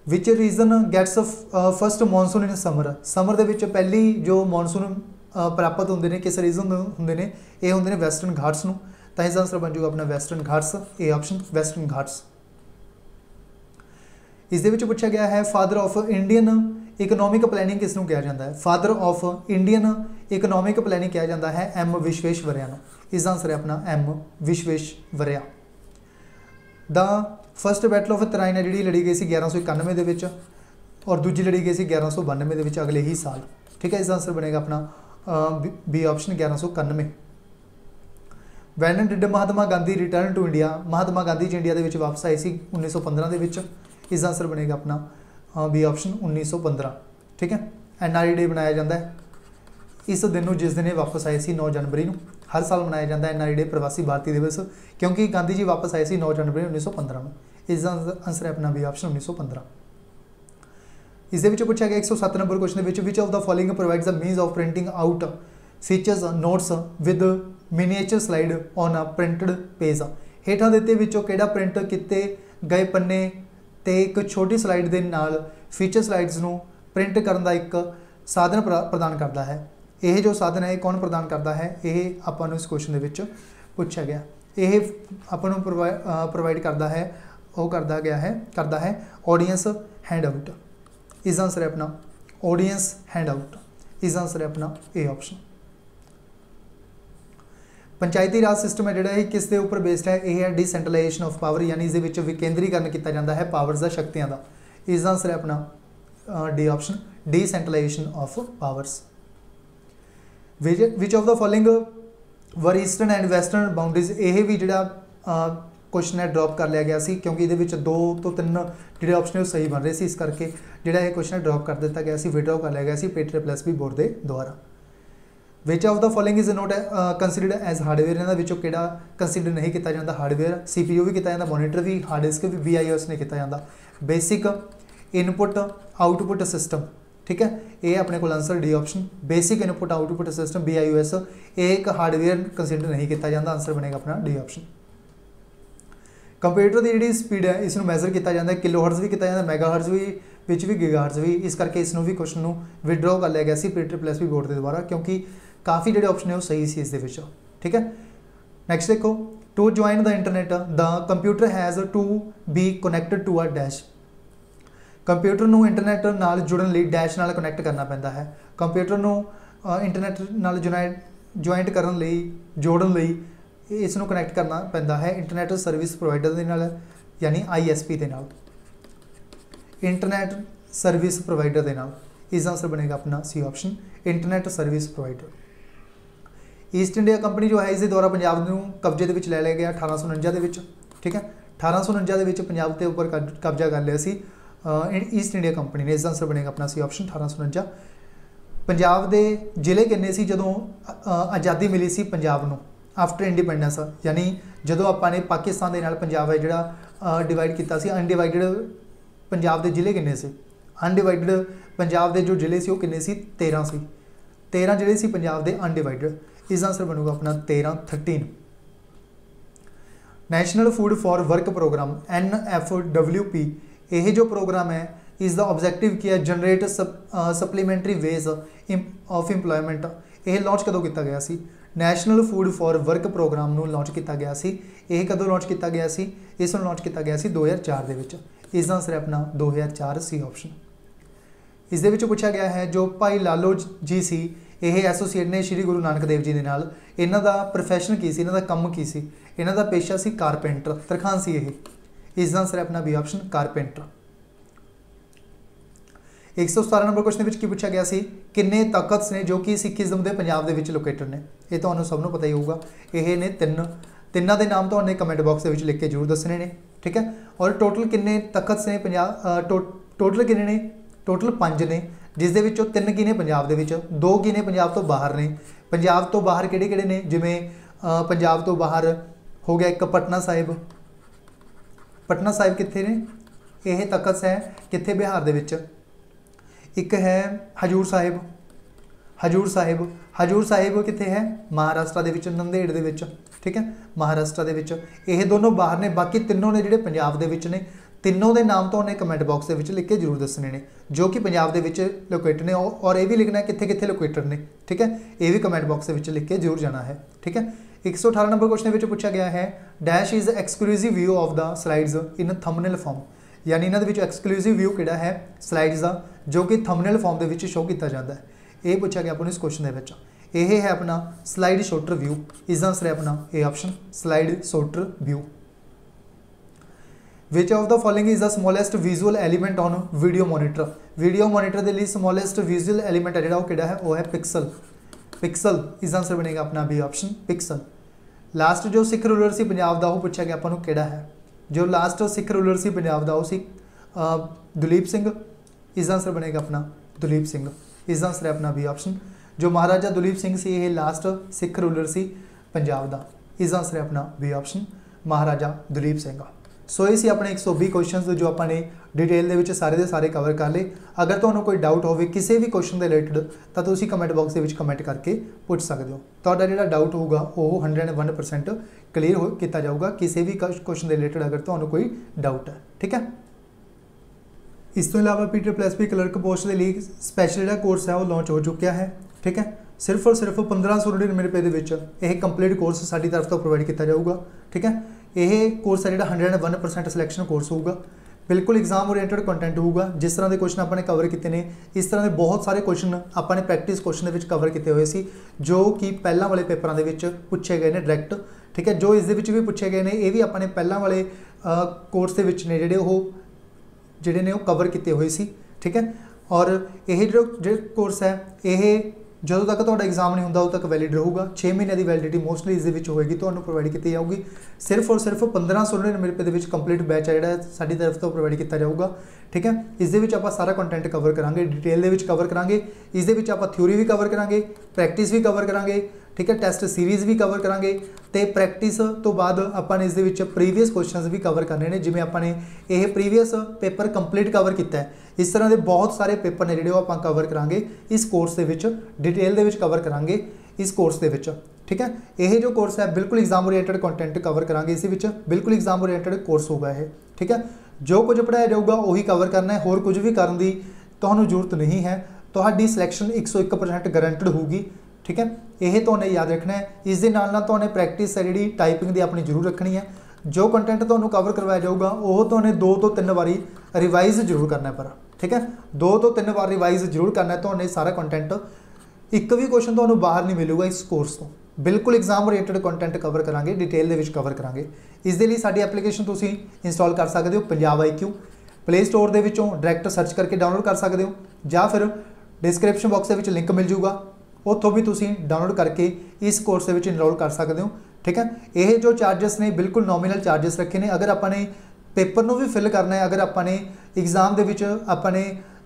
Which region gets first monsoon in summer. Summer के पहली जो मॉनसून प्राप्त होंगे ने किस रीजन होंगे ने? ये होंगे ने वैसटर्न घाट्स नूं, तो इसका आंसर बन जाऊगा अपना Western Ghats, A option Western Ghats. इस पूछा गया है father of Indian economic planning किसनों कहा जाता है? Father of Indian economic planning कहा जाता है एम विश्वेश्वरैया। इसका आंसर है अपना M Visvesvaraya. The first battle of Tarain है जी लड़ी गई सी 1191 के, और दूजी लड़ी गई सी 1192 के अगले ही साल। ठीक है, इसका आंसर बनेगा अपना B option 1191। When did Mahatma Gandhi return to India. Mahatma Gandhi ji India के वापस आए सी 1915 के। इसका आंसर बनेगा अपना बी ऑप्शन 1915। ठीक है, NRI डे मनाया जाता है इस दिन नूं जिस दिन ये वापस आए सी 9 जनवरी नूं हर साल मनाया जाता है एनआरआई डे प्रवासी भारतीय दिवस, क्योंकि गांधी जी वापस आए सी 9 जनवरी 1915 में। इसका आंसर है अपना बी ऑप्शन 1915। इस पूछा गया 107 number question which of the following provides the means of printing out features notes with miniature slide on a printed page. हेठा दिते विचों किहड़ा प्रिंट किए गए पन्ने ते एक छोटी स्लाइड के नाल फीचर स्लाइड्स नूं प्रिंट करने का एक साधन प्रदान करता है। यह जो साधन है कौन प्रदान करता है, यह आपां इस क्वेश्चन के पूछा गया। यह आपां प्रोवाइड करता है वो करता है ऑडियंस हैंड आउट। इस आंसर है अपना ऑडियंस हैंड आउट। इस आंसर है अपना A option. Panchayati Raj system है जोड़ा किस दे उपर बेस्ड है, यह है डिसेंट्रलाइजेशन ऑफ पावर, यानी इस विकेंद्रीकरण किया जाता है पावर्स शक्तियों का। इस आंसर है अपना D option decentralisation of powers. Which of the following were eastern and western boundaries, यह भी जोड़ा क्वेश्चन है ड्रॉप कर लिया गया सी, क्योंकि ये 2 तो 3 जो ऑप्शन है सही बन रहे थे, इस करके जोड़ा यह क्वेश्चन है ड्रॉप कर दिता गया, विड्रॉ कर लिया गया PTPLB बोर्ड के द्वारा। Which of the following is not considered as hardware, इन्होंने किहड़ा कंसीडर नहीं किया जाता हार्डवेयर। CPU भी किया जाता, मॉनीटर भी, हार्ड डिस्क भी, BIOS नहीं किया जाता। बेसिक इनपुट आउटपुट सिस्टम, ठीक है, ये अपने को answer D option basic input output system BIOS, एक हार्डवेयर कंसीडर नहीं किया जाता, आंसर बनेगा अपना डी ऑप्शन। कंप्यूटर की जी स्पीड है इसमें मैजर किया जाता है, किलोहर्ट्ज भी किया जाता, मैगाहर्ट्ज भी गीगाहर्ट्ज भी, इस करके इसनों भी क्वेश्चन को विड्रॉ कर लिया गया PTPLB बोर्ड के द्वारा, क्योंकि काफ़ी जो ऑप्शन है वो सही सी इस, ठीक है। नैक्सट देखो, to join the internet the computer has to be connected to a dash. Computer को इंटरनेट नाल जुड़न लई डैश नाल कनैक्ट करना पैंदा है। कंप्यूटर को इंटरनेट नाल ज्वाइंट करन लई जोड़न लई इसनों कनैक्ट करना पैंदा है इंटरनेट सर्विस प्रोवाइडर दे नाल, यानी ISP के नाल, इंटरनेट सर्विस प्रोवाइडर के नाल। इस आंसर बनेगा अपना C option internet service provider. East India Company जो है इस द्वारा पंजाब को कब्जे के ले लिया गया 1849 के, ठीक है। 1849 के पंजाब के उपर कब्जा कर लिया सी ईस्ट इंडिया कंपनी ने। इस आंसर बनेगा अपना सी ऑप्शन 1849। पंजाब के जिले किन्ने सी जदों आज़ादी मिली सी पंजाब को आफ्टर इंडिपेंडेंस, यानी जो आपने पाकिस्तान के नाल पंजाब है जोड़ा डिवाइड किया, अनडिवाइडिड पंजाब के जिले किन्ने से, अनडिवाइडिड पंजाब के जो जिले से किन्ने सी 13 सी, 13 जिले सी पंजाब के अनडिवाइडिड। इस आंसर बनूगा अपना 13 national food for work program NFWP, यह जो प्रोग्राम है इस दा ऑब्जेक्टिव किया generate supplementary wage of employment. यह लॉन्च कदों किया गया सी, national food for work program को लॉन्च किया गया सी। यह कदों लॉन्च किया गया सी, इस लॉन्च किया गया सी 2004 के विच। इस आंसर है अपना 2004 सी ऑप्शन। इस दे पूछा गया है जो भाई लालो जी सी, यह एसोसीएट ने श्री गुरु नानक देव जी के नाल, इन्हां दा प्रोफैशन की सी, इन्हां दा कम की सी, इन्हां दा पेशा सी कारपेंटर, तरखान सी यह। इस आंसर है अपना B option carpenter. 117 number question की पूछा गया सी किन्ने तखत ने जो कि सिखिज्म के पंजाब के लोकेटेड ने, यह तो सबनों पता ही होगा। यह ने तिन्ना के नाम तो कमेंट बॉक्स के लिख के जरूर दसने ने, ठीक है। और टोटल किन्ने तखत ने पंजाब, टोटल किन्ने ने, टोटल 5 ने, जिस दे विचों 3 की ने पंजाब दे विच, 2 की ने पंजाब तो बाहर ने। पंजाब तो बाहर किहड़े-किहड़े ने, जिवें पंजाब तो बाहर हो गया एक पटना साहिब, पटना साहिब कित्थे ने, यह तखत है कित्थे बिहार दे विच। एक है हजूर साहिब, हजूर साहिब, हजूर साहिब कित्थे है महाराष्ट्र दे विच, नंदेड़ दे विच, ठीक है, महाराष्ट्र दे विच। यह दोनों बाहर ने, बाकी तीनों ने जिहड़े पंजाब दे विच ने, तीनों के नाम तो उन्हें कमेंट बॉक्स के लिख के जरूर दसने ने जो कि पंजाब के लोकेटेड ने, और यह भी लिखना है कित्थे कित्थे लोकेटेड ने, ठीक है, ये भी कमेंट बॉक्स के लिख के जरूर जाना है, ठीक है। 118 नंबर क्वेश्चन पूछा गया है dash is exclusive view of the slides in thumbnail form, यानी इन्होंने एक्सक्लूसिव व्यू किहड़ा है स्लाइड्स का जो कि थंबनेल फॉर्म के शो किया जाता है। ये पूछा गया अपने इस क्वेश्चन के, यह है अपना स्लाइड शॉटर व्यू। इस आंसर है अपना A option slide sorter view. Which of the following is the smallest visual element on video monitor, video monitor के लिए स्मॉलेस्ट विजुअल एलीमेंट है जोड़ा वो है पिक्सल, पिक्सल। इस आंसर बनेगा अपना बी ऑप्शन पिक्सल। लास्ट जो सिख रूलर से पंजाब का वो पूछा गया अपन किहड़ा है, जो लास्ट सिख रूलर से पंजाब का वो सी दुलीप सिंह। इस आंसर बनेगा अपना दुलीप सिंह। इस आंसर है अपना बी ऑप्शन जो महाराजा दुलीप सिंह सी ये लास्ट सिख रूलर सी पंजाब दा। इसका आंसर है अपना बी ऑप्शन महाराजा दुलीप सिंह। सो ये सी अपने 120 क्वेश्चन जो आपने डिटेल दे विच सारे दे सारे कवर कर ले। अगर तुहानूं कोई डाउट होवे किसी भी क्वेश्चन के रिलेटेड तो तुसीं कमेंट बॉक्स दे विच कमेंट करके पूछ सकते हो। तुहाडा जिहड़ा डाउट होगा वो 101% क्लीयर हो किया जाऊगा किसी भी क्वेश्चन के रिलेटेड अगर तुहानूं कोई डाउट है। ठीक है। इस तो इलावा PPP क्लर्क पोस्ट के लिए स्पैशल जो कोर्स है वो लॉन्च हो चुका है। ठीक है। सिर्फ और सिर्फ 1599 रुपये के कंप्लीट कोर्स साडी तरफ तो प्रोवाइड किया जाऊगा। ठीक है। यह कोर्स है जो 101% सिलेक्शन कोर्स होगा, बिल्कुल एग्जाम ओरिएंटेड कंटेंट होगा। जिस तरह के क्वेश्चन आपने कवर किए हैं इस तरह के बहुत सारे क्वेश्चन आपने प्रैक्टिस क्वेश्चन के कवर किए हुए सी जो कि पहला वाले पेपरों के पूछे गए हैं डायरैक्ट। ठीक है। जो इस भी पूछे गए हैं ये भी अपने पहला वाले कोर्स के ने जोड़े ने कवर किए हुए सी। ठीक है। और यह जो कोर्स है ये जो तक तो एग्जाम नहीं होंदा उदों तक वैलिड रहूगा। 6 महीने की वैलिडिटी मोस्टली इस होएगी तो प्रोवाइड की जाऊगी। सिर्फ और सिर्फ 1599 रुपये के कंप्लीट बैच है जोड़ा साडी तरफ तो प्रोवाइड किया जाऊगा। ठीक है। इस आप सारा कंटेंट कवर करांगे, डिटेल के कवर करांगे। इस आप थ्योरी भी कवर करांगे, प्रैक्टिस भी कवर करांगे। ठीक है। टैसट सीरीज़ भी कवर करांगे तो प्रैक्टिस तो बाद अपन इस प्रीवियस क्वेश्चन भी कवर करने हैं जिमें आपने ये प्रीवियस पेपर कंप्लीट कवर किया है। इस तरह के बहुत सारे पेपर ने जो आप कवर करांगे इस कोर्स के डिटेल के कवर करांगे इस कोर्स के। ठीक है। यह जो कोर्स है बिल्कुल एग्जाम ओरिएंटेड कंटेंट कवर करांगे इस बिल्कुल एग्जाम ओरिएंटेड कोर्स होगा ये। ठीक है। जो कुछ पढ़ाया जाऊगा वही कवर करना है, होर कुछ भी करने की तुहानूं जरूरत नहीं है। तुहाडी सिलेक्शन 101% गारंटेड होगी। ठीक है। यह तो याद रखना है। इस दे नाल नाल तुहानूं प्रैक्टिस है जी टाइपिंग की अपनी जरूर रखनी है। जो कंटेंट तुहानूं कवर करवाया जाऊगा वो तुहानूं 2 तो 3 बारी रिवाइज जरूर करना है। पर ठीक है 2 तो 3 बार रिवाइज जरूर करना है। तुहानूं सारा कंटेंट एक भी क्वेश्चन तुहानूं बाहर नहीं मिलेगा इस कोर्स तो। बिल्कुल एग्जाम ओरिएंटेड कंटेंट कवर करांगे, डिटेल दे विच कवर करांगे। इस दे लई साडी एप्लीकेशन तुसीं इंस्टॉल कर सकते हो पंजाब IQ प्ले स्टोर दे विचों डायरैक्ट सर्च करके डाउनलोड कर सकते हो या फिर डिस्क्रिप्शन बॉक्स दे विच लिंक मिल जाऊगा उत्थों भी तुसीं डाउनलोड करके इस कोर्स के इनरोल कर सकते हो। ठीक है। ये जो चार्जिस ने बिल्कुल नॉमिनल चार्जिस रखे ने। अगर आपने पेपर को भी फिल करना है, अगर आपने एग्जाम के अपने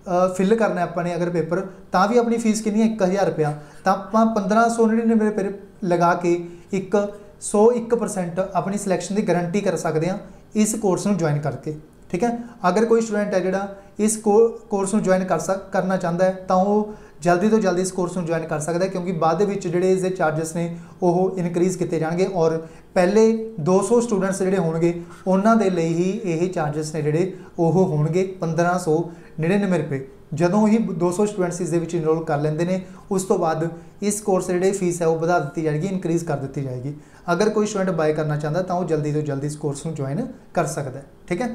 फिल करना है अपने अगर पेपर तो भी अपनी फीस कितनी है 1000 रुपया तो आप 1599 रुपये लगा के 101% अपनी सिलेक्शन की गारंटी कर सकते हैं इस कोर्स में ज्वाइन करके। ठीक है। अगर कोई स्टूडेंट है जोड़ा इस कोर्स में ज्वाइन करना चाहता है तो वह जल्दी तो जल्दी इस कोर्स में ज्वाइन कर सकता है क्योंकि बाद जोड़े इसके चार्जिस ने वो इनक्रीज़ किए जाएंगे और पहले 200 स्टूडेंट्स जोड़े होंगे उन्होंने लिए ही यही चार्जिस ने जोड़े वो होंगे 1599 रुपये। जदों ही 200 स्टूडेंट्स इस इनरोल कर लेंगे ने उस तो बाद इस कोर्स की फीस है वो बढ़ा दी जाएगी, इनक्रीज़ कर दी जाएगी। अगर कोई स्टूडेंट बाय करना चाहता तो वह जल्दी तो जल्दी इस कोर्स में ज्वाइन कर सकता है। ठीक है।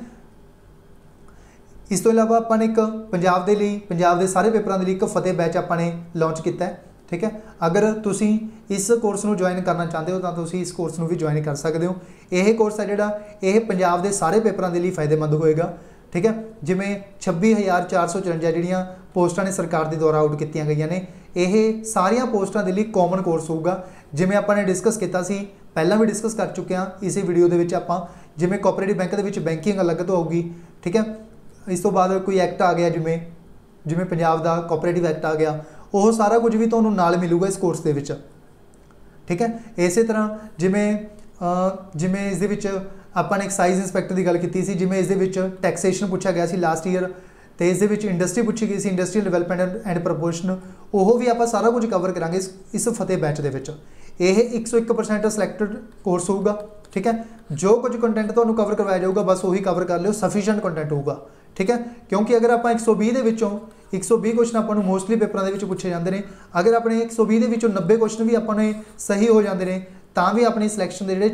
इस तो इलावा अपन एक पंजाब के लिए पंजाब के सारे पेपरों के लिए एक फतेह बैच आपने लॉन्च किया है। ठीक है। अगर तुसी इस कोर्स में ज्वाइन करना चाहते हो तो तुसी इस कोर्स में भी ज्वाइन कर सकते हो। यह कोर्स है जोड़ा यह पंजाब के सारे पेपरों के लिए फायदेमंद होएगा। ठीक है। जिमें 26,454 जिहड़ियां पोस्टां ने सरकार के द्वारा आउट की गई ने यह सारिया पोस्टां के लिए कॉमन कोर्स होगा। जिमें आपने डिस्कस किया सी पहला भी डिस्कस कर चुके हैं इस वीडियो के आप जिमें कोऑपरेटिव बैंक के बैंकिंग अलग तो होगी। ठीक है। इस तो बाद कोई एक्ट आ गया जिमें पंजाब का कोऑपरेटिव एक्ट आ गया वो सारा कुछ भी तुहानूं नाल मिलूगा इस कोर्स के विच। ठीक है। इस तरह जिमें इस अपन एक्साइज इंस्पैक्टर की गल की सी जिमें इस टैक्सेशन पूछा गया सी लास्ट ईयर तो इस इंडस्ट्री पूछी गई सी इंडस्ट्रीयल डिवेलपमेंट एंड प्रपोर्शन वो भी आप सारा कुछ कवर करांगे इस फतेह बैच के। 101% सिलेक्टेड कोर्स होगा। ठीक है। जो कुछ कंटेंट तुहानूं कवर करवाया जाऊगा बस वही कवर कर लियो, सफिशेंट कंटेंट होगा। ठीक है। क्योंकि अगर आप 120 के विचों 120 क्वेश्चन आपको मोस्टली पेपरों के पूछे जाते हैं, अगर अपने 120 के विचों 90 क्वेश्चन भी अपने सही हो जाते हैं तो भी अपनी सिलेक्शन के जोड़े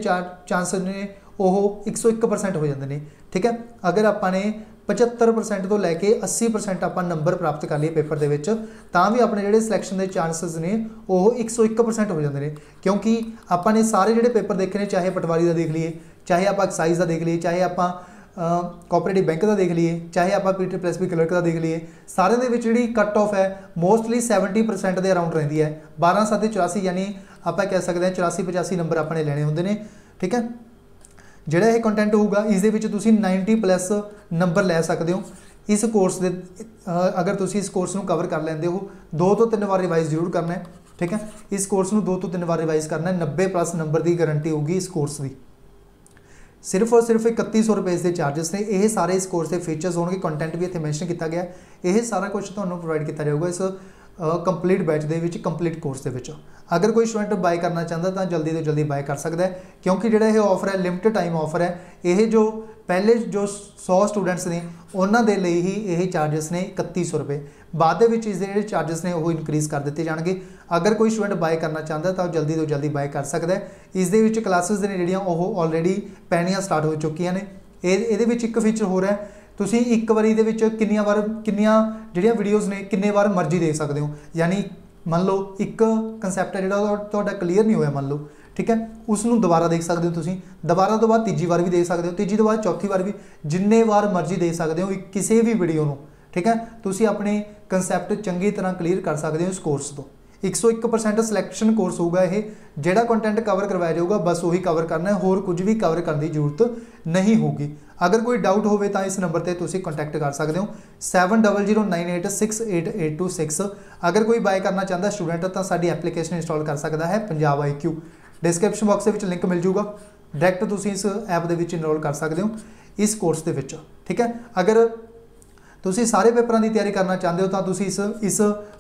चांसेस ने वो 101% हो जाते हैं। ठीक है। अगर आपने 75% तो लैके 80% आप नंबर प्राप्त कर लिए पेपर के तो भी अपने जोड़े सिलेक्शन के चांसेस ने वो 101% हो जाते हैं। क्योंकि आपने सारे जोड़े पेपर देखने चाहे पटवारी का देख लीए, चाहे आप एक्साइज का देख लीए, चाहे आप कोऑपरेटिव बैंक का देख लीए, चाहे आप PPP क्लर्क का देख लीए, सारे जी कट ऑफ है मोस्टली 70% के अराउंड रही है। 12/7 यानी आप कह सकते हैं 84-85 नंबर अपने लेने होंगे ने। ठीक है। जोड़ा यह कंटेंट होगा इस 90+ नंबर लै सकते हो। इस कोर्स के अगर तुसी इस कोर्स को कवर कर लेंदे हो 2 तो 3 बार रिवाइज जरूर करना है, ठीक है। इस कोर्स को 2 तो 3 बार रिवाइज करना है। 90+ नंबर की गारंटी होगी इस कोर्स की। सिर्फ और सिर्फ 3100 रुपए के चार्जिस ने। यह सारे इस कोर्स के फीचर्स होंगे, कंटेंट भी इतने मैंशन किया गया। यह सारा कुछ तुहानूं प्रोवाइड किया जाएगा इस कंप्लीट बैच के कंप्लीट कोर्स के। अगर कोई स्टूडेंट बाय करना चाहता तो जल्दी तो जल्दी बाय कर सकता है, क्योंकि जो यह ऑफर है लिमिटेड टाइम ऑफर है। ये जो पहले जो 100 स्टूडेंट्स ने उन्होंने लिए ही ये चार्जिस ने 3100 रुपए। बाद इसके चार्जिस ने वो इनक्रीज़ कर दिए जाएंगे। अगर कोई स्टूडेंट बाय करना चाहता तो जल्दी बाय कर सकता है। इस क्लासेस ने जिहड़ियां ऑलरेडी पैनियां स्टार्ट हो चुकी ने। ये एक फीचर हो रहा है, तुसीं एक बार ये किन्नियां जिहड़ियां वीडियोज़ ने किन्ने बार मर्जी देख सकते हो। यानी मान लो एक कंसैप्ट है जिहड़ा क्लीयर नहीं होया, मान लो, ठीक है, उसनूं दोबारा देख सकते हो। तुसीं दोबारा तो बाद तीजी बार भी देख सकते हो, तीजी तो बाद चौथी बार भी, जिन्ने बार मर्जी देख सकते हो किसी भी वीडियो नूं, ठीक है। तुसीं अपने कंसैप्ट चंगी तरह क्लीयर कर सकते हो इस कोर्स तो। 101% सिलेक्शन कोर्स होगा ये। जिहड़ा कंटेंट कवर करवाया जाऊगा बस वही कवर करना है, होर कुछ भी कवर करने की जरूरत नहीं होगी। अगर कोई डाउट हो तो इस नंबर पर तुसीं कॉन्टैक्ट कर सकते हो 7009868826। अगर कोई बाय करना चाहता स्टूडेंट तो साडी एप्लीकेशन इंस्टॉल कर सकता है पंजाब IQ। डिस्क्रिप्शन बॉक्स में लिंक मिल जूगा, डायरैक्ट तुसीं इस ऐप के इनरोल कर सकते हो इस कोर्स के, ठीक है। अगर तुसीं सारे पेपरों की तैयारी करना चाहते हो तो तुसीं इस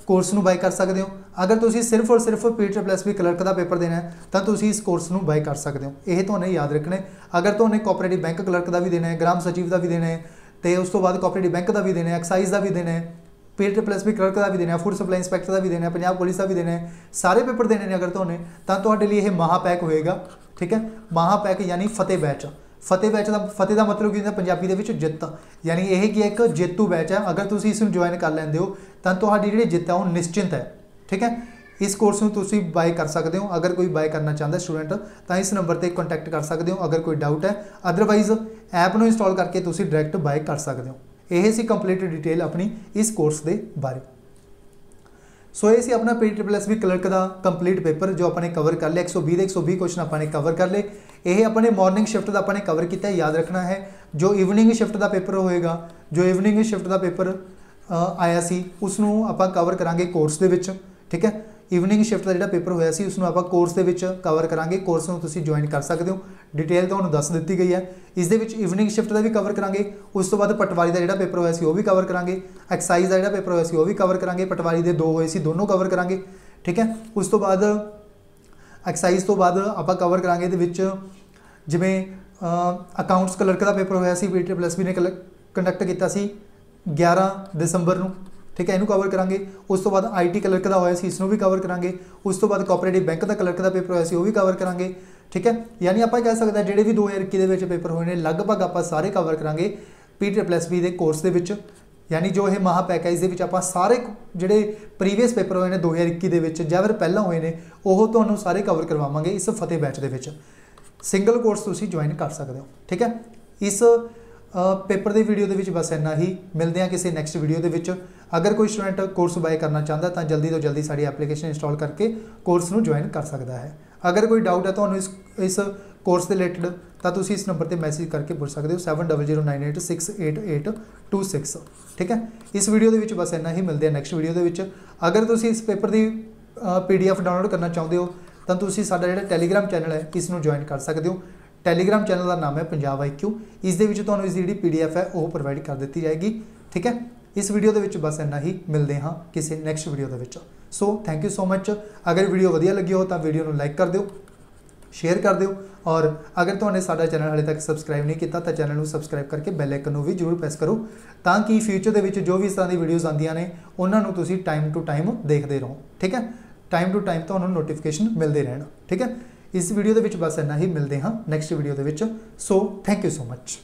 कोर्स को बाय कर सकते हो। अगर तुसीं सिर्फ और सिर्फ PSSB क्लर्क का पेपर देना है तो तुसीं इस कोर्स को बाय कर सकते हो। यह तुहानूं याद रखना है। अगर तुहानूं कोऑपरेटिव बैंक क्लर्क का भी देना है, ग्राम सचिव का भी देना है, तो उस तो बाद कोऑपरेटिव बैंक का भी देना है, एक्साइज का भी देना है, PSSB क्लर्क का भी देना है, फूड सप्लाई इंस्पैक्टर का भी देना है, पंजाब पुलिस का भी देना है, सारे पेपर देने अगर तुहानूं तो तुहाडे लिए यह महापैक होएगा, ठीक है। महापैक यानी फतेह बैच। फतेह बैच का फतेह का मतलब की पंजाबी के जित, यानी यह कि एक जेतू बैच है। अगर तुसीं इसनूं ज्वाइन कर लेंदे हो तो तुहाडी जिहड़ी जित है वो निश्चिंत है, ठीक है। इस कोर्स को तुसीं बाय कर सकते हो। अगर कोई बाय करना चाहता स्टूडेंट तो इस नंबर पर कॉन्टैक्ट कर सकते हो अगर कोई डाउट है। अदरवाइज ऐप को इंस्टॉल करके तुसीं डायरैक्ट बाय कर सकते हो। यह सी कंप्लीट डिटेल अपनी इस कोर्स के बारे। सो ये अपना PSSB क्लर्क का कंप्लीट पेपर जो अपने कवर कर लिया। 120 क्वेश्चन अपने कवर कर ले। यह अपने मॉर्निंग शिफ्ट का अपने कवर किया। याद रखना है जो इवनिंग शिफ्ट का पेपर होएगा, जो इवनिंग शिफ्ट का पेपर आया सी उसनूं आपां कवर करांगे कोर्स दे विच, ठीक है। इवनिंग शिफ्ट का जिहड़ा पेपर होया सी उसनूं आपां कोर्स दे विच कवर करांगे। कोर्स नूं तुसीं ज्वाइन कर सकते हो। डिटेल तुहानूं दस दी गई है। इस दे विच इवनिंग शिफ्ट का भी कवर करांगे। उस तो बाद पटवारी का जिहड़ा पेपर होया सी वो भी कवर करांगे। एक्साइज का जिहड़ा पेपर होया सी वो भी कवर करांगे। पटवारी के 2 होए सी दोनों कवर करांगे, ठीक है। उस तो बाद एक्साइज तो बाद आपां कवर करांगे इहदे विच जिवें अकाउंट्स क्लर्क का पेपर होया सी PSSB ने कंडक्ट किया सी 11 दिसंबर नूं, ठीक है, इनू कवर करांगे। उस तो बाद IT क्लर्क का होया सी इसनूं भी कवर करांगे। उस तो बाद कोऑपरेटिव बैंक का क्लर्क का पेपर होया सी वो भी कवर करांगे, ठीक है। यानी आप कह सकते हैं जिहड़े भी 2021 के पेपर होए ने लगभग आप सारे कवर करांगे PSSB के कोर्स के विच। यानी जो ये महापैक है इस आप सारे जिहड़े प्रीवियस पेपर होए ने 2021 के जैवर पहला होए ने वो तुहानूं सारे कवर करवावांगे इस फतेह बैच के विच। सिंगल कोर्स तुसीं ज्वाइन कर सकते हो, ठीक है। इस पेपर के वीडियो के बस इन्ना ही। मिलते हैं किसी नैक्सट वीडियो के विच। अगर कोई स्टूडेंट कोर्स बाय करना चाहता तो जल्दी तो जल्दी साड़ी एप्लीकेशन इंस्टॉल करके कोर्स को ज्वाइन कर सकता है। अगर कोई डाउट है तो इस कोर्स के रिलेटेड तो तुसीं इस नंबर पर मैसेज करके पूछ सकते हो 7009868826, ठीक है। इस वीडियो के बस इन्ना ही। मिलते हैं नैक्सट वीडियो के। अगर तुसीं इस पेपर की PDF डाउनलोड करना चाहते हो तो तुसीं साडा जिहड़ा टैलीग्राम चैनल है इसनूं ज्वाइन कर सकते हो। टैलीग्राम चैनल का नाम है पंजाब IQ। इस दे विच तुहानूं इस जिहड़ी PDF है वो प्रोवाइड कर दी जाएगी, ठीक है। इस वीडियो के विच बस इन्ना ही। मिलते हैं किसी नैक्सट वीडियो के विच। So thank you so much. अगर वीडियो वधिया लगी हो तो वीडियो को लाइक कर दिओ, शेयर कर दिओ, और अगर तुहाने साडा चैनल हाले तक सबसक्राइब नहीं किया तो चैनल को सबसक्राइब करके बैल आइकन भी जरूर प्रेस करो ताकि फ्यूचर के विच जो भी इस तरह की वीडियोज़ आंदियां ने उन्होंने तुसीं टाइम टू टाइम देखते रहो, ठीक है। टाइम टू टाइम तो नोटिफिकेशन मिलते रहना, ठीक है। इस वीडियो के बस इन्ना ही। मिलते हैं नैक्सट वीडियो के। सो थैंक यू सो मच।